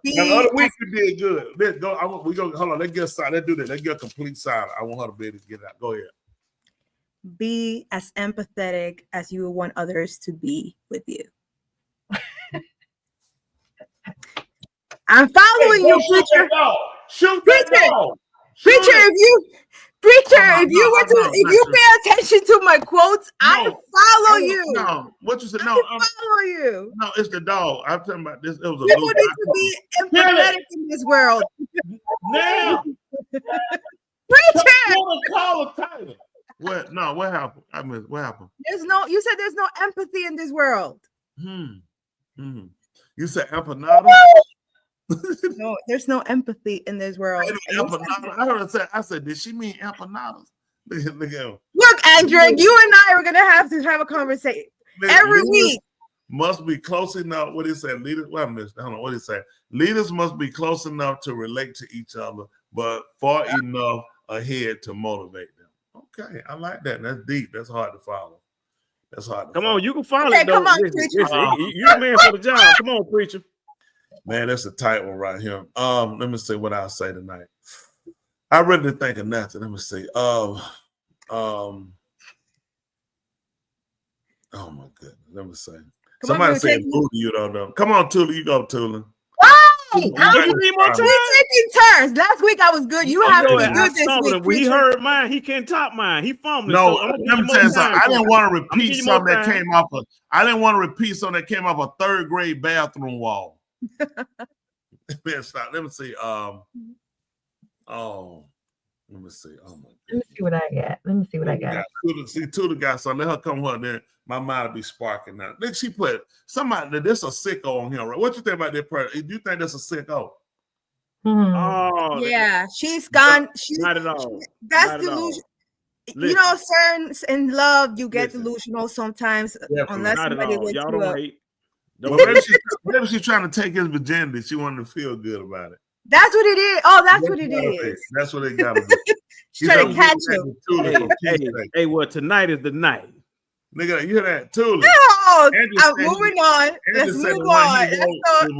Now, the other week you did good. Let's go. Hold on. Let's get a side. Let's do that. Let's get a complete side. I want her to be able to get it out. Go ahead. Be as empathetic as you want others to be with you. I'm following you, preacher. Shoot preacher. If you pay attention to my quotes, I follow you. No, what you said? No, I follow you. No, it's the dog. I'm talking about this. It was a people need to be empathetic in this world. Now, preacher. Call a title. What? No, what happened? I mean, what happened? You said there's no empathy in this world. You said empanada? No, there's no empathy in this world. I heard her say, I said, did she mean empanadas? Look at him. Look, Andrew, you and I are gonna have to have a conversation every week. Must be close enough. What he said, leaders. Well, I don't know what he said. Leaders must be close enough to relate to each other, but far enough ahead to motivate them. Okay, I like that. That's deep. That's hard to follow. Come on, you can follow it. Come on, listen, you're the man for the job. Come on, preacher. Man, that's a tight one right here. Let me see what I'll say tonight. I really didn't think of nothing. Let me see. Oh my goodness. Let me see. Somebody said boo to you, don't know. Come on, Tula. You go, Tula. We're taking turns. Last week I was good. You have to be good this week. When he heard mine, he can't top mine. He fumbling. No, let me tell you something. I didn't want to repeat something that came off of. I didn't want to repeat something that came off a 3rd grade bathroom wall. Let me see. Let me see. Oh my. Let me see what I got. See, Tula got something. Let her come on there. My mind will be sparking now. Then she put somebody. There's a sicko on here, right? What you think about that person? Do you think that's a sicko? Oh, yeah, she's gone. Not at all. That's delusion. You know, certain in love, you get delusional sometimes. Unless somebody wakes you up. Maybe she's trying to take his virginity. She wanted to feel good about it. That's what it is. Oh, that's what it is. That's what it got to be. She's trying to catch him. Hey, well, tonight is the night. Nigga, you hear that? Tula. No, I'm moving on. Let's move on.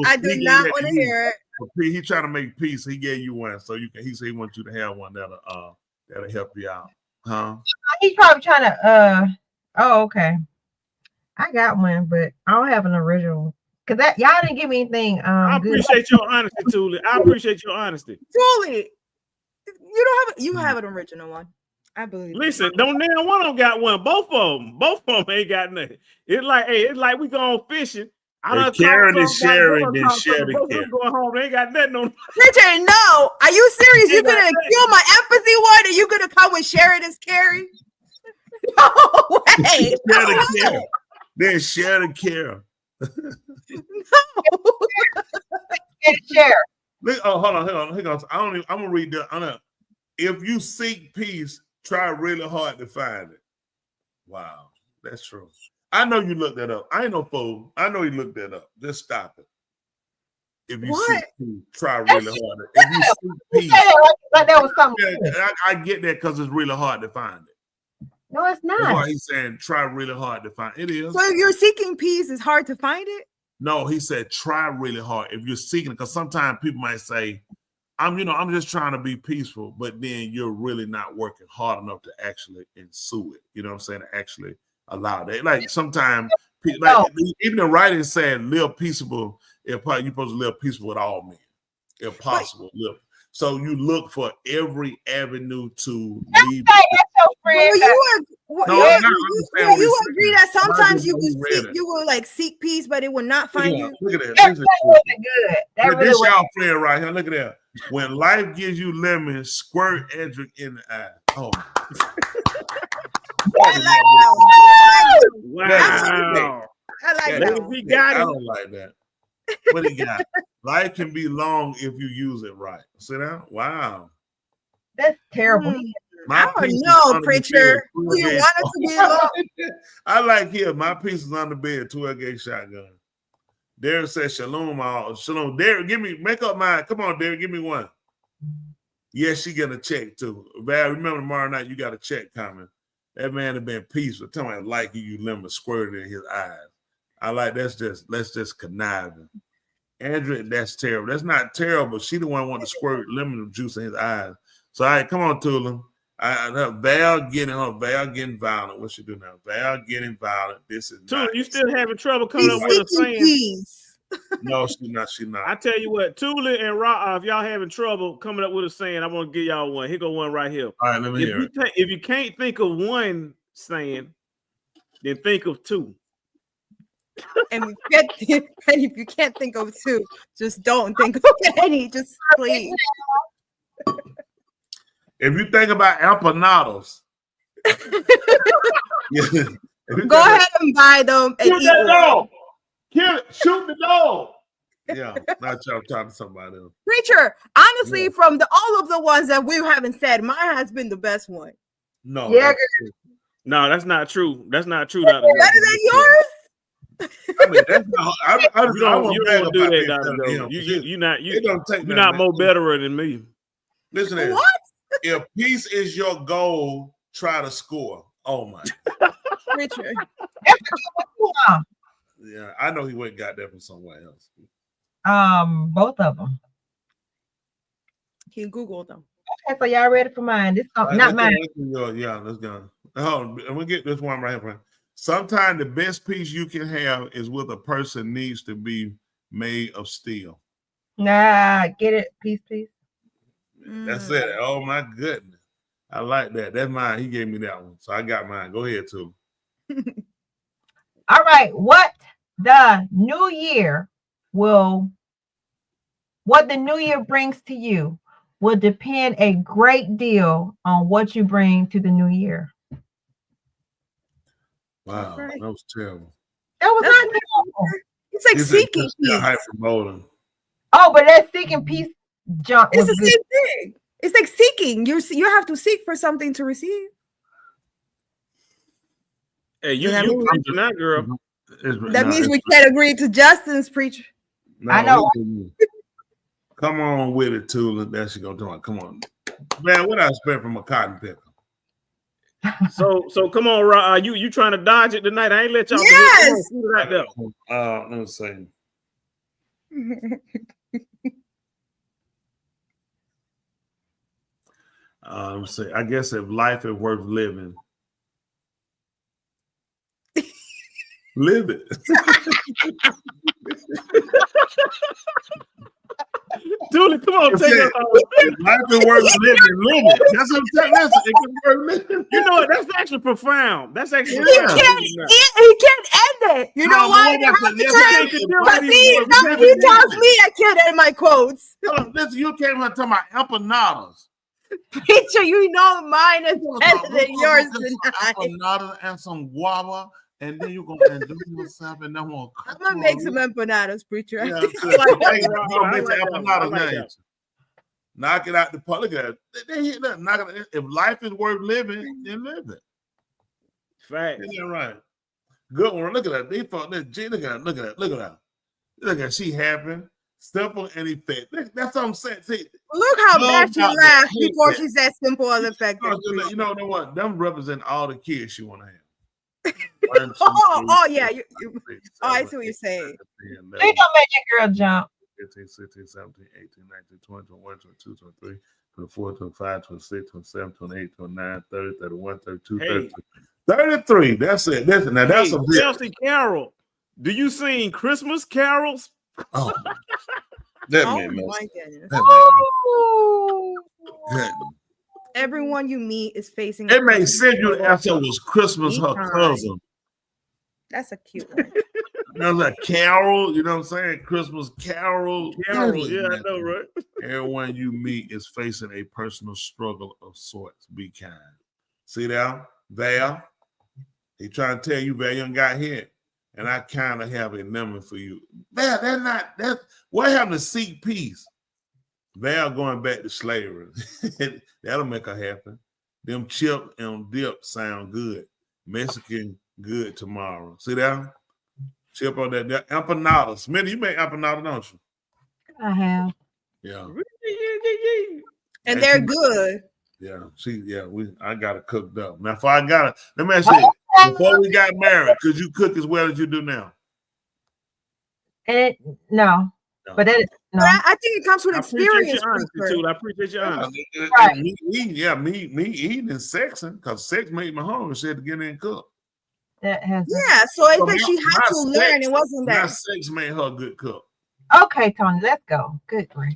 I do not want to hear it. He trying to make peace. He gave you one, so you can. He said he wants you to have one that'll help you out, huh? He's probably trying to. Oh, okay. I got one, but I don't have an original. Cause that y'all didn't give me anything. I appreciate your honesty, Tuli. I appreciate your honesty. Tuli, you have an original one. I believe. Listen, don't now one of them got one. Both of them ain't got nothing. It's like we going fishing. Karen is sharing, then share the Karen. Going home, they ain't got nothing on. Richard, no. Are you serious? You're gonna kill my empathy one, and you're gonna come with Sheridan's Carrie? No way. Share the Karen. Then share the Karen. Share. Look, oh, hold on. I'm gonna read that. If you seek peace, try really hard to find it. Wow, that's true. I know you looked that up. I ain't no fool. I know you looked that up. Just stop it. If you seek peace, try really hard. If you seek peace, like that was something. Yeah, I get that because it's really hard to find it. No, it's not. That's why he's saying try really hard to find it. It is. So if you're seeking peace, it's hard to find it? No, he said try really hard if you're seeking it, because sometimes people might say, I'm just trying to be peaceful, but then you're really not working hard enough to actually ensue it. You know what I'm saying? To actually allow that. Like sometimes, like even the writing said, live peaceable. You're supposed to live peaceful with all men, if possible. Live. So you look for every avenue to leave. You agree that sometimes you will like seek peace, but it will not find you. Look at that. That wasn't good. That really This wasn't. y'all friend right here. Look at that. When life gives you lemons, squirt Edric in the eye. Oh. Wow. I like that. that. He got it. I don't like that. What he got? Life can be long if you use it right. See that? Wow. That's terrible. My I don't piece is know, under the preacher. bed, Do you 12 want it to be long? I like here. My piece is on the bed, 12 gauge shotgun. Derek says shalom. Shalom. Derek, make up mine. Come on, Derek, give me one. Yes, she get a check too. Val, remember tomorrow night you got a check coming. That man have been peaceful. Tell me like you lemon squirted in his eyes. I like that's just conniving. Andrew, that's terrible. That's not terrible. She the one want to squirt lemon juice in his eyes. So all right, come on, Tulin. Val getting violent. What she do now? Val getting violent. This is Tulin, you still having trouble coming up with a saying? No, she's not. I tell you what, Tulin and Ra, if y'all having trouble coming up with a saying, I want to give y'all one. Here go one right here. All right, let me hear it. If you can't think of one saying, then think of two. And if you can't think of two, just don't think of any. Just please. If you think about empanadas, go ahead and buy them. And shoot that dog. Kill it. Shoot the dog. Yeah, not y'all talking to somebody else. Preacher, honestly, from all of the ones that we haven't said, mine has been the best one. No, no, that's not true. That's not true. Better than yours. I mean, that's not. I You don't do that, Dr. You're not more better than me. Listen to this. If peace is your goal, try to score. Oh my. Richard. Yeah, I know he went and got that from somewhere else. Both of them. He Googled them. Okay, so y'all ready for mine? This not mine. Yeah, let's go. Hold on, we get this one right here. Sometimes the best peace you can have is with a person needs to be made of steel. Nah, get it. Peace. That's it. Oh my goodness. I like that. That's mine. He gave me that one. So I got mine. Go ahead, too. All right. What the new year brings to you will depend a great deal on what you bring to the new year. Wow, that was terrible. That was not terrible. It's like seeking peace. Hypermodal. Oh, but that seeking peace junk. It's the same thing. It's like seeking. You have to seek for something to receive. Hey, you preaching that, girl. That means we can't agree to Justin's preacher. No, I know. Come on with it, too. That's she gonna do. Come on, man. What I expect from a cotton picker? So come on, Ra. You trying to dodge it tonight? I ain't let y'all. Yes. Right there. Let me see. Let me see. I guess if life is worth living, live it. Julie, come on, take it. Life is worth living, live it. That's what I'm saying. Listen, it's worth living. You know what? That's actually profound. That's actually He profound. can't end it. You know why? Because he tells me I can't end my quotes. Listen, you came here talking about empanadas. Preacher, you know mine is better than yours tonight. Empanadas and some guava, and then you're gonna enjoy yourself, and then I'm gonna make some empanadas, preacher. Yeah, you're gonna make the empanadas now. Knock it out the park. Look at that. They hit that. Knock it. If life is worth living, then live it. Fact. Isn't that right? Good one. Look at that. They thought that. Gee, look at that. Look at that. Look at that. Look at that. She happy. Simple and effective. That's what I'm saying. See, look how bad she laughed before she said simple and effective. You know what? Them represent all the kids she want to have. Yeah. I see what you're saying. Please don't make your girl jump. 15, 16, 17, 18, 19, 20, 21, 22, 23, 24, 25, 26, 27, 28, 29, 30, 31, 32, 33. 33. That's it. Now that's a Chelsea Carroll. Do you sing Christmas carols? Oh, that man. My goodness. That Everyone you meet is facing. It may send you after it was Christmas, her cousin. That's a cute one. There's a carol, you know what I'm saying? Christmas carol. Carol, yeah, I know, right? Everyone you meet is facing a personal struggle of sorts. Be kind. See that? Val? He trying to tell you Val young got hit. And I kind of have a number for you. Val, that's what happened to seek peace? Val going back to slavery. That'll make her happy. Them chip and dip sound good. Mexican good tomorrow. See that? Chip on that. Empanadas. Smitty, you make empanadas, don't you? I have. Yeah. And they're good. Yeah. I got it cooked up. Now, if I got it, let me ask you, before we got married, could you cook as well as you do now? No. But it, no. I think it comes with experience. I appreciate your honesty. Right. Me eating and sexing, because sex made me hungry. She had to get in and cook. So it's like she had to learn. It wasn't that. My sex made her a good cook. Okay, Tony, let's go. Good grief.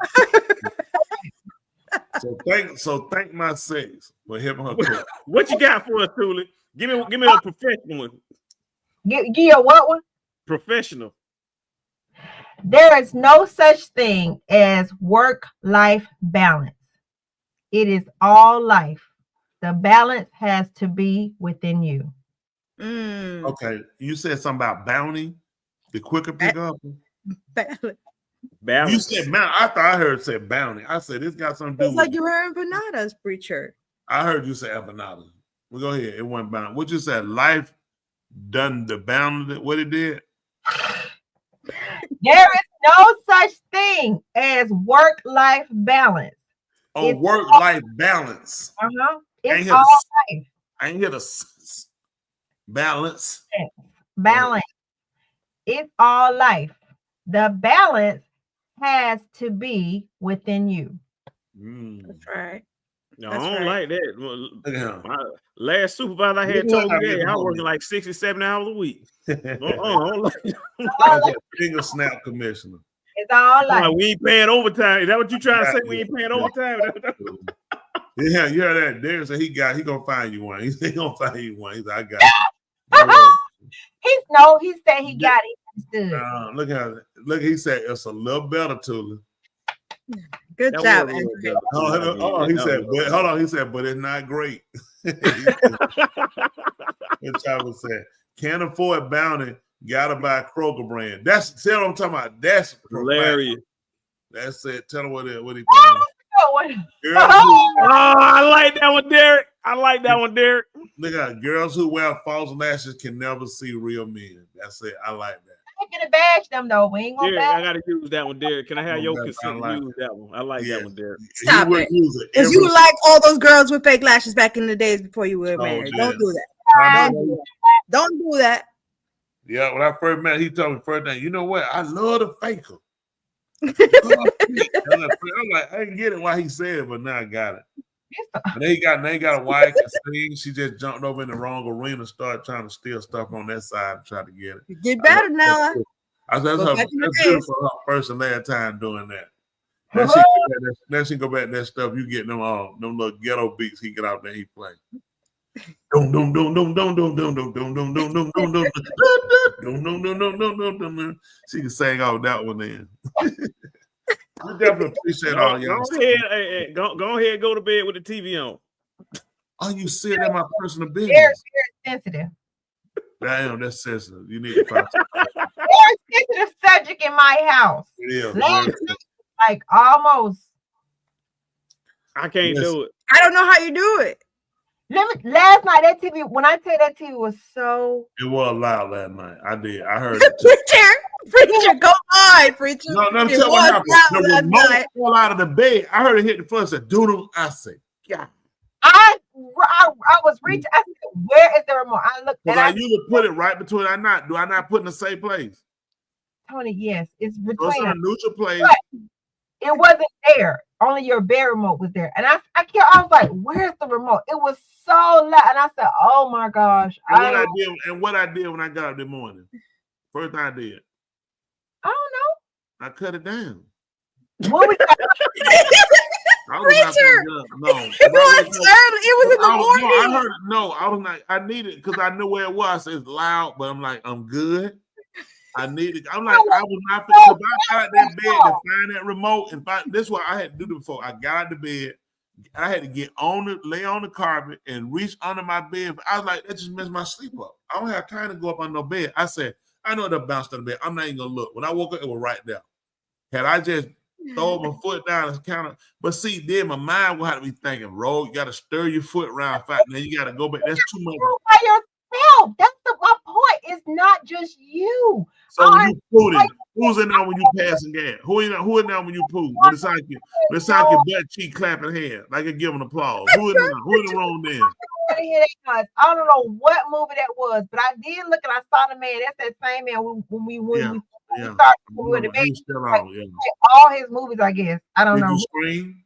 So thank my sex for helping her cook. What you got for us, Thule? Give me a professional one. Give you a what one? Professional. There is no such thing as work-life balance. It is all life. The balance has to be within you. Okay, you said something about bounty, the quicker pickup. Balance. You said bounty. I thought I heard say bounty. I said this got something to do It's with. like you were empanadas, preacher. I heard you say empanada. Well, go ahead. It wasn't bound. What you said? Life done the bound. What it did? There is no such thing as work-life balance. Oh, work-life balance. It's all life. I ain't hear the balance. Balance. It's all life. The balance has to be within you. That's right. No, I don't like that. My last supervisor I had told me that I was working like 67 hours a week. I don't like that. Finger snap commissioner. It's all life. We ain't paying overtime. Is that what you trying to say? We ain't paying overtime? Yeah, you heard that. Derek said he gonna find you one. He gonna find you one. He said, I got you. He said he got it. Look, he said it's a little better, Tula. Good job, He said, but it's not great. What Chava said, can't afford bounty, gotta buy Kroger brand. That's what I'm talking about. That's hilarious. That's it. Tell him what he I like that one, Derek. Look at girls who wear false lashes can never see real men. That's it. I like that. We're gonna bash them though. We ain't gonna Derek, bash. I gotta use that one, Derek. Can I have your consent to use that one? I like that one, Derek. Stop it. Because you like all those girls with fake lashes back in the days before you were married. Yeah. Don't do that. Don't do that. Yeah, when I first met, he told me first thing, you know what? I love the faker. I'm like, I didn't get it why he said it, but now I got it. And then he got a wife and sing. She just jumped over in the wrong arena, started trying to steal stuff on that side and try to get it. Get better now. I said that's beautiful. Her first and last time doing that. Now she go back to that stuff. You get them little ghetto beats. He get out there, he play. Dum dum dum dum dum dum dum dum dum dum dum dum dum dum dum. She can sing all that one then. I definitely appreciate all y'all. Go ahead, go to bed with the TV on. Oh, you see it in my personal business. Very sensitive. Damn, that's sensitive. You need to find Very sensitive subject in my house. it is. Like almost. I can't do it. I don't know how you do it. Last night that TV, when I tell you that TV was so. It was loud last night. I did. I heard it. Preacher, go on, preacher. No, let me tell you what happened. The remote fell out of the bed. I heard it hit the floor. I said, doodle. I said, yeah. I was reaching. I said, where is the remote? I looked. Because I usually put it right between. Do I not put in the same place? Tony, yes, it's So between. it's in a neutral place. But it wasn't there. Only your bed remote was there. And I was like, where's the remote? It was so loud. And I said, oh my gosh. What I did when I got up this morning. First thing I did. I don't know. I cut it down. What we got? Preacher. No. It was in the morning. I heard it. No, I was not. I needed it because I knew where it was. It's loud, but I'm like, I'm good. I needed. I'm like, I was not. Because I got out that bed to find that remote. And this is what I had to do before. I got out the bed. I had to lay on the carpet and reach under my bed. I was like, that just messed my sleep up. I don't have time to go up on no bed. I said, I know that bounced on the bed. I'm not even gonna look. When I woke up, it was right there. Had I just throw my foot down, it's kind of. But see, then my mind will have to be thinking, Ro, you got to stir your foot around, then you got to go back. That's too much. By yourself. That's my point. It's not just you. So when you pooting, who's in there when you passing gas? Who in there when you poo? When it's like your butt cheek clapping hand, like you're giving applause. Who in there? Who in the room then? I don't know what movie that was, but I did look and I saw the man. That's that same man when we started with the baby. All his movies, I guess. I don't know. Did you scream?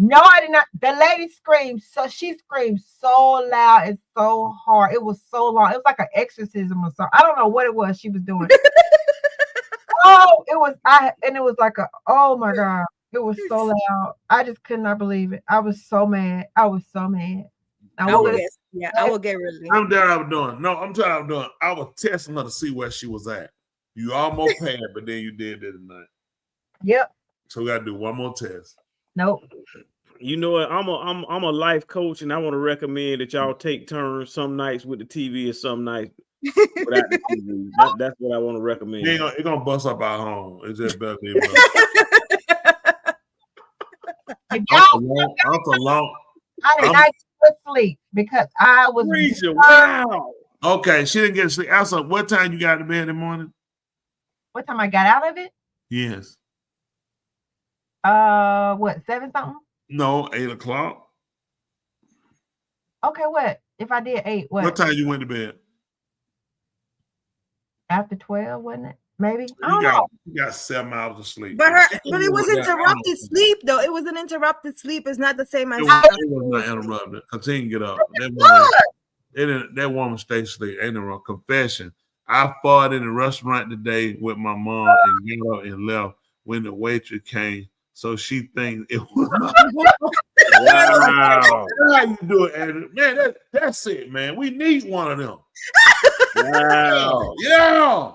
No, I did not. The lady screamed. So she screamed so loud and so hard. It was so long. It was like an exorcism or something. I don't know what it was she was doing. It was like oh my God. It was so loud. I just could not believe it. I was so mad. I was so mad. I will get really. I'm done. I was doing. No, I'm trying. I'm doing. I was testing her to see where she was at. You almost passed, but then you did that tonight. Yep. So we gotta do one more test. Nope. You know what? I'm a life coach, and I want to recommend that y'all take turns some nights with the TV and some nights without the TV. That's what I want to recommend. It's gonna bust up our home. It's just better. I'm for long. I did not get sleep because I was. Wow. Okay, she didn't get sleep. Also, what time you got to bed in the morning? What time I got out of it? Yes. What, 7 something? No, 8 o'clock. Okay, what? If I did 8, what? What time you went to bed? After 12, wasn't it? Maybe. I don't know. You got 7 hours of sleep. But it was interrupted sleep, though. It was an interrupted sleep. It's not the same as. It was not interrupted. Continue to get up. That woman stay asleep. Ain't no wrong. Confession. I fought in a restaurant today with my mom and got up and left when the waitress came. So she thinks it was. Wow. How you do it, Andrew? Man, that's it, man. We need one of them. Wow. Yeah.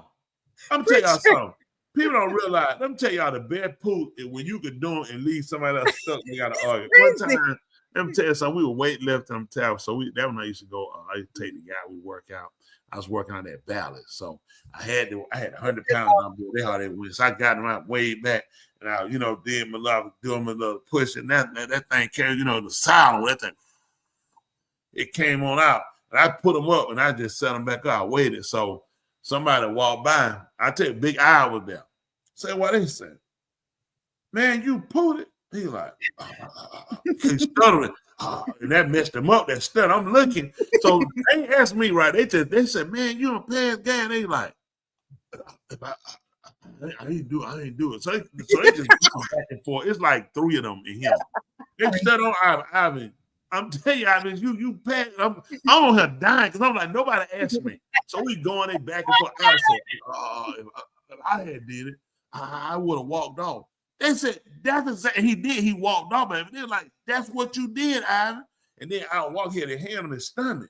I'm telling y'all something. People don't realize. Let me tell y'all the bad poop is when you could do it and leave somebody else stuck. They got to argue. One time, let me tell you something. We were weightlifting on tap. So that one I used to go. I used to take the guy. We work out. I was working on that balance. So I had 100 pounds on board. They how they went. So I got him out way back. And I, did my love, doing my little push. And that thing carried, the sound of that thing. It came on out. And I put him up and I just set him back up. I waited. So somebody walked by. I tell you, Big Eye was there. Say what they said. Man, you pulled it. He like, he's stuttering. And that messed him up, that stutter. I'm looking. So they asked me, right? They said, man, you don't pass gas. They like, I didn't do it. So they just go back and forth. It's like 3 of them in him. They stutter on Ivan. I'm telling you, Ivan, you pass. I'm on her dying because I'm like, nobody asked me. So we going in back and forth. I said, if I had did it, I would have walked off. They said, that's exactly, he did. He walked off, and they're like, that's what you did, Ivan. And then I walk here, they hand him his stomach.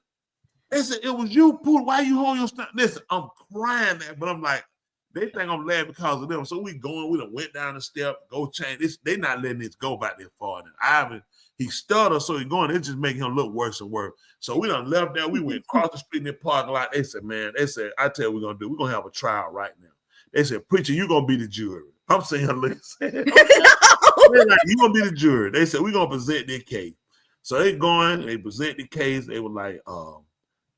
They said, it was you, Pooh. Why you hold your stomach? Listen, I'm crying there, but I'm like, they think I'm laughing because of them. So we done went down the step, go change this. They not letting this go back there far. Ivan, he stuttered, so he going, it just making him look worse and worse. So we done left there. We went across the street in the parking lot. They said, man, I tell you what we're going to do. We're going to have a trial right now. They said, preacher, you're going to be the jury. I'm saying, listen. They're like, you're going to be the jury. They said, we're going to present their case. So they present the case. They were like,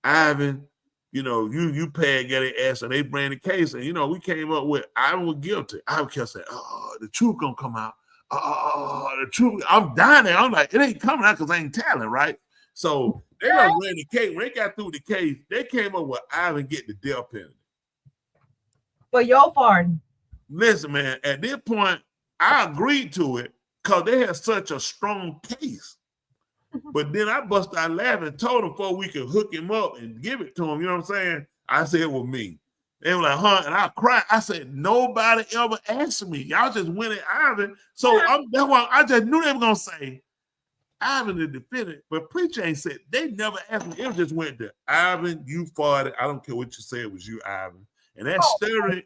Ivan, you pay, get it ass, and they bring the case, and we came up with Ivan was guilty. Ivan kept saying, the truth gonna come out. The truth. I'm dying there. I'm like, it ain't coming out because I ain't telling, right? So they ran the case. When they got through the case, they came up with Ivan get the death penalty. For your pardon. Listen, man, at this point, I agreed to it because they had such a strong case. But then I busted out laughing and told him before we could hook him up and give it to him. You know what I'm saying? I said it was me. They were like, huh? And I cried. I said, nobody ever asked me. Y'all just went at Ivan. So that's why I just knew they were going to say Ivan the defendant. But preacher ain't said, they never asked me. It just went to Ivan, you farted. I don't care what you said, it was you, Ivan. And that stirring,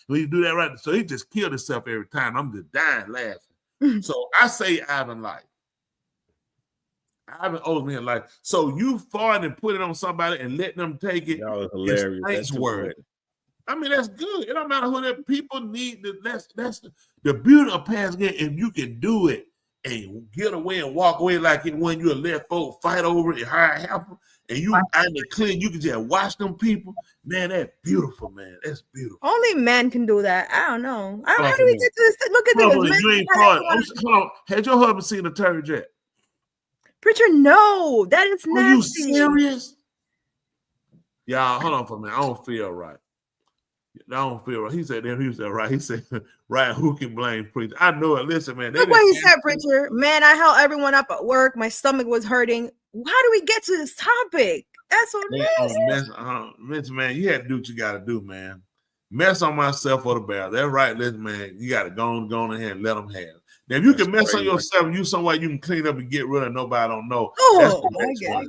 when you do that right. So he just killed himself every time. I'm just dying laughing. So I say Ivan life. Ivan owes me a life. So you fought and put it on somebody and let them take it. Y'all are hilarious. That's word. I mean, that's good. It don't matter who that people need. That's the beauty of past game. If you can do it and get away and walk away like it when you let folk fight over it and hire help, and you out there clean, you can just watch them people. Man, that's beautiful, man. That's beautiful. Only men can do that. I don't know. How do we get to this? Look at this. You ain't part. Hold on. Had your husband seen a turd yet? Preacher, no, that is nasty. Are you serious? Y'all, hold on for a minute. I don't feel right. He said, right. He said, right, who can blame preacher? I know it. Listen, man. Look what he said, preacher. Man, I held everyone up at work. My stomach was hurting. How do we get to this topic? That's so nasty. Man, you had to do what you got to do, man. Mess on myself for the bad. That's right. Listen, man, you got to go on ahead and let them have it. Now, if you can mess on yourself, you somewhere you can clean up and get rid of nobody don't know. Oh, my God.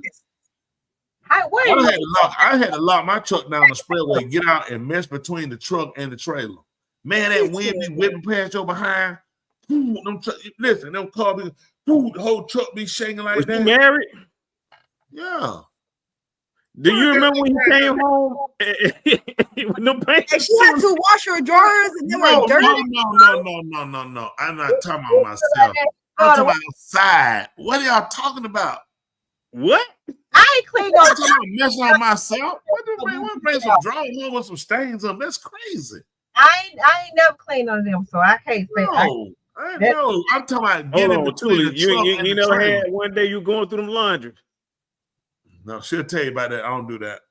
I had to lock my truck down the spreadway, get out and mess between the truck and the trailer. Man, that wind be whipping past your behind. Listen, them cars, the whole truck be shaking like Was that. you married? Yeah. Do you remember when you came home with no pants? And she had to wash her drawers and they were dirty. No. I'm not talking about myself. I'm talking about outside. What are y'all talking about? What? I ain't cleaned I'm talking about messing on myself. What bring some drawers home with some stains on? That's crazy. I ain't never cleaned on them, so I can't say. I know. I'm talking about getting between the truck and you the never trailer. had one day you going through them laundry. No, she'll tell you about that. I don't do that.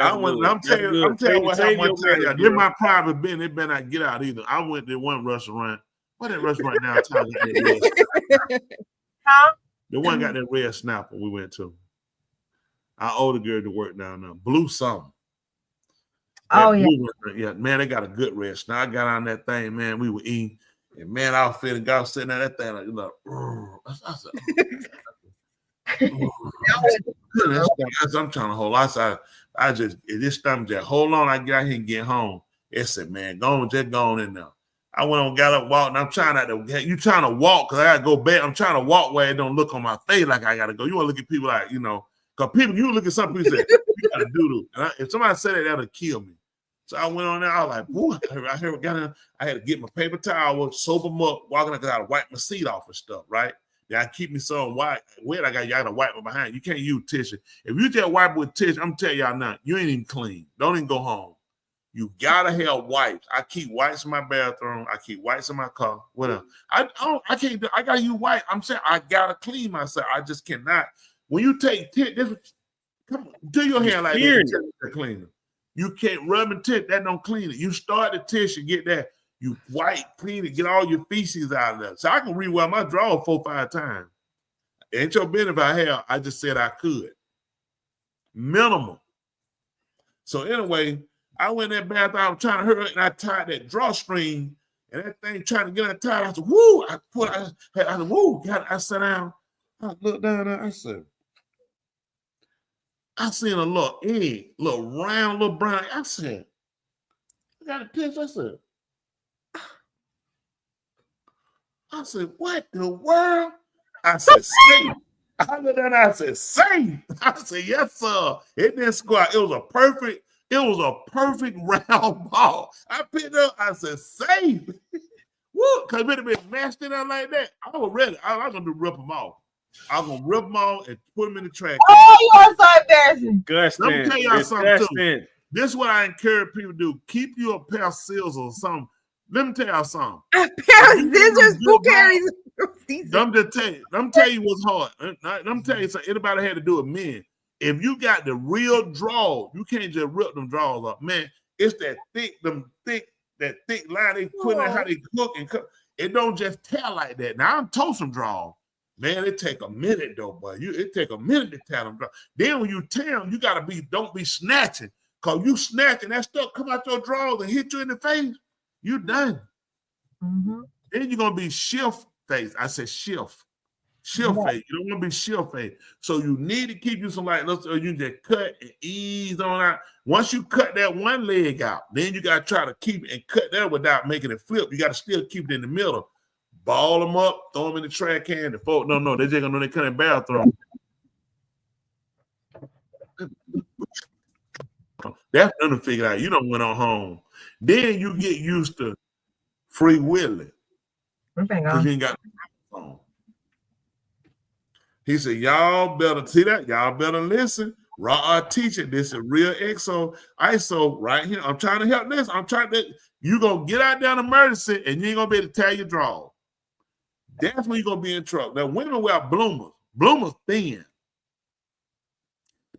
I'm I'm telling you what happened one time. marriage, This my private business. It better not get out either. I went to one restaurant. What that restaurant now? Huh? The one got that red snapper we went to. I owe the girl to work down there. Blue something. Oh, Yeah, man, they got a good red snapper. I got on that thing, man. We were eating. And man, I was feeling God sitting there, that thing like, I said, I'm trying to hold. I just this stomach just hold on. I get out here and get home. It said, man, just go on in there. I went on, got up, walked, and I'm trying not to. You trying to walk because I gotta go back. I'm trying to walk where it don't look on my face like I gotta go. You want to look at people like because people. You look at some people say you gotta do. If somebody said that, that'll kill me. So I went on there. I was like, boy, I had to get my paper towel, soap them up, walking because I gotta wipe my seat off and stuff, right? Yeah, I keep me so wet. I gotta wipe it behind. You can't use tissue. If you just wipe with tissue, I'm telling y'all now, you ain't even clean. Don't even go home. You gotta have wipes. I keep wipes in my bathroom. I keep wipes in my car. Whatever. I can't. I gotta use wipes. I'm saying I gotta clean myself. I just cannot. When you take tissue, come on, do your hand like this. Cleaner. You can't rub and tip. That don't clean it. You start the tissue, get that. You wipe, clean it, get all your feces out of there. So I can rewear my drawer 4 or 5 times. Ain't your business if I have. I just said I could. Minimum. So anyway, I went in that bathroom. I was trying to hurry, and I tied that drawstring and that thing trying to get tired. I said, woo! I said, woo! I sat down. I looked down there. I said, I seen a little egg, little round, little brown. I said, I got a picture. I said, what the world? I said, safe. I looked down. I said, safe. I said, yes, sir. It didn't squat. It was a perfect round ball. I picked up. I said, safe. Woo! Because if it had been mashed in there like that, I was ready. I was gonna rip them off. I was gonna rip them off and put them in the trash. Oh, you are so embarrassing. Let me tell y'all something too. This is what I encourage people to do. Keep you a pair of scissors or something. Let me tell y'all something. A pair of scissors? Who carries? Let me tell you what's hard. Let me tell you something. Anybody had to do it, men. If you got the real draw, you can't just rip them draws up, man. It's that thick line they put in how they cook and cook. It don't just tear like that. Now I'm toast some draws. Man, it take a minute though, boy. It take a minute to tear them draws. Then when you tear them, you gotta don't be snatching. Cause you snatching, that stuff come out your drawers and hit you in the face. You done. Mm-hmm. Then you're gonna be shift face. I said shift. Shift face. You don't want to be shift face. So you need to keep you some like or you just cut and ease on out. Once you cut that one leg out, then you gotta try to keep it and cut that without making it flip. You gotta still keep it in the middle. Ball them up, throw them in the trash can. The folk no, they just gonna know they come in the bathroom. That's nothing to figure out. You don't went on home. Then you get used to free willing. Because you ain't got the phone. He said, y'all better see that. Y'all better listen. Raw teaching. This is real ISO right here. I'm trying to help this. You gonna get out there in emergency and you ain't gonna be able to tear your draw. That's when you're gonna be in trouble. Now women wear bloomers. Bloomers thin.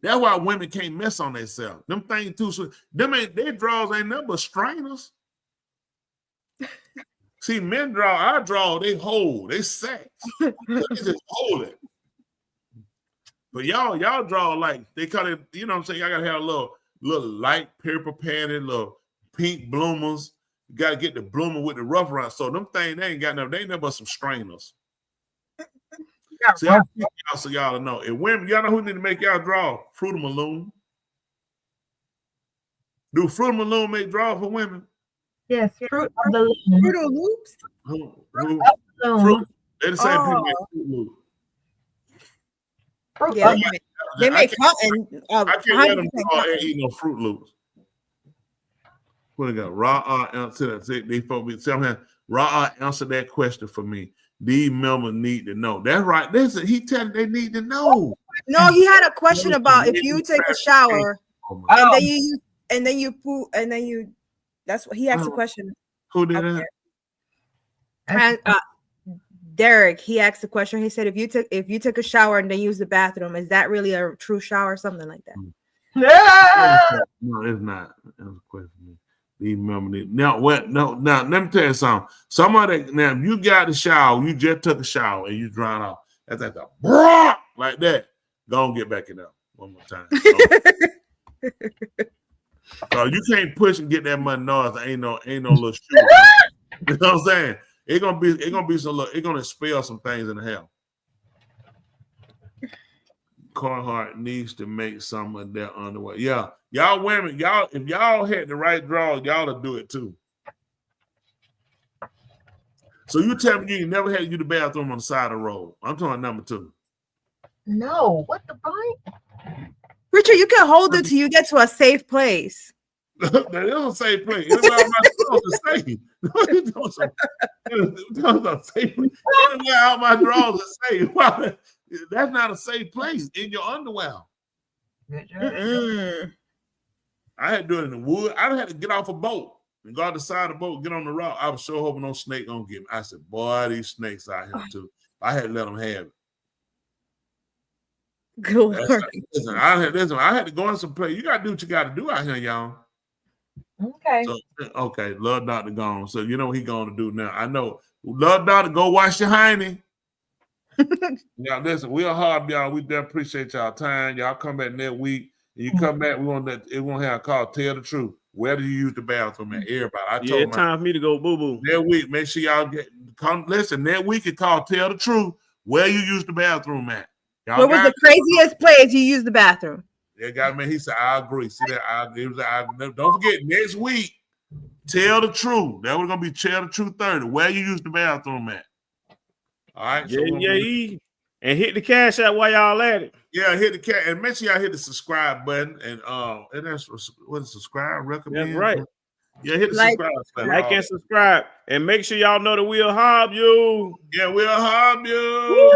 That's why women can't mess on themselves. Them things too sweet. Their draws ain't nothing but strainers. See, men our draw, they hold, they sacks. They just hold it. But y'all draw like they call it, you know what I'm saying? Y'all gotta have a little light purple padded, little pink bloomers. You gotta get the bloomer with the rough around. So them things they ain't nothing but some strainers. See, so y'all know. If women, y'all know who need to make y'all draw? Fruit of Loom. Do Fruit of Loom make draw for women? Yes, Fruit of the Loom. Fruit of Loops? Fruit of the Loom. They the same people make Fruit Loop. Yeah, they make cotton. I can't let them draw and eat no Fruit Loops. What they got? Answer that. They folks be Raw answer that question for me. These members need to know. That's right. Listen, he telling they need to know. No, he had a question about if you take a shower and then you poop and then you. That's what he asked a question. Who did that? And Derek, he asked a question. He said, if you took a shower and then use the bathroom, is that really a true shower? Something like that. Yeah. No, it's not. That's a question. Now, what? No, now let me tell you something. Somebody now, if you got the shower, you just took a shower and you drown off. That's like a like that. Go and get back in there one more time. So you can't push and get that much noise. Ain't no little shoe. You know what I'm saying? It's gonna be some little. It's gonna expel some things in the hell. Carhartt needs to make some of their underwear. Yeah, y'all women, if y'all had the right draw, y'all will do it too. So you tell me you never had to use the bathroom on the side of the road. I'm talking number 2. No, what the fuck? Richard, you can hold it till you get to a safe place. That is a safe place. It's not my drawers to safe. Out my drawers to safe. That's not a safe place in your underwear. I had to do it in the wood. I had to get off a boat and go out the side of the boat, get on the rock. I was sure hoping no snake gonna get me. I said, boy, these snakes out here too. I had to let them have it. Good Lord. Listen, I had to go in some place. You gotta do what you gotta do out here, y'all. Okay. So, okay, Love Doctor gone. So you know what he gonna do now. I know. Love Doctor, go wash your hiney. Y'all listen, we're hard, y'all. We definitely appreciate y'all time. Y'all come back next week. And you come back, we won't have a call. Tell the truth. Where do you use the bathroom at? Everybody. I Yeah, told it's time for me to go boo boo. that week. Make sure y'all come listen. That week it called Tell the Truth. Where you use the bathroom at? Y'all What was the craziest place you used the bathroom? That guy, man, he said, I agree. See that? I agree. Don't forget, next week, Tell the Truth. That was going to be Tell the Truth 30. Where you use the bathroom at? All right. Yeah. And hit the cash out while y'all at it. Yeah, hit the cash. And make sure y'all hit the subscribe button. And that's what is subscribe, recommend. That's right. Yeah, hit the subscribe button. Like and subscribe. And make sure y'all know that we'll hob you. Yeah, we'll hob you.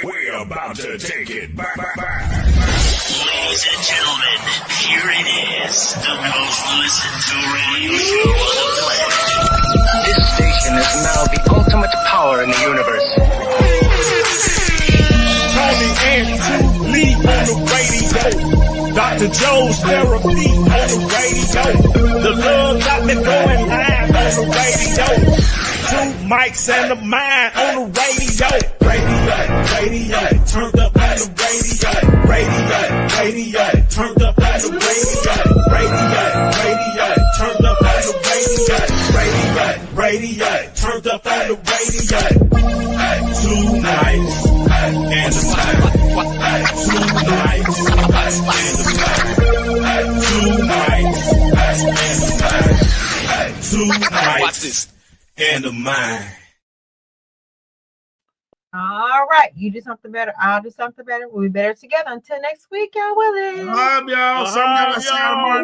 We're about to take it back. Ladies and gentlemen, here it is, the most listened to radio show on the planet. This station is now the ultimate power in the universe. Tony and Lee on the radio. Dr. Joe's therapy on the radio. The love got me going live on the radio. 2 mics and a mind on the radio. Radio, turned up on the radio. Radio, turned up on the radio. Radio, turned up on the radio. Radio, turned up on the radio. 2 nights and a mind. 2 nights and a mind. 2 nights and a mind. 2 nights. Watch this. And a mind. All right. You do something better. I'll do something better. We'll be better together. Until next week, y'all. Willie. Hob, y'all. Some y'all.